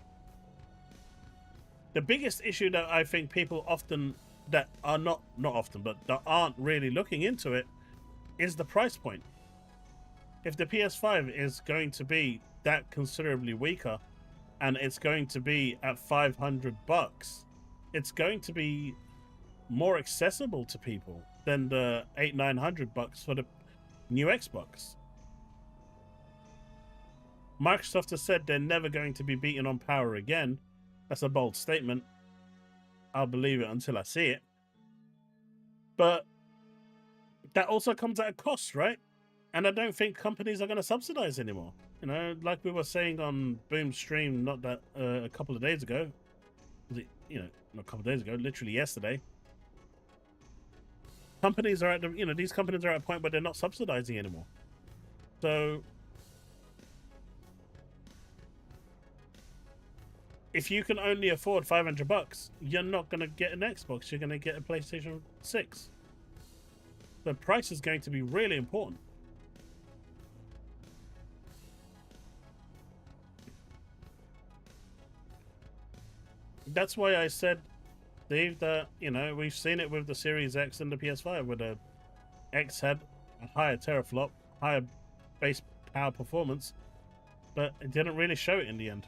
The biggest issue that I think people often, that are not often, but that aren't really looking into it, is the price point. If the PS5 is going to be that considerably weaker, and it's going to be at $500, it's going to be more accessible to people than the $800-900 for the new Xbox. Microsoft has said they're never going to be beaten on power again. That's a bold statement. I'll believe it until I see it. But that also comes at a cost, right? And I don't think companies are going to subsidize anymore. You know, like we were saying on Boom's stream, not that a couple of days ago. Was it, you know, not a couple of days ago, literally yesterday. Companies are at the, you know, these companies are at a point where they're not subsidizing anymore. So if you can only afford $500, you're not going to get an Xbox. You're going to get a PlayStation 6. The price is going to be really important. That's why I said, Steve, that, you know, we've seen it with the Series X and the PS5, where the X had a higher teraflop, higher base power performance, but it didn't really show it in the end.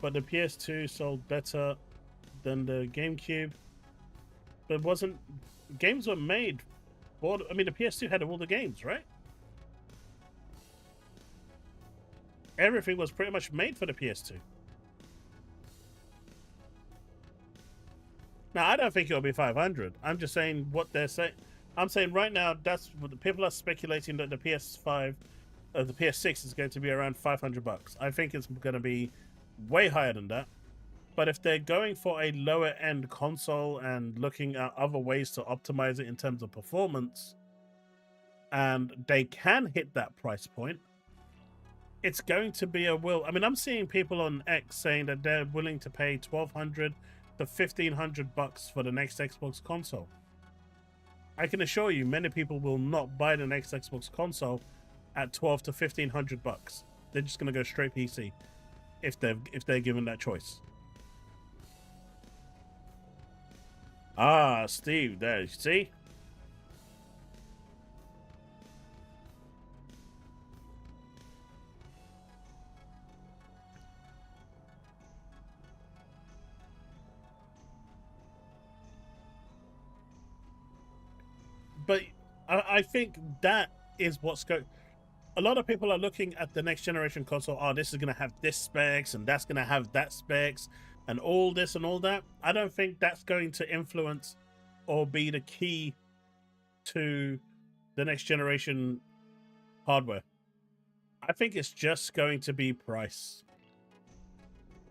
But the PS2 sold better than the GameCube. But wasn't... Games were made for... I mean, the PS2 had all the games, right? Everything was pretty much made for the PS2. Now, I don't think it'll be 500. I'm just saying what they're saying. I'm saying right now, that's what the people are speculating, that the PS5... the PS6 is going to be around $500. I think it's going to be way higher than that. But if they're going for a lower end console and looking at other ways to optimize it in terms of performance, and they can hit that price point, it's going to be a will. I mean, I'm seeing people on X saying that they're willing to pay $1,200 to $1,500 for the next Xbox console. I can assure you, many people will not buy the next Xbox console at $1,200 to $1,500. They're just going to go straight PC if they're given that choice. Ah, Steve, there, you see? But I think that is what's going... A lot of people are looking at the next generation console. Oh, this is going to have this specs and that's going to have that specs and all this and all that. I don't think that's going to influence or be the key to the next generation hardware. I think it's just going to be price.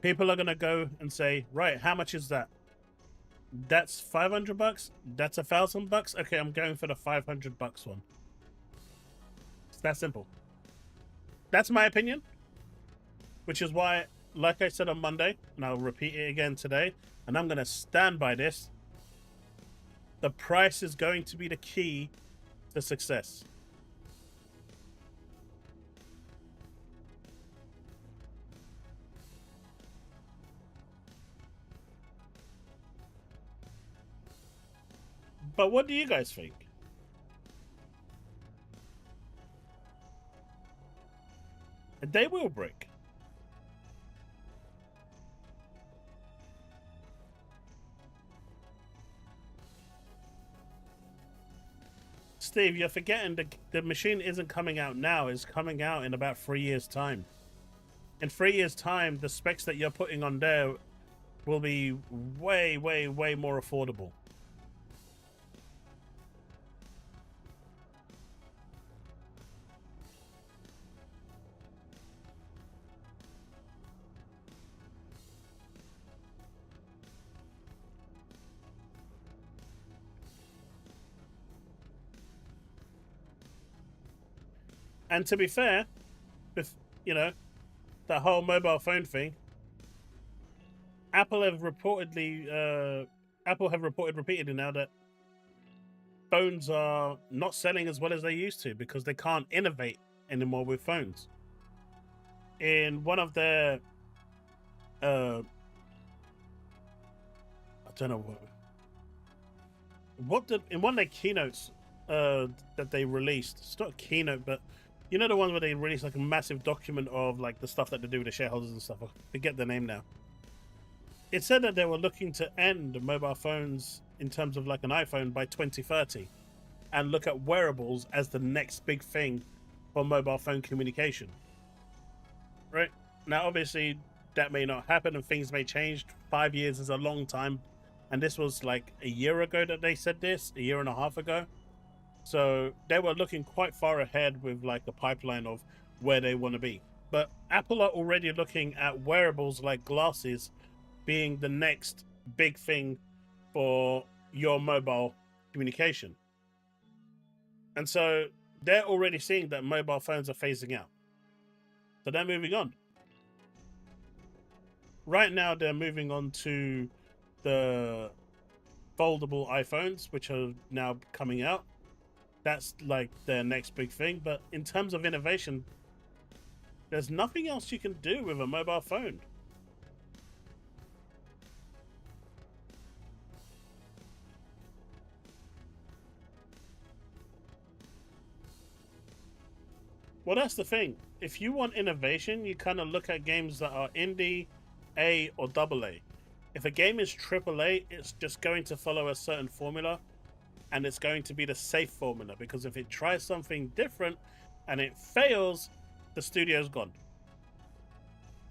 People are going to go and say, right, how much is that? That's $500? That's $1,000? Okay, I'm going for the $500 one. It's that simple. That's my opinion. Which is why, like I said on Monday, and I'll repeat it again today, and I'm going to stand by this, the price is going to be the key to success. But what do you guys think? They will break. Steve, you're forgetting the machine isn't coming out now. It's coming out in about 3 years' time. In 3 years' time, the specs that you're putting on there will be way, way, way more affordable. And to be fair, with, you know, the whole mobile phone thing, Apple have reported repeatedly now that phones are not selling as well as they used to because they can't innovate anymore with phones. In one of their, I don't know in one of their keynotes that they released. It's not a keynote, but you know the one where they release like a massive document of like the stuff that they do with the shareholders and stuff. I forget the name now. It said that they were looking to end mobile phones in terms of like an iPhone by 2030 and look at wearables as the next big thing for mobile phone communication. Right? Now, obviously, that may not happen and things may change. 5 years is a long time. And this was like a year ago that they said this, a year and a half ago. So they were looking quite far ahead with like a pipeline of where they want to be. But Apple are already looking at wearables like glasses being the next big thing for your mobile communication. And so they're already seeing that mobile phones are phasing out. So they're moving on. Right now, they're moving on to the foldable iPhones, which are now coming out. That's like their next big thing. But in terms of innovation, there's nothing else you can do with a mobile phone. Well, that's the thing. If you want innovation, you kind of look at games that are indie, A, or AA. If a game is AAA, it's just going to follow a certain formula, and it's going to be the safe formula, because if it tries something different and it fails, the studio's gone.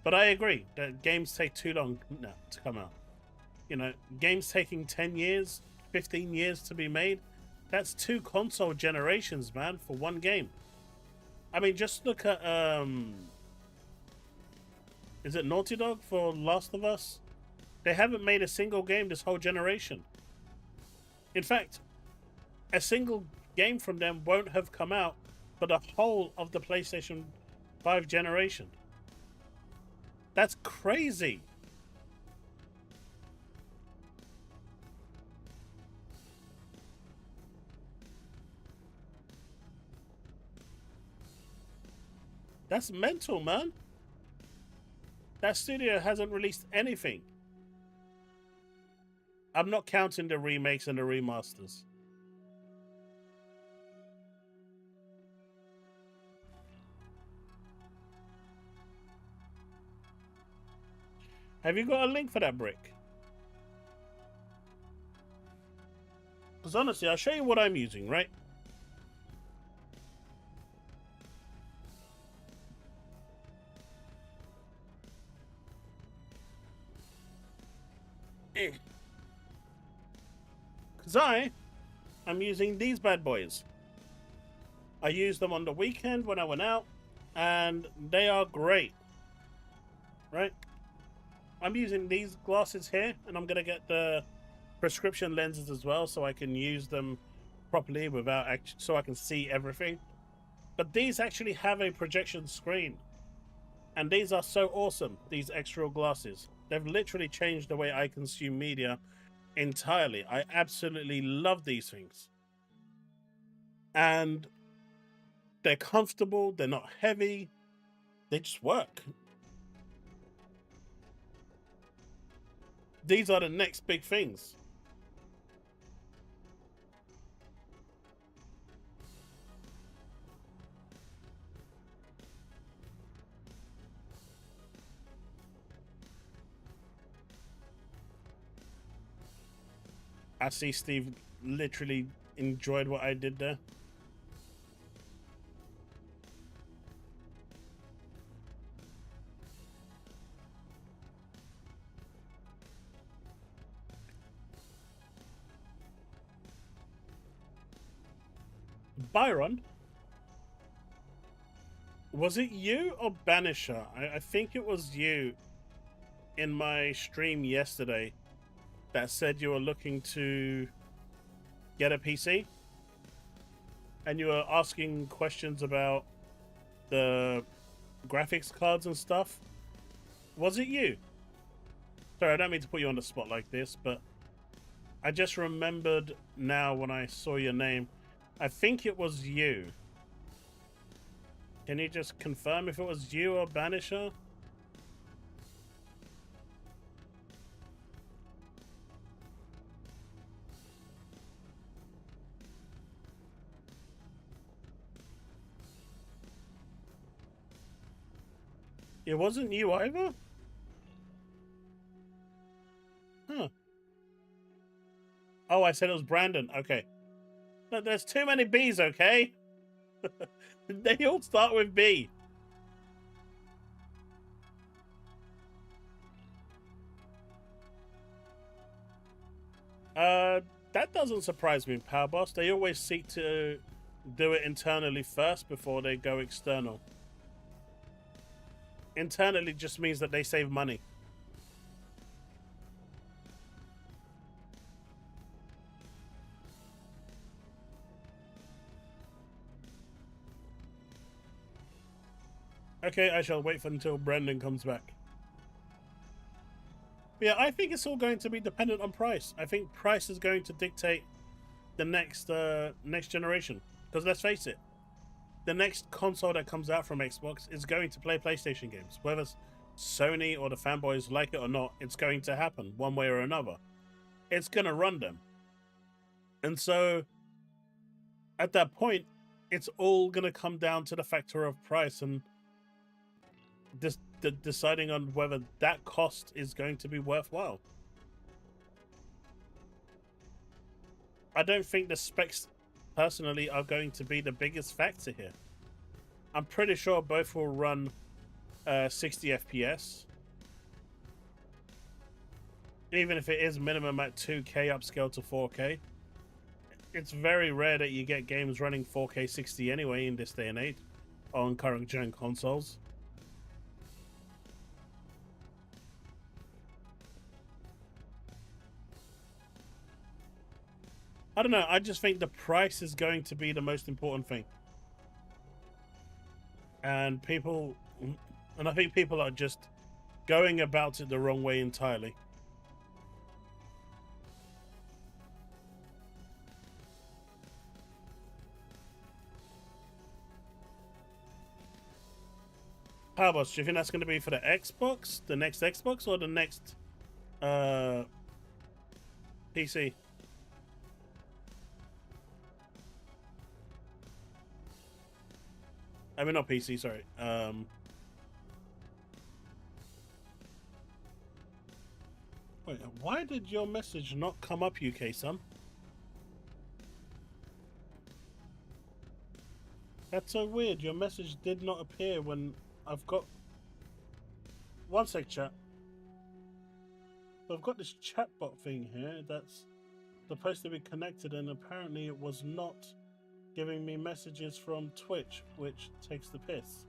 But I agree that games take too long now to come out. You know, games taking 10 years, 15 years to be made, that's 2 console generations, man, for one game. I mean, just look at, is it Naughty Dog for Last of Us? They haven't made a single game this whole generation. In fact, a single game from them won't have come out for the whole of the PlayStation 5 generation. That's crazy. That's mental, man. That studio hasn't released anything. I'm not counting the remakes and the remasters. Have you got a link for that brick? Because honestly, I'll show you what I'm using, right? Because I'm using these bad boys. I used them on the weekend when I went out, and they are great. Right? I'm using these glasses here, and I'm going to get the prescription lenses as well, so I can use them properly so I can see everything. But these actually have a projection screen, and these are so awesome, these extra glasses. They've literally changed the way I consume media entirely. I absolutely love these things. And they're comfortable, they're not heavy, they just work. These are the next big things. I see Steve literally enjoyed what I did there. Byron, was it you or Banisher? I think it was you in my stream yesterday that said you were looking to get a PC and you were asking questions about the graphics cards and stuff. Was it you? Sorry, I don't mean to put you on the spot like this, but I just remembered now when I saw your name. I think it was you. Can you just confirm if it was you or Banisher? It wasn't you either? Huh. Oh, I said it was Brandon. Okay. No, there's too many B's, okay? They all start with B. That doesn't surprise me, Power Boss. They always seek to do it internally first before they go external. Internally just means that they save money. Okay, I shall wait until Brendan comes back. Yeah, I think it's all going to be dependent on price. I think price is going to dictate the next generation. Because let's face it, the next console that comes out from Xbox is going to play PlayStation games. Whether Sony or the fanboys like it or not, it's going to happen one way or another. It's going to run them. And so, at that point, it's all going to come down to the factor of price and deciding on whether that cost is going to be worthwhile. I don't think the specs personally are going to be the biggest factor here. I'm pretty sure both will run 60 FPS. Even if it is minimum at 2K upscale to 4K. It's very rare that you get games running 4K 60 anyway in this day and age on current gen consoles. I don't know, I just think the price is going to be the most important thing. And I think people are just going about it the wrong way entirely. How much do you think that's going to be for the Xbox, the next Xbox, or the next PC? I mean, not PC, sorry. Wait, why did your message not come up, UK Sam? That's so weird. Your message did not appear when I've got... One sec, chat. I've got this chatbot thing here that's supposed to be connected, and apparently it was not giving me messages from Twitch, which takes the piss.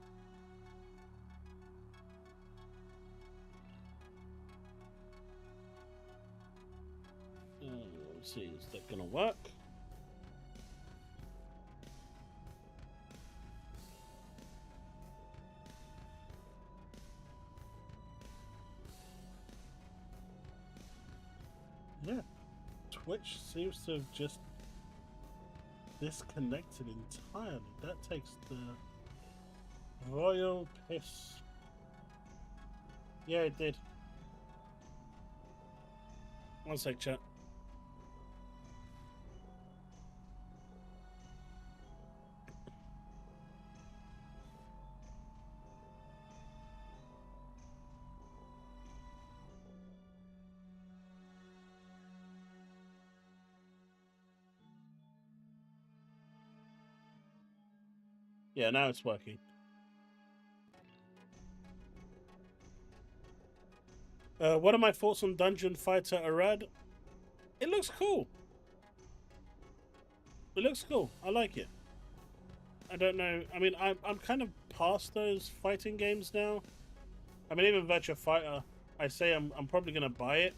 Let's see, is that gonna work? Yeah, Twitch seems to have just disconnected entirely. That takes the royal piss. Yeah, it did. One sec, chat. Yeah, now it's working. What are my thoughts on Dungeon Fighter Arad? It looks cool. It looks cool. I like it. I don't know. I mean, I'm kind of past those fighting games now. I mean, even Virtua Fighter, I say I'm probably gonna buy it,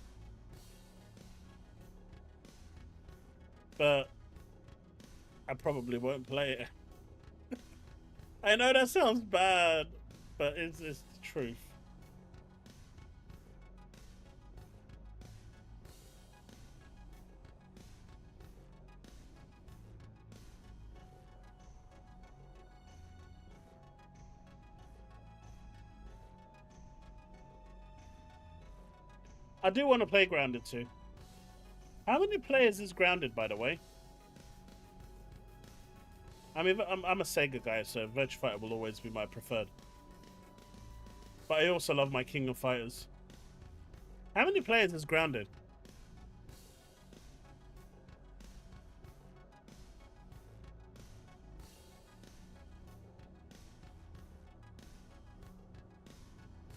but I probably won't play it. I know that sounds bad, but it's the truth. I do want to play Grounded too. How many players is Grounded, by the way? I mean, I'm a Sega guy, so Virtua Fighter will always be my preferred. But I also love my King of Fighters. How many players is Grounded?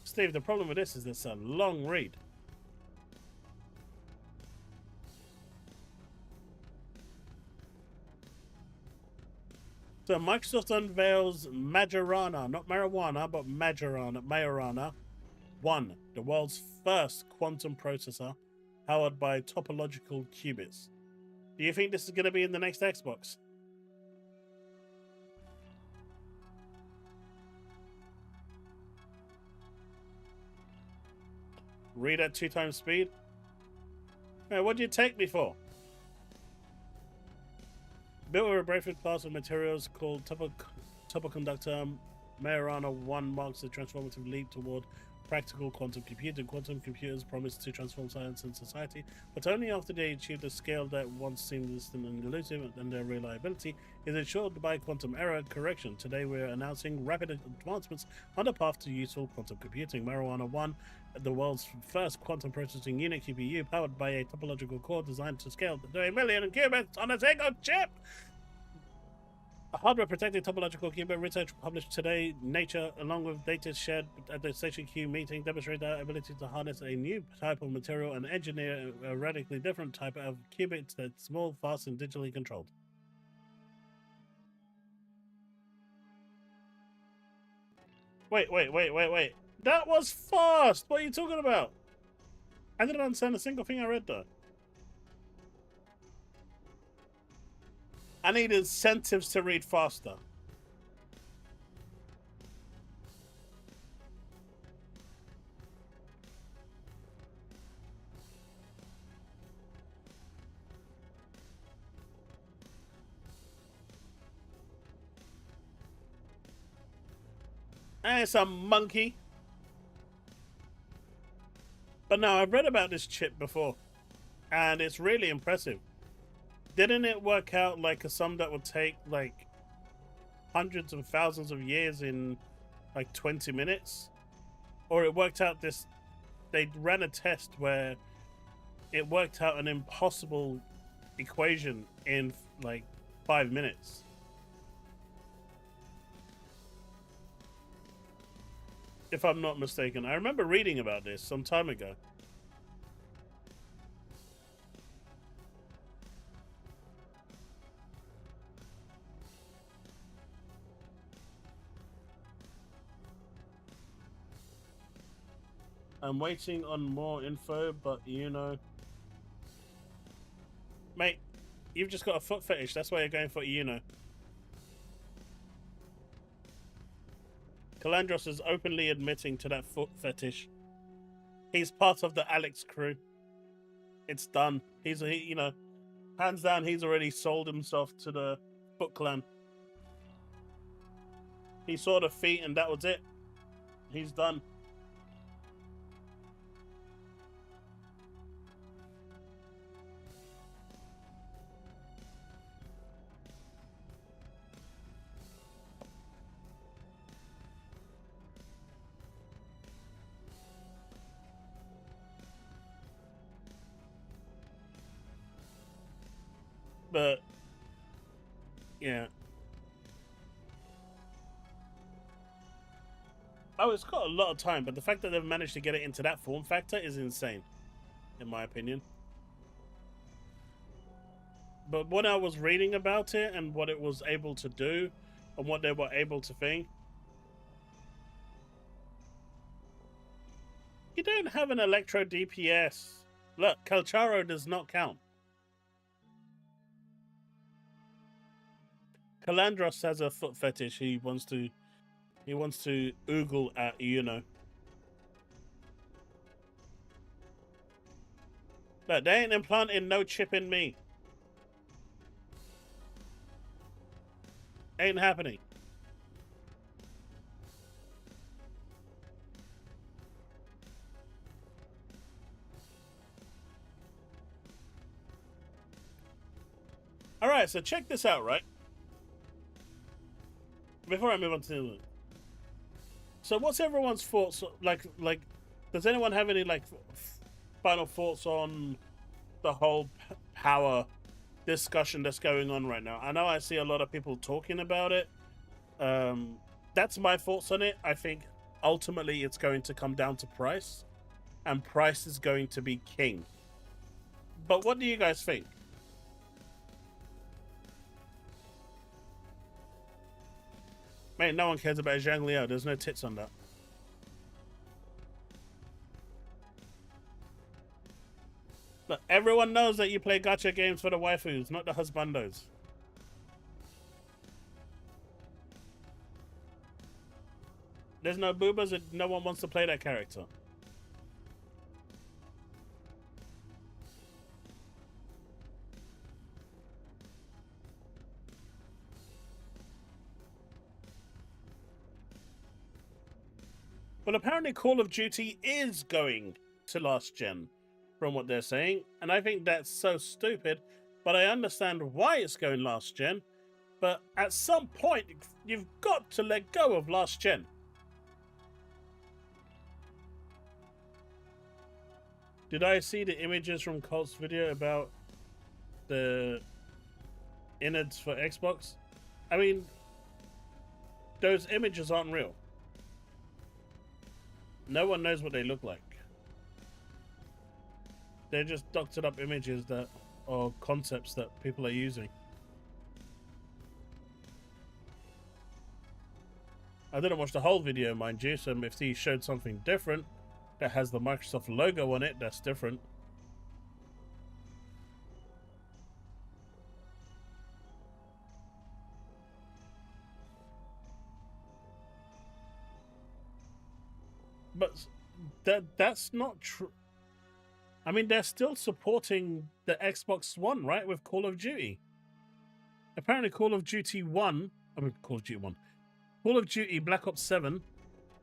Steve, the problem with this is it's a long read. So Microsoft unveils Majorana, not marijuana, but Majorana 1, the world's first quantum processor powered by topological qubits. Do you think this is going to be in the next Xbox? Read at 2 times speed? Hey, what do you take me for? Built with a breakthrough class of materials called topoconductor, Majorana 1 marks a transformative leap toward practical quantum computing. Quantum computers promise to transform science and society, but only after they achieve the scale that once seemed distant and elusive, and their reliability is ensured by quantum error correction. Today we're announcing rapid advancements on the path to useful quantum computing. Majorana 1, the world's first quantum processing unit QPU, powered by a topological core designed to scale to 1 million qubits on a single chip. A hardware-protected topological qubit research published today, Nature, along with data shared at the Station Q meeting, demonstrate our ability to harness a new type of material and engineer a radically different type of qubits that's small, fast, and digitally controlled. Wait. That was fast! What are you talking about? I didn't understand a single thing I read, though. I need incentives to read faster. And it's a monkey. But no, I've read about this chip before, and it's really impressive. Didn't it work out like a sum that would take like hundreds of thousands of years in like 20 minutes? Or it worked out this, they ran a test where it worked out an impossible equation in like 5 minutes. If I'm not mistaken. I remember reading about this some time ago. I'm waiting on more info, but you know... Mate, you've just got a foot fetish. That's why you're going for Uno. Calandros is openly admitting to that foot fetish. He's part of the Alex crew. It's done. You know, hands down, he's already sold himself to the Foot Clan. He saw the feet and that was it. He's done. But yeah. Oh, it's got a lot of time, but the fact that they've managed to get it into that form factor is insane, in my opinion. But when I was reading about it and what it was able to do, on what they were able to think. You don't have an electro DPS. Look, Calcharo does not count. Calandros has a foot fetish. He wants to oogle at, you know. Look, they ain't implanting no chip in me. Ain't happening. All right, so check this out, right? Before I move on to, so what's everyone's thoughts? Like, does anyone have any like final thoughts on the whole power discussion that's going on right now? I know I see a lot of people talking about it. That's my thoughts on it. I think ultimately it's going to come down to price, and price is going to be king. But what do you guys think? Mate, no one cares about Zhang Liao. There's no tits on that. Look, everyone knows that you play gacha games for the waifus, not the husbandos. There's no boobas and no one wants to play that character. But apparently Call of Duty is going to last gen, from what they're saying. And I think that's so stupid, but I understand why it's going last gen. But at some point, you've got to let go of last gen. Did I see the images from Colt's video about the innards for Xbox? I mean, those images aren't real. No one knows what they look like. They're just doctored up images that are concepts that people are using. I didn't watch the whole video, mind you, so if he showed something different that has the Microsoft logo on it, that's different. But that's not true. I mean, they're still supporting the Xbox One, right, with Call of Duty. Apparently Call of Duty Black Ops 7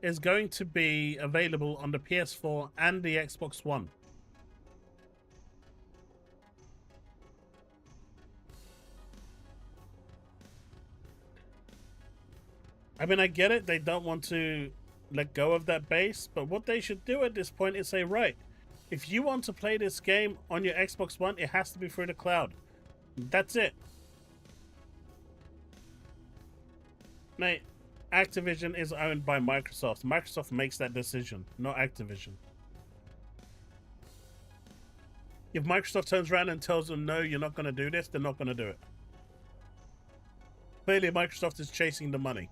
is going to be available on the PS4 and the Xbox One. I mean, I get it. They don't want to let go of that base, but what they should do at this point is say, right, if you want to play this game on your Xbox One, it has to be through the cloud. That's it. Mate, Activision is owned by Microsoft. Microsoft makes that decision, not Activision. If Microsoft turns around and tells them, no, you're not going to do this, they're not going to do it. Clearly, Microsoft is chasing the money.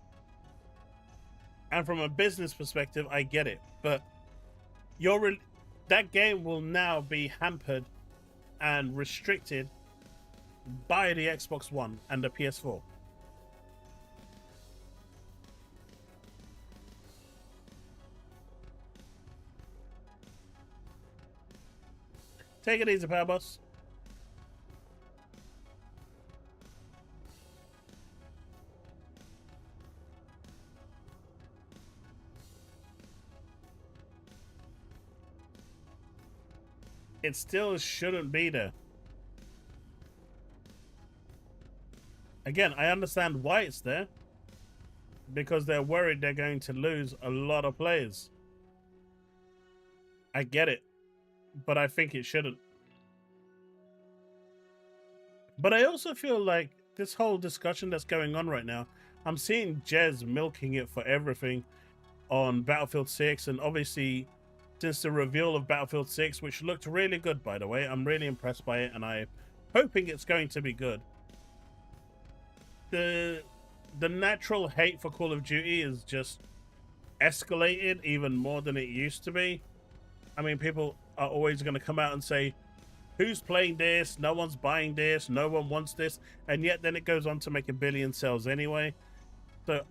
And from a business perspective, I get it. But that game will now be hampered and restricted by the Xbox One and the PS4. Take it easy, Power Boss. It still shouldn't be there. Again, I understand why it's there. Because they're worried they're going to lose a lot of players. I get it. But I think it shouldn't. But I also feel like this whole discussion that's going on right now, I'm seeing Jez milking it for everything on Battlefield 6, and obviously since the reveal of Battlefield 6, which looked really good, by the way. I'm really impressed by it, and I'm hoping it's going to be good. The the natural hate for Call of Duty is just escalated even more than it used to be. I mean, people are always going to come out and say, who's playing this? No one's buying this. No one wants this. And yet then it goes on to make 1 billion sales anyway. So,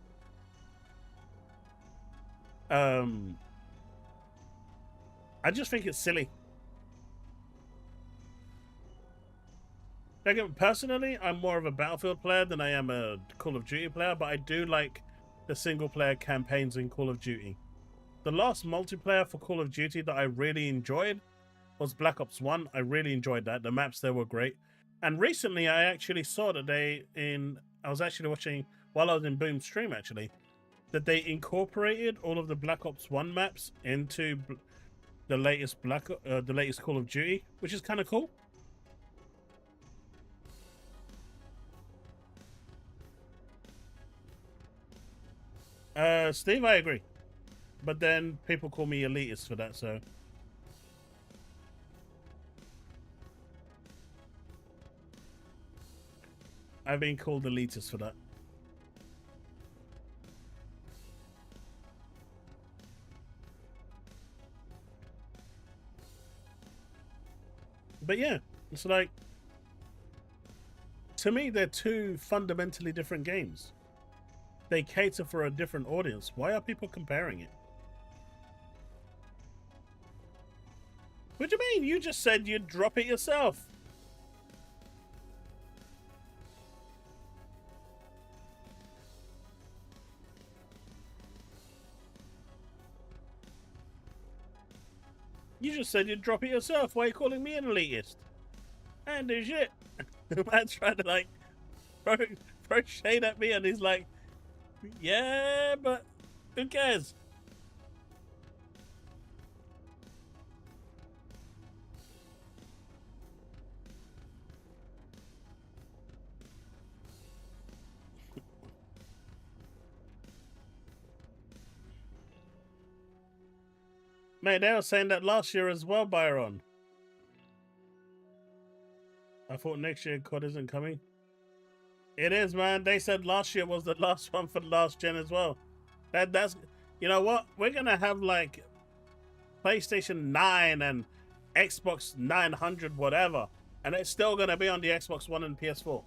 I just think it's silly. Like, personally, I'm more of a Battlefield player than I am a Call of Duty player, but I do like the single-player campaigns in Call of Duty. The last multiplayer for Call of Duty that I really enjoyed was Black Ops 1. I really enjoyed that. The maps there were great. And recently, I actually saw that I was actually watching, while I was in Boom's stream, actually, that they incorporated all of the Black Ops 1 maps into the latest Call of Duty, which is kind of cool. Steve, I agree. But then people call me elitist for that, so. I've been called elitist for that. But yeah, it's like, to me, they're two fundamentally different games. They cater for a different audience. Why are people comparing it? What do you mean? You just said you'd drop it yourself. You just said you'd drop it yourself. Why are you calling me an elitist? And do shit. The man's trying to like throw shade at me, and he's like, yeah, but who cares? Mate, they were saying that last year as well, Byron. I thought next year COD isn't coming. It is, man. They said last year was the last one for the last gen as well. That's, you know what? We're gonna have like PlayStation 9 and Xbox 900, whatever, and it's still gonna be on the Xbox One and PS4.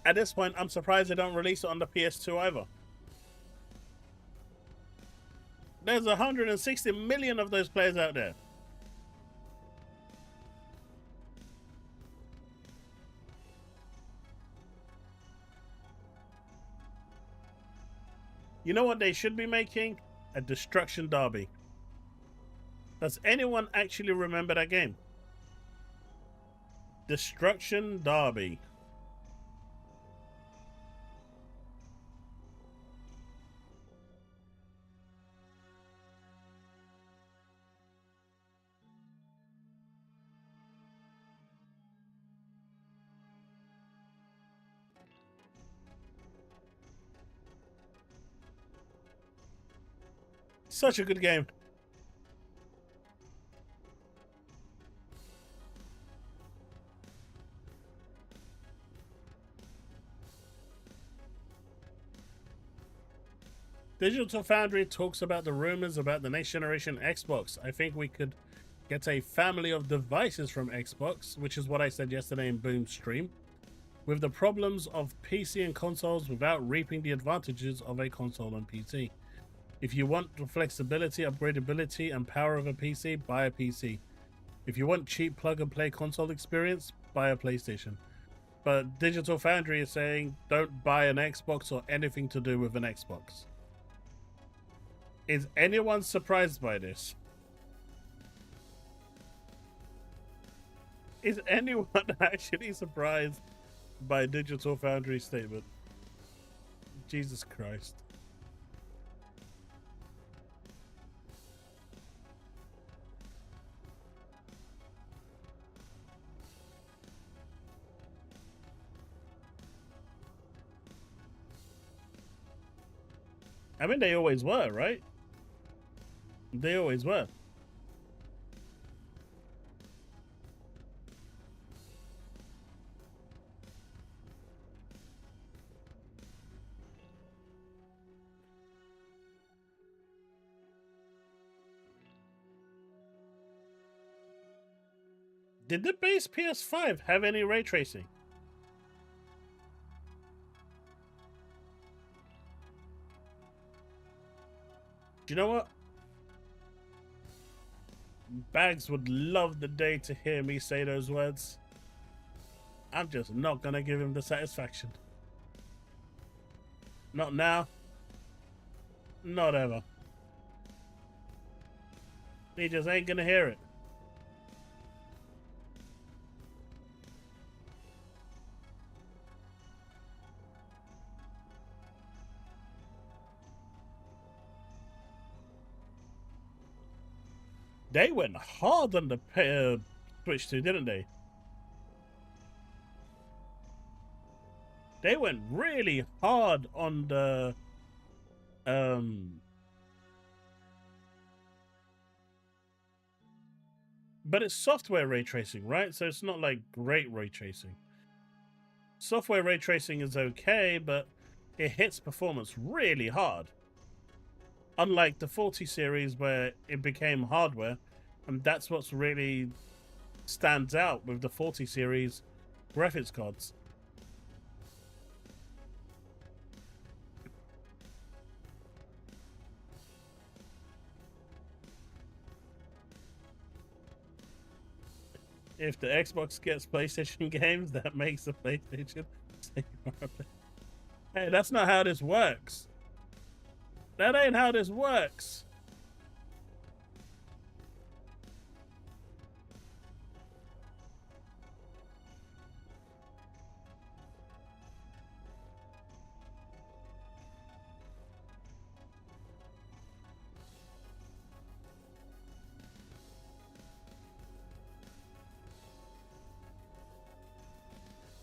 At this point, I'm surprised they don't release it on the PS2 either. There's 160 million of those players out there. You know what they should be making? A Destruction Derby. Does anyone actually remember that game? Destruction Derby. Such a good game. Digital Foundry talks about the rumors about the next generation Xbox. I think we could get a family of devices from Xbox, which is what I said yesterday in Boom's stream, with the problems of PC and consoles without reaping the advantages of a console and PC. If you want the flexibility, upgradability, and power of a PC, buy a PC. If you want cheap plug-and-play console experience, buy a PlayStation. But Digital Foundry is saying, don't buy an Xbox or anything to do with an Xbox. Is anyone surprised by this? Is anyone actually surprised by Digital Foundry's statement? Jesus Christ. I mean, they always were, right? They always were. Did the base PS5 have any ray tracing? Do you know what? Bags would love the day to hear me say those words. I'm just not gonna give him the satisfaction. Not now. Not ever. He just ain't gonna hear it. They went hard on the Switch 2, didn't they? They went really hard on the but it's software ray tracing, right? So it's not like great ray tracing. Software ray tracing is okay, but it hits performance really hard. Unlike the 40 series where it became hardware, and that's what's really stands out with the 40 series graphics cards. If the Xbox gets PlayStation games, that makes the PlayStation. Hey, that's not how this works. That ain't how this works.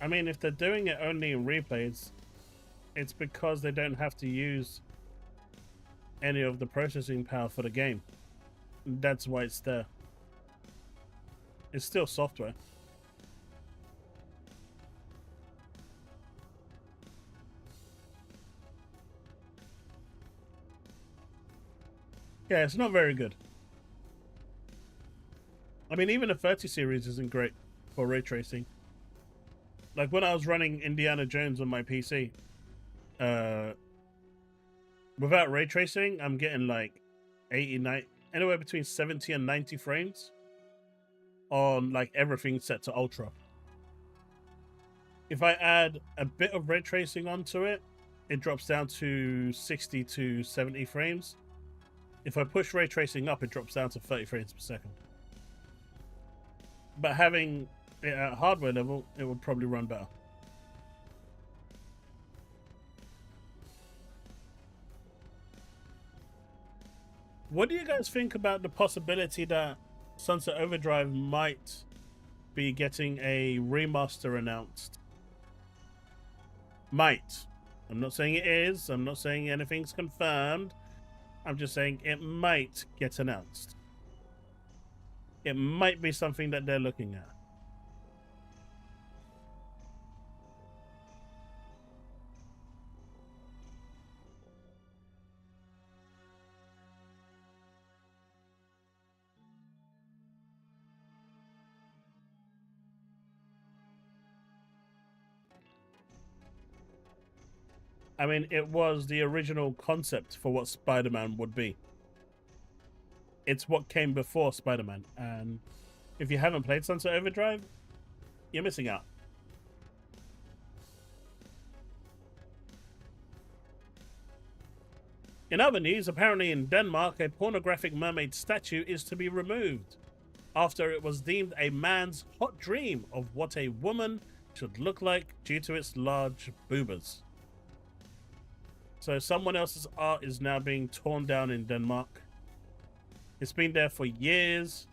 I mean, if they're doing it only in replays, it's because they don't have to use any of the processing power for the game. That's why it's there. It's still software. Yeah, it's not very good. I mean, even the 30 series isn't great for ray tracing. Like when I was running Indiana Jones on my PC, without ray tracing, I'm getting like 89, anywhere between 70 and 90 frames on like everything set to ultra. If I add a bit of ray tracing onto it, it drops down to 60 to 70 frames. If I push ray tracing up, it drops down to 30 frames per second. But having it at hardware level, it would probably run better. What do you guys think about the possibility that Sunset Overdrive might be getting a remaster announced? Might. I'm not saying it is. I'm not saying anything's confirmed. I'm just saying it might get announced. It might be something that they're looking at. I mean, it was the original concept for what Spider-Man would be. It's what came before Spider-Man, and if you haven't played Sunset Overdrive, you're missing out. In other news, apparently in Denmark, a pornographic mermaid statue is to be removed after it was deemed a man's hot dream of what a woman should look like due to its large boobas. So someone else's art is now being torn down in Denmark. It's been there for years,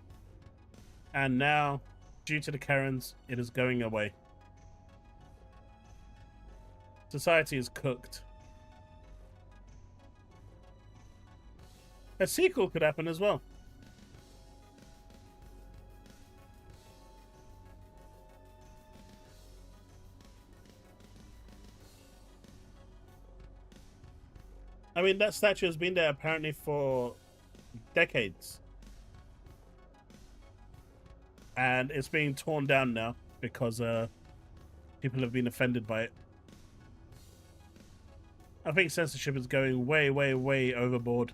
and now, due to the Karens, it is going away. Society is cooked. A sequel could happen as well. I mean, that statue has been there apparently for decades. and it's being torn down now because people have been offended by it. I think censorship is going way, way, way overboard.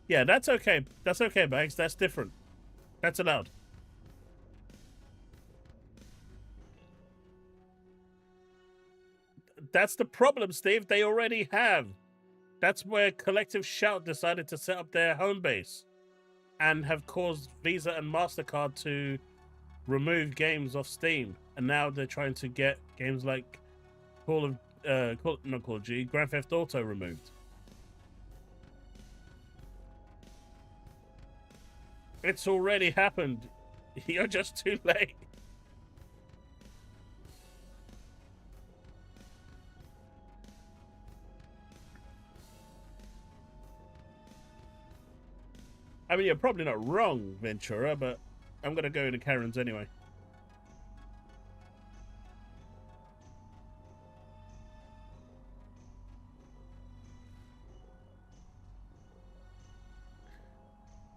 Yeah, that's okay. That's okay, Bags. That's different. That's allowed. That's the problem, Steve. They already have. That's where Collective Shout decided to set up their home base and have caused Visa and MasterCard to remove games off Steam. And now they're trying to get games like not Call of Duty, Grand Theft Auto removed. It's already happened. You're just too late. I mean, you're probably not wrong, Ventura, but I'm going to go into Karen's anyway.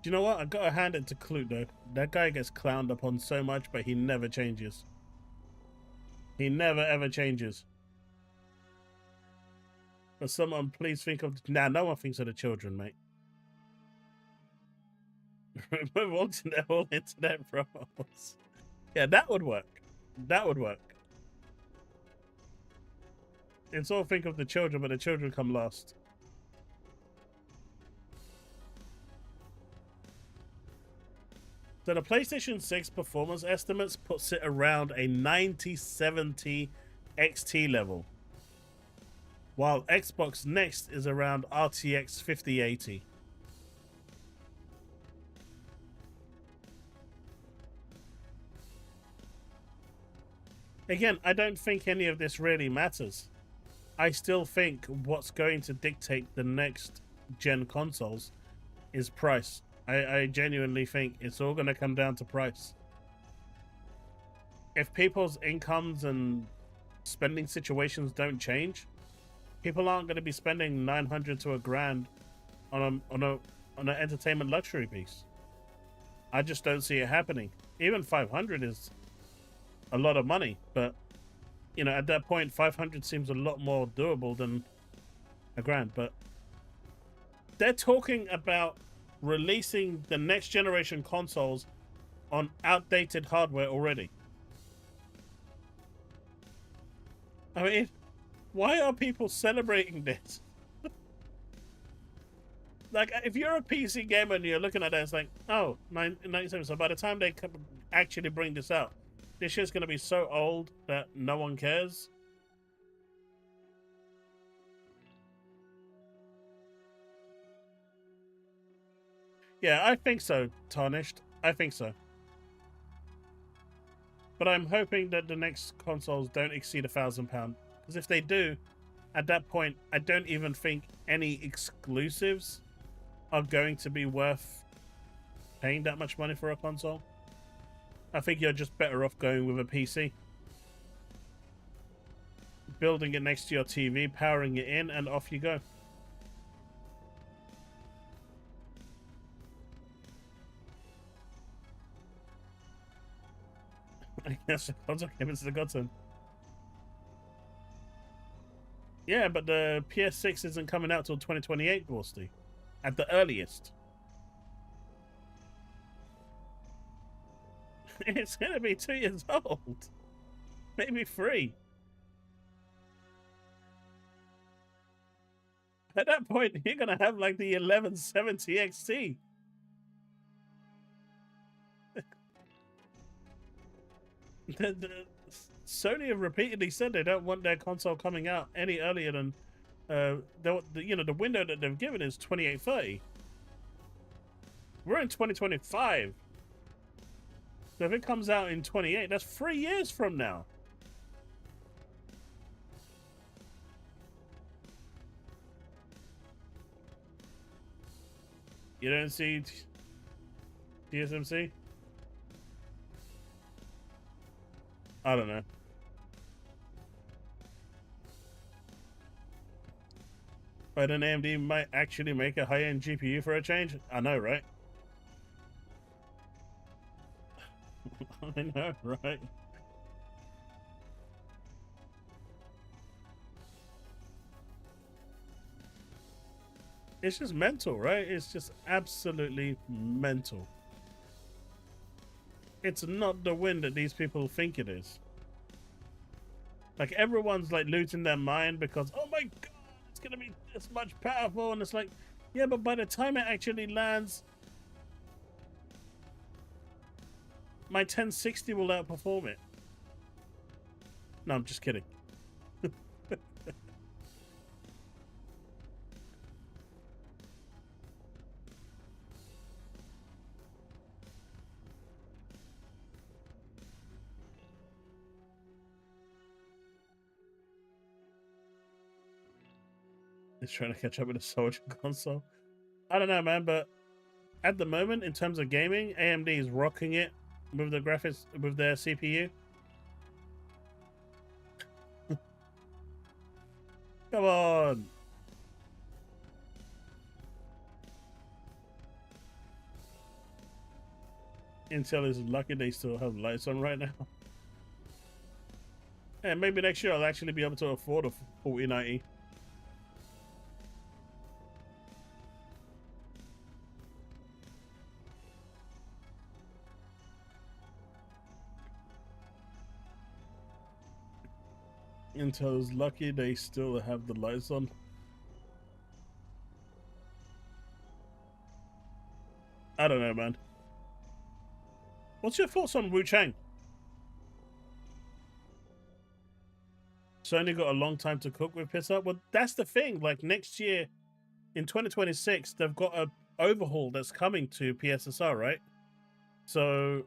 Do you know what? I got to hand it to Clute, though. That guy gets clowned upon so much, but he never changes. He never, ever changes. But someone, please think of... Nah, no one thinks of the children, mate. Remove all internet promos. Yeah, that would work. That would work. It's all think of the children, but the children come last. So the PlayStation 6 performance estimates puts it around a 9070 XT level, while Xbox Next is around RTX 5080. Again, I don't think any of this really matters. I still think what's going to dictate the next gen consoles is price. I genuinely think it's all going to come down to price. If people's incomes and spending situations don't change, people aren't going to be spending 900 to $1,000 on an entertainment luxury piece. I just don't see it happening. Even 500 is a lot of money, but you know, at that point 500 seems a lot more doable than $1,000. But they're talking about releasing the next generation consoles on outdated hardware already. I mean, why are people celebrating this? Like, if you're a PC gamer and you're looking at that, it's like, oh, 97. So by the time they actually bring this out, this shit's gonna be so old that no one cares. Yeah, I think so, Tarnished. I think so. But I'm hoping that the next consoles don't exceed £1,000. Because if they do, at that point, I don't even think any exclusives are going to be worth paying that much money for a console. I think you're just better off going with a PC. Building it next to your TV, powering it in, and off you go. I guess the console gamers is the godsend. Yeah, but the PS6 isn't coming out till 2028, Gorsty. At the earliest. It's gonna be 2 years old. Maybe 3. At that point, you're gonna have like the 1170 XT. Sony have repeatedly said they don't want their console coming out any earlier than the window that they've given is 2830. We're in 2025. So if it comes out in 28, that's 3 years from now. You don't see TSMC? I don't know. But an AMD might actually make a high-end GPU for a change. I know, right? I know, right? It's just mental, right? It's just absolutely mental. It's not the win that these people think it is. Like, everyone's like losing their mind because, oh my god, it's gonna be this much powerful, and it's like, yeah, but by the time it actually lands, my 1060 will outperform it. No, I'm just kidding. It's trying to catch up with the Soldier console. I don't know, man, but at the moment, in terms of gaming, AMD is rocking it with the graphics, with their CPU. Come on. Intel is lucky they still have lights on right now. And maybe next year I'll actually be able to afford a 4090. Intel's lucky they still have the lights on. I don't know, man. What's your thoughts on Wu Chang? Sony got a long time to cook with Pixar. Well, that's the thing. Like, next year, in 2026, they've got a overhaul that's coming to PSSR, right? So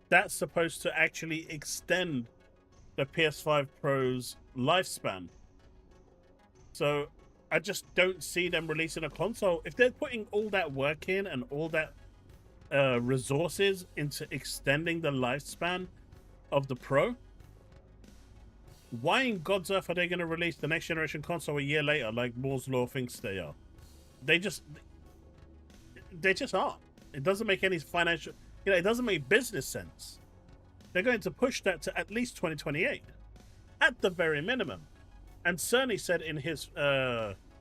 that's supposed to actually extend the PS5 Pro's lifespan. So I just don't see them releasing a console. If they're putting all that work in and all that resources into extending the lifespan of the Pro, why in God's earth are they going to release the next generation console a year later like Moore's Law thinks they are? They just aren't. It doesn't make any financial, it doesn't make business sense. They're going to push that to at least 2028 at the very minimum. And Cerny said in his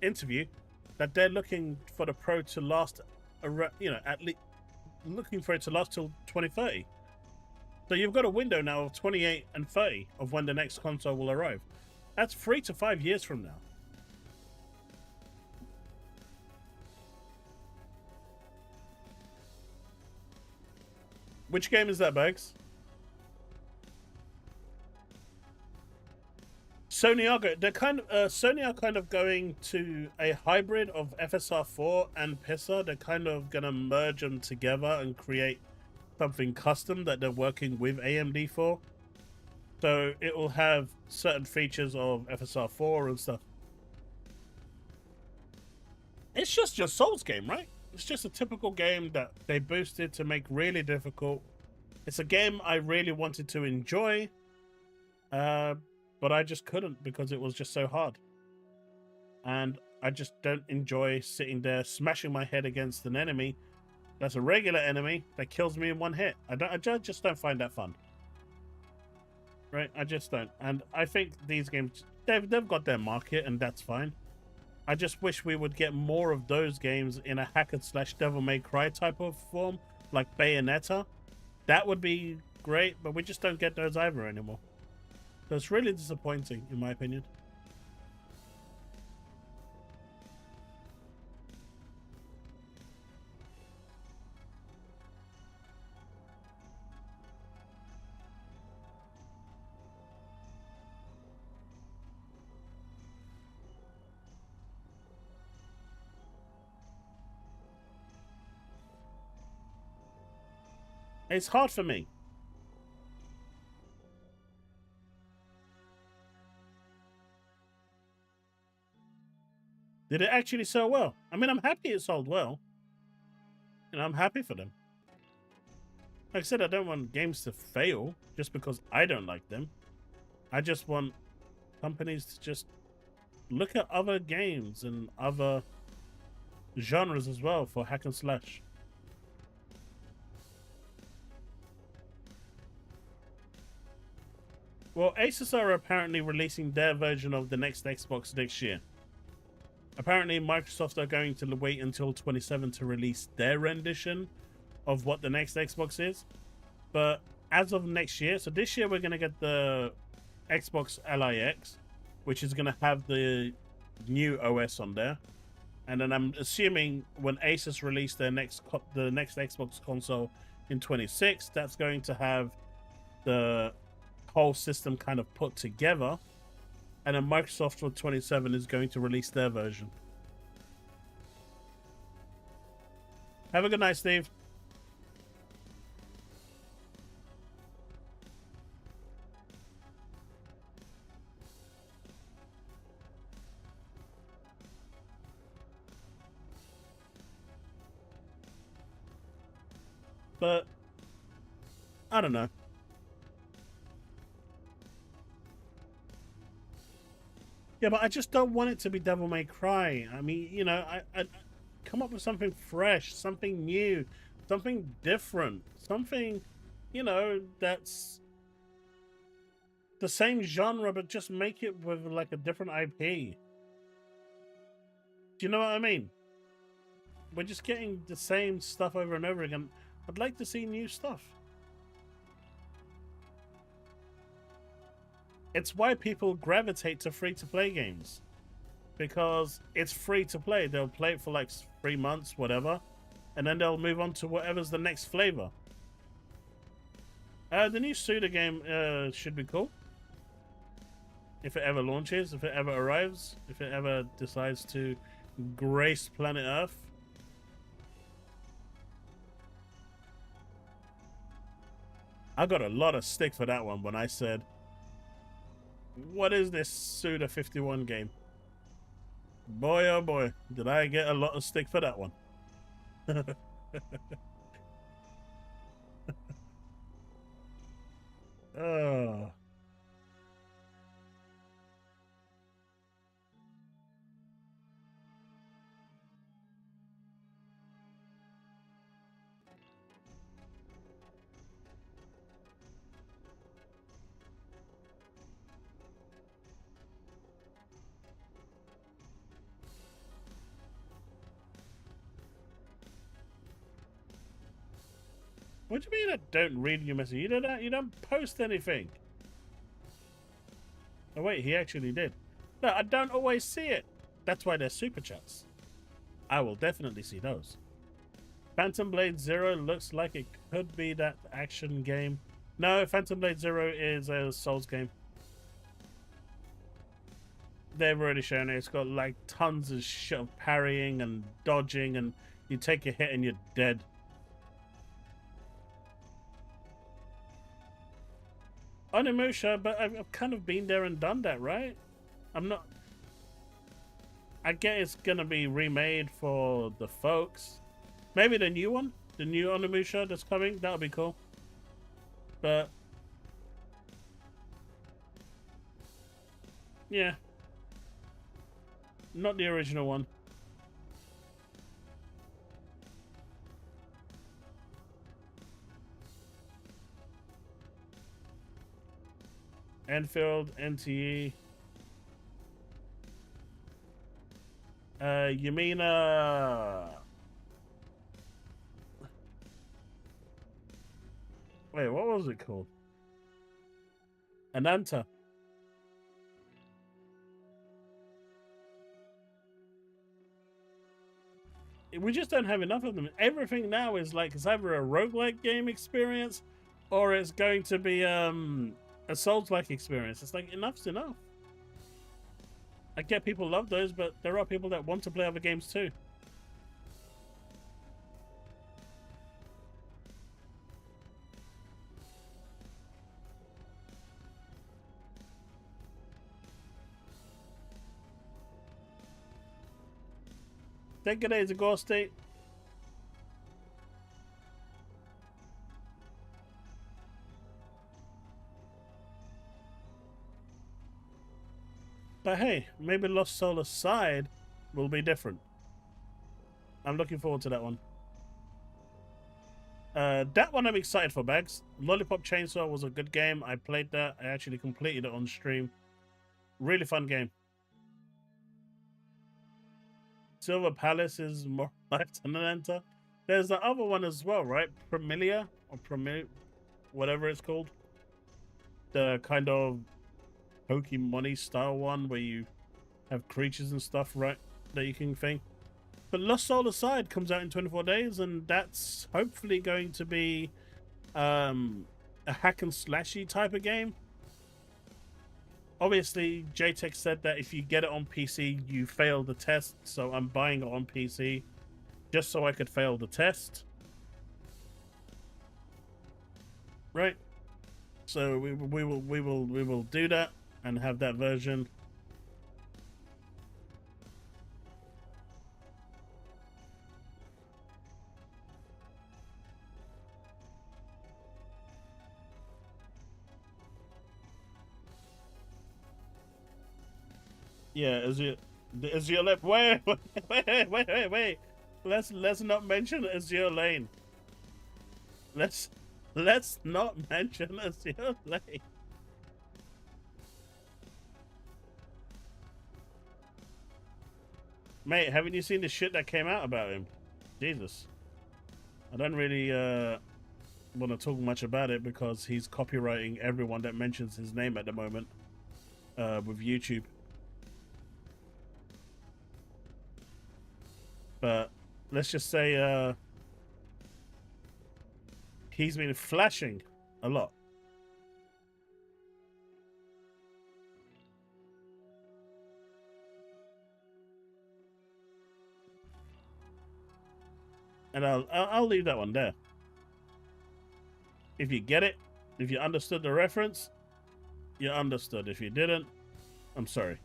interview that they're looking for the Pro to last, at least looking for it to last till 2030. So you've got a window now of 28 and 30 of when the next console will arrive. That's 3 to 5 years from now. Which game is that, Bags? Sony are kind of going to a hybrid of FSR4 and PISA. They're kind of going to merge them together and create something custom that they're working with AMD for. So it will have certain features of FSR4 and stuff. It's just your Souls game, right? It's just a typical game that they boosted to make really difficult. It's a game I really wanted to enjoy, but I just couldn't because it was just so hard. And I just don't enjoy sitting there smashing my head against an enemy that's a regular enemy that kills me in one hit. I just don't find that fun. Right? I just don't. And I think these games, they've got their market, and that's fine. I just wish we would get more of those games in a hack and slash Devil May Cry type of form, like Bayonetta. That would be great, but we just don't get those either anymore. So it's really disappointing, in my opinion. It's hard for me. Did it actually sell well? I mean, I'm happy it sold well. And I'm happy for them. Like I said, I don't want games to fail just because I don't like them. I just want companies to just look at other games and other genres as well for hack and slash. Well, Asus are apparently releasing their version of the next Xbox next year. Apparently, Microsoft are going to wait until 27 to release their rendition of what the next Xbox is. But as of next year, so this year we're going to get the Xbox LIX, which is going to have the new OS on there. And then I'm assuming when Asus release the next Xbox console in 26, that's going to have the whole system kind of put together. And then Microsoft for 27 is going to release their version. Have a good night, Steve. But I don't know. Yeah, but I just don't want it to be Devil May Cry. I mean, you know, I come up with something fresh, something new, something different, something, you know, that's the same genre, but just make it with like a different IP. Do you know what I mean? We're just getting the same stuff over and over again. I'd like to see new stuff. It's why people gravitate to free-to-play games. Because it's free to play. They'll play it for like 3 months, whatever. And then they'll move on to whatever's the next flavor. The new Suda game should be cool. If it ever launches, if it ever arrives, if it ever decides to grace planet Earth. I got a lot of stick for that one when I said, what is this Suda 51 game? Boy, oh boy, did I get a lot of stick for that one. Oh. What do you mean I don't read your message? You don't post anything. Oh wait, he actually did. No, I don't always see it. That's why they're super chats. I will definitely see those. Phantom Blade Zero looks like it could be that action game. No, Phantom Blade Zero is a Souls game. They've already shown it. It's got like tons of shit of parrying and dodging, and you take a hit and you're dead. Onimusha, but I've kind of been there and done that, right? I'm not... I get it's gonna be remade for the folks. Maybe the new one? The new Onimusha that's coming? That'll be cool. But... yeah. Not the original one. Enfield, NTE. You mean, wait, what was it called? Ananta. We just don't have enough of them. Everything now is like, it's either a roguelike game experience or it's going to be, a Souls-like experience. It's like, enough's enough. I get people love those, but there are people that want to play other games too. Take good days, a Ghost State. But But hey, maybe Lost Soul Aside will be different. I'm looking forward to that one. That one I'm excited for, Bags. Lollipop Chainsaw was a good game. I played that. I actually completed it on stream. Really fun game. Silver Palace is more life than an enter. There's the other one as well, right? Premilia or whatever it's called. The kind of Pokemon-y style one where you have creatures and stuff, right? That you can think. But Lost Soul Aside comes out in 24 days, and that's hopefully going to be a hack and slashy type of game. Obviously, JTech said that if you get it on PC, you fail the test. So I'm buying it on PC just so I could fail the test. Right? So we will do that and have that version. Yeah, Azure Lane. Wait. Let's not mention Azure Lane. Let's not mention Azure Lane. Mate, haven't you seen the shit that came out about him? Jesus. I don't really want to talk much about it because he's copywriting everyone that mentions his name at the moment with YouTube. But let's just say he's been flashing a lot. And I'll leave that one there. If you get it, if you understood the reference, you understood. If you didn't, I'm sorry.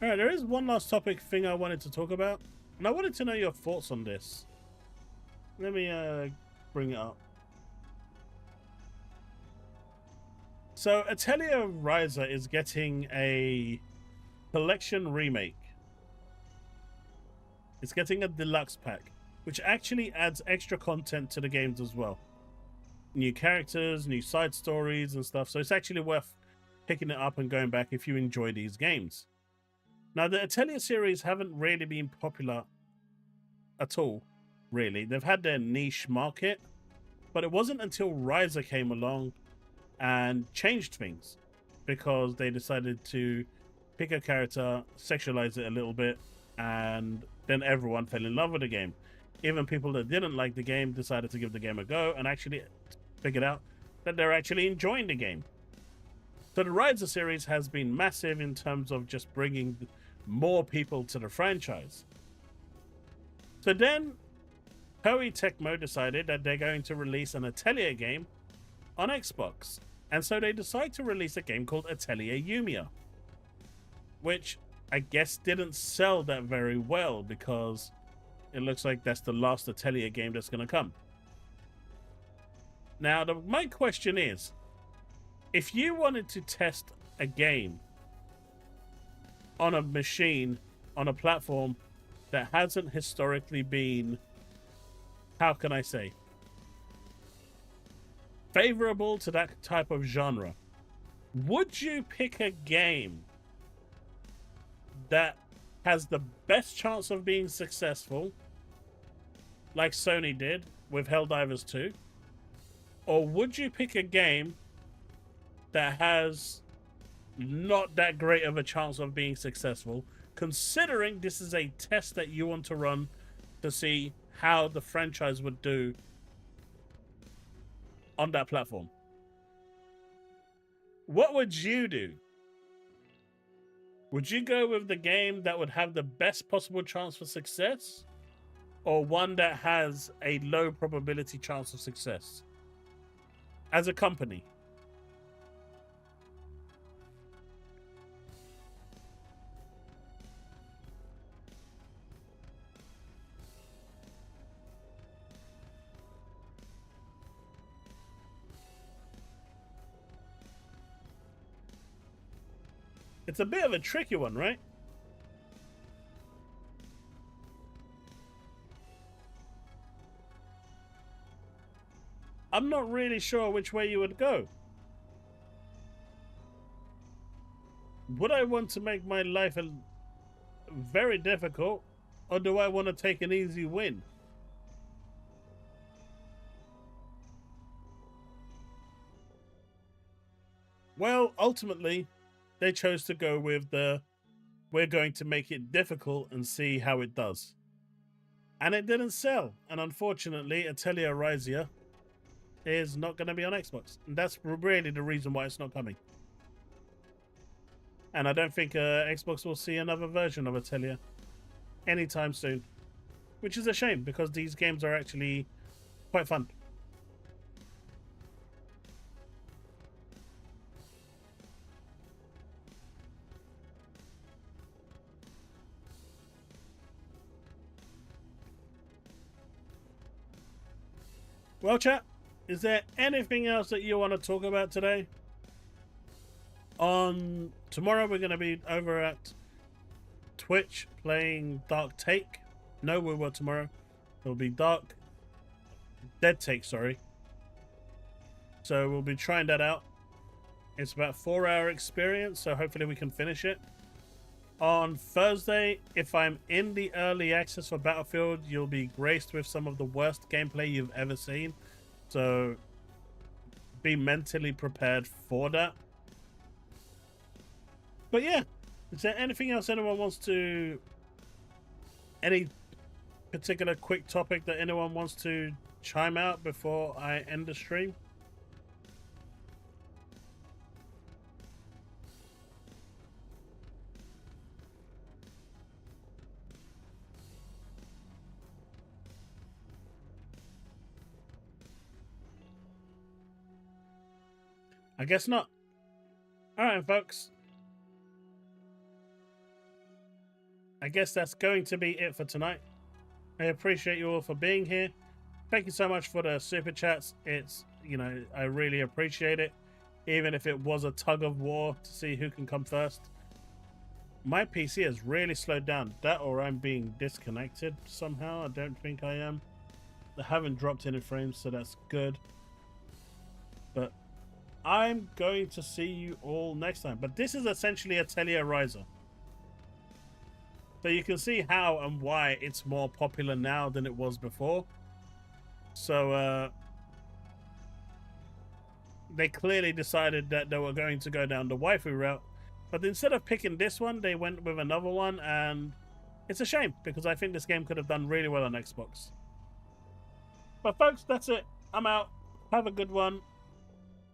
All right, there is one last topic thing I wanted to talk about, and I wanted to know your thoughts on this. Let me bring it up. So Atelier Ryza is getting a collection remake. It's getting a deluxe pack, which actually adds extra content to the games as well. New characters, new side stories and stuff. So it's actually worth picking it up and going back if you enjoy these games. Now, the Atelier series haven't really been popular at all, really. They've had their niche market, but it wasn't until Ryza came along and changed things because they decided to pick a character, sexualize it a little bit, and then everyone fell in love with the game. Even people that didn't like the game decided to give the game a go and actually figured out that they're actually enjoying the game. So the Ryza series has been massive in terms of just bringing more people to the franchise. So then Koei Tecmo decided that they're going to release an Atelier game on Xbox. And so they decide to release a game called Atelier Yumiya, which I guess didn't sell that very well because it looks like that's the last Atelier game that's going to come. Now, my question is, if you wanted to test a game on a machine, on a platform that hasn't historically been, how can I say, favorable to that type of genre, would you pick a game that has the best chance of being successful, like Sony did with Helldivers 2? Or would you pick a game that has not that great of a chance of being successful, considering this is a test that you want to run to see how the franchise would do on that platform? What would you do? Would you go with the game that would have the best possible chance for success, or one that has a low probability chance of success as a company? It's a bit of a tricky one, right? I'm not really sure which way you would go. Would I want to make my life very difficult, or do I want to take an easy win? Well, ultimately, they chose to go with the we're going to make it difficult and see how it does. And it didn't sell. And unfortunately, Atelier Ryzia is not going to be on Xbox. And that's really the reason why it's not coming. And I don't think Xbox will see another version of Atelier anytime soon. Which is a shame, because these games are actually quite fun. Well, chat, is there anything else that you want to talk about today? On tomorrow, we're going to be over at Twitch playing Dark Take. No, we will tomorrow. It'll be Dead Take, sorry. So we'll be trying that out. It's about a 4-hour experience, so hopefully we can finish it. On Thursday, if I'm in the early access for Battlefield, you'll be graced with some of the worst gameplay you've ever seen. So be mentally prepared for that. But yeah, is there anything else anyone wants to... Any particular quick topic that anyone wants to chime out before I end the stream? I guess not. Alright, folks. I guess that's going to be it for tonight. I appreciate you all for being here. Thank you so much for the super chats. It's, you know, I really appreciate it. Even if it was a tug of war to see who can come first. My PC has really slowed down. That or I'm being disconnected somehow. I don't think I am. I haven't dropped any frames, so that's good. But I'm going to see you all next time. But this is essentially Atelier Ryza. So you can see how and why it's more popular now than it was before. So they clearly decided that they were going to go down the waifu route. But instead of picking this one, they went with another one. And it's a shame, because I think this game could have done really well on Xbox. But folks, that's it. I'm out. Have a good one.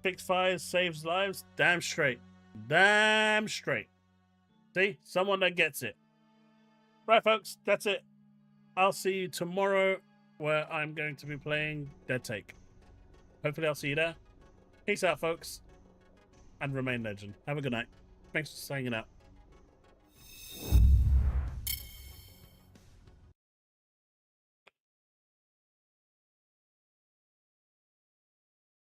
Fix fires, saves lives. Damn straight. Damn straight. See? Someone that gets it. Right, folks, that's it. I'll see you tomorrow, where I'm going to be playing Dead Take. Hopefully I'll see you there. Peace out, folks. And remain legend. Have a good night. Thanks for hanging out.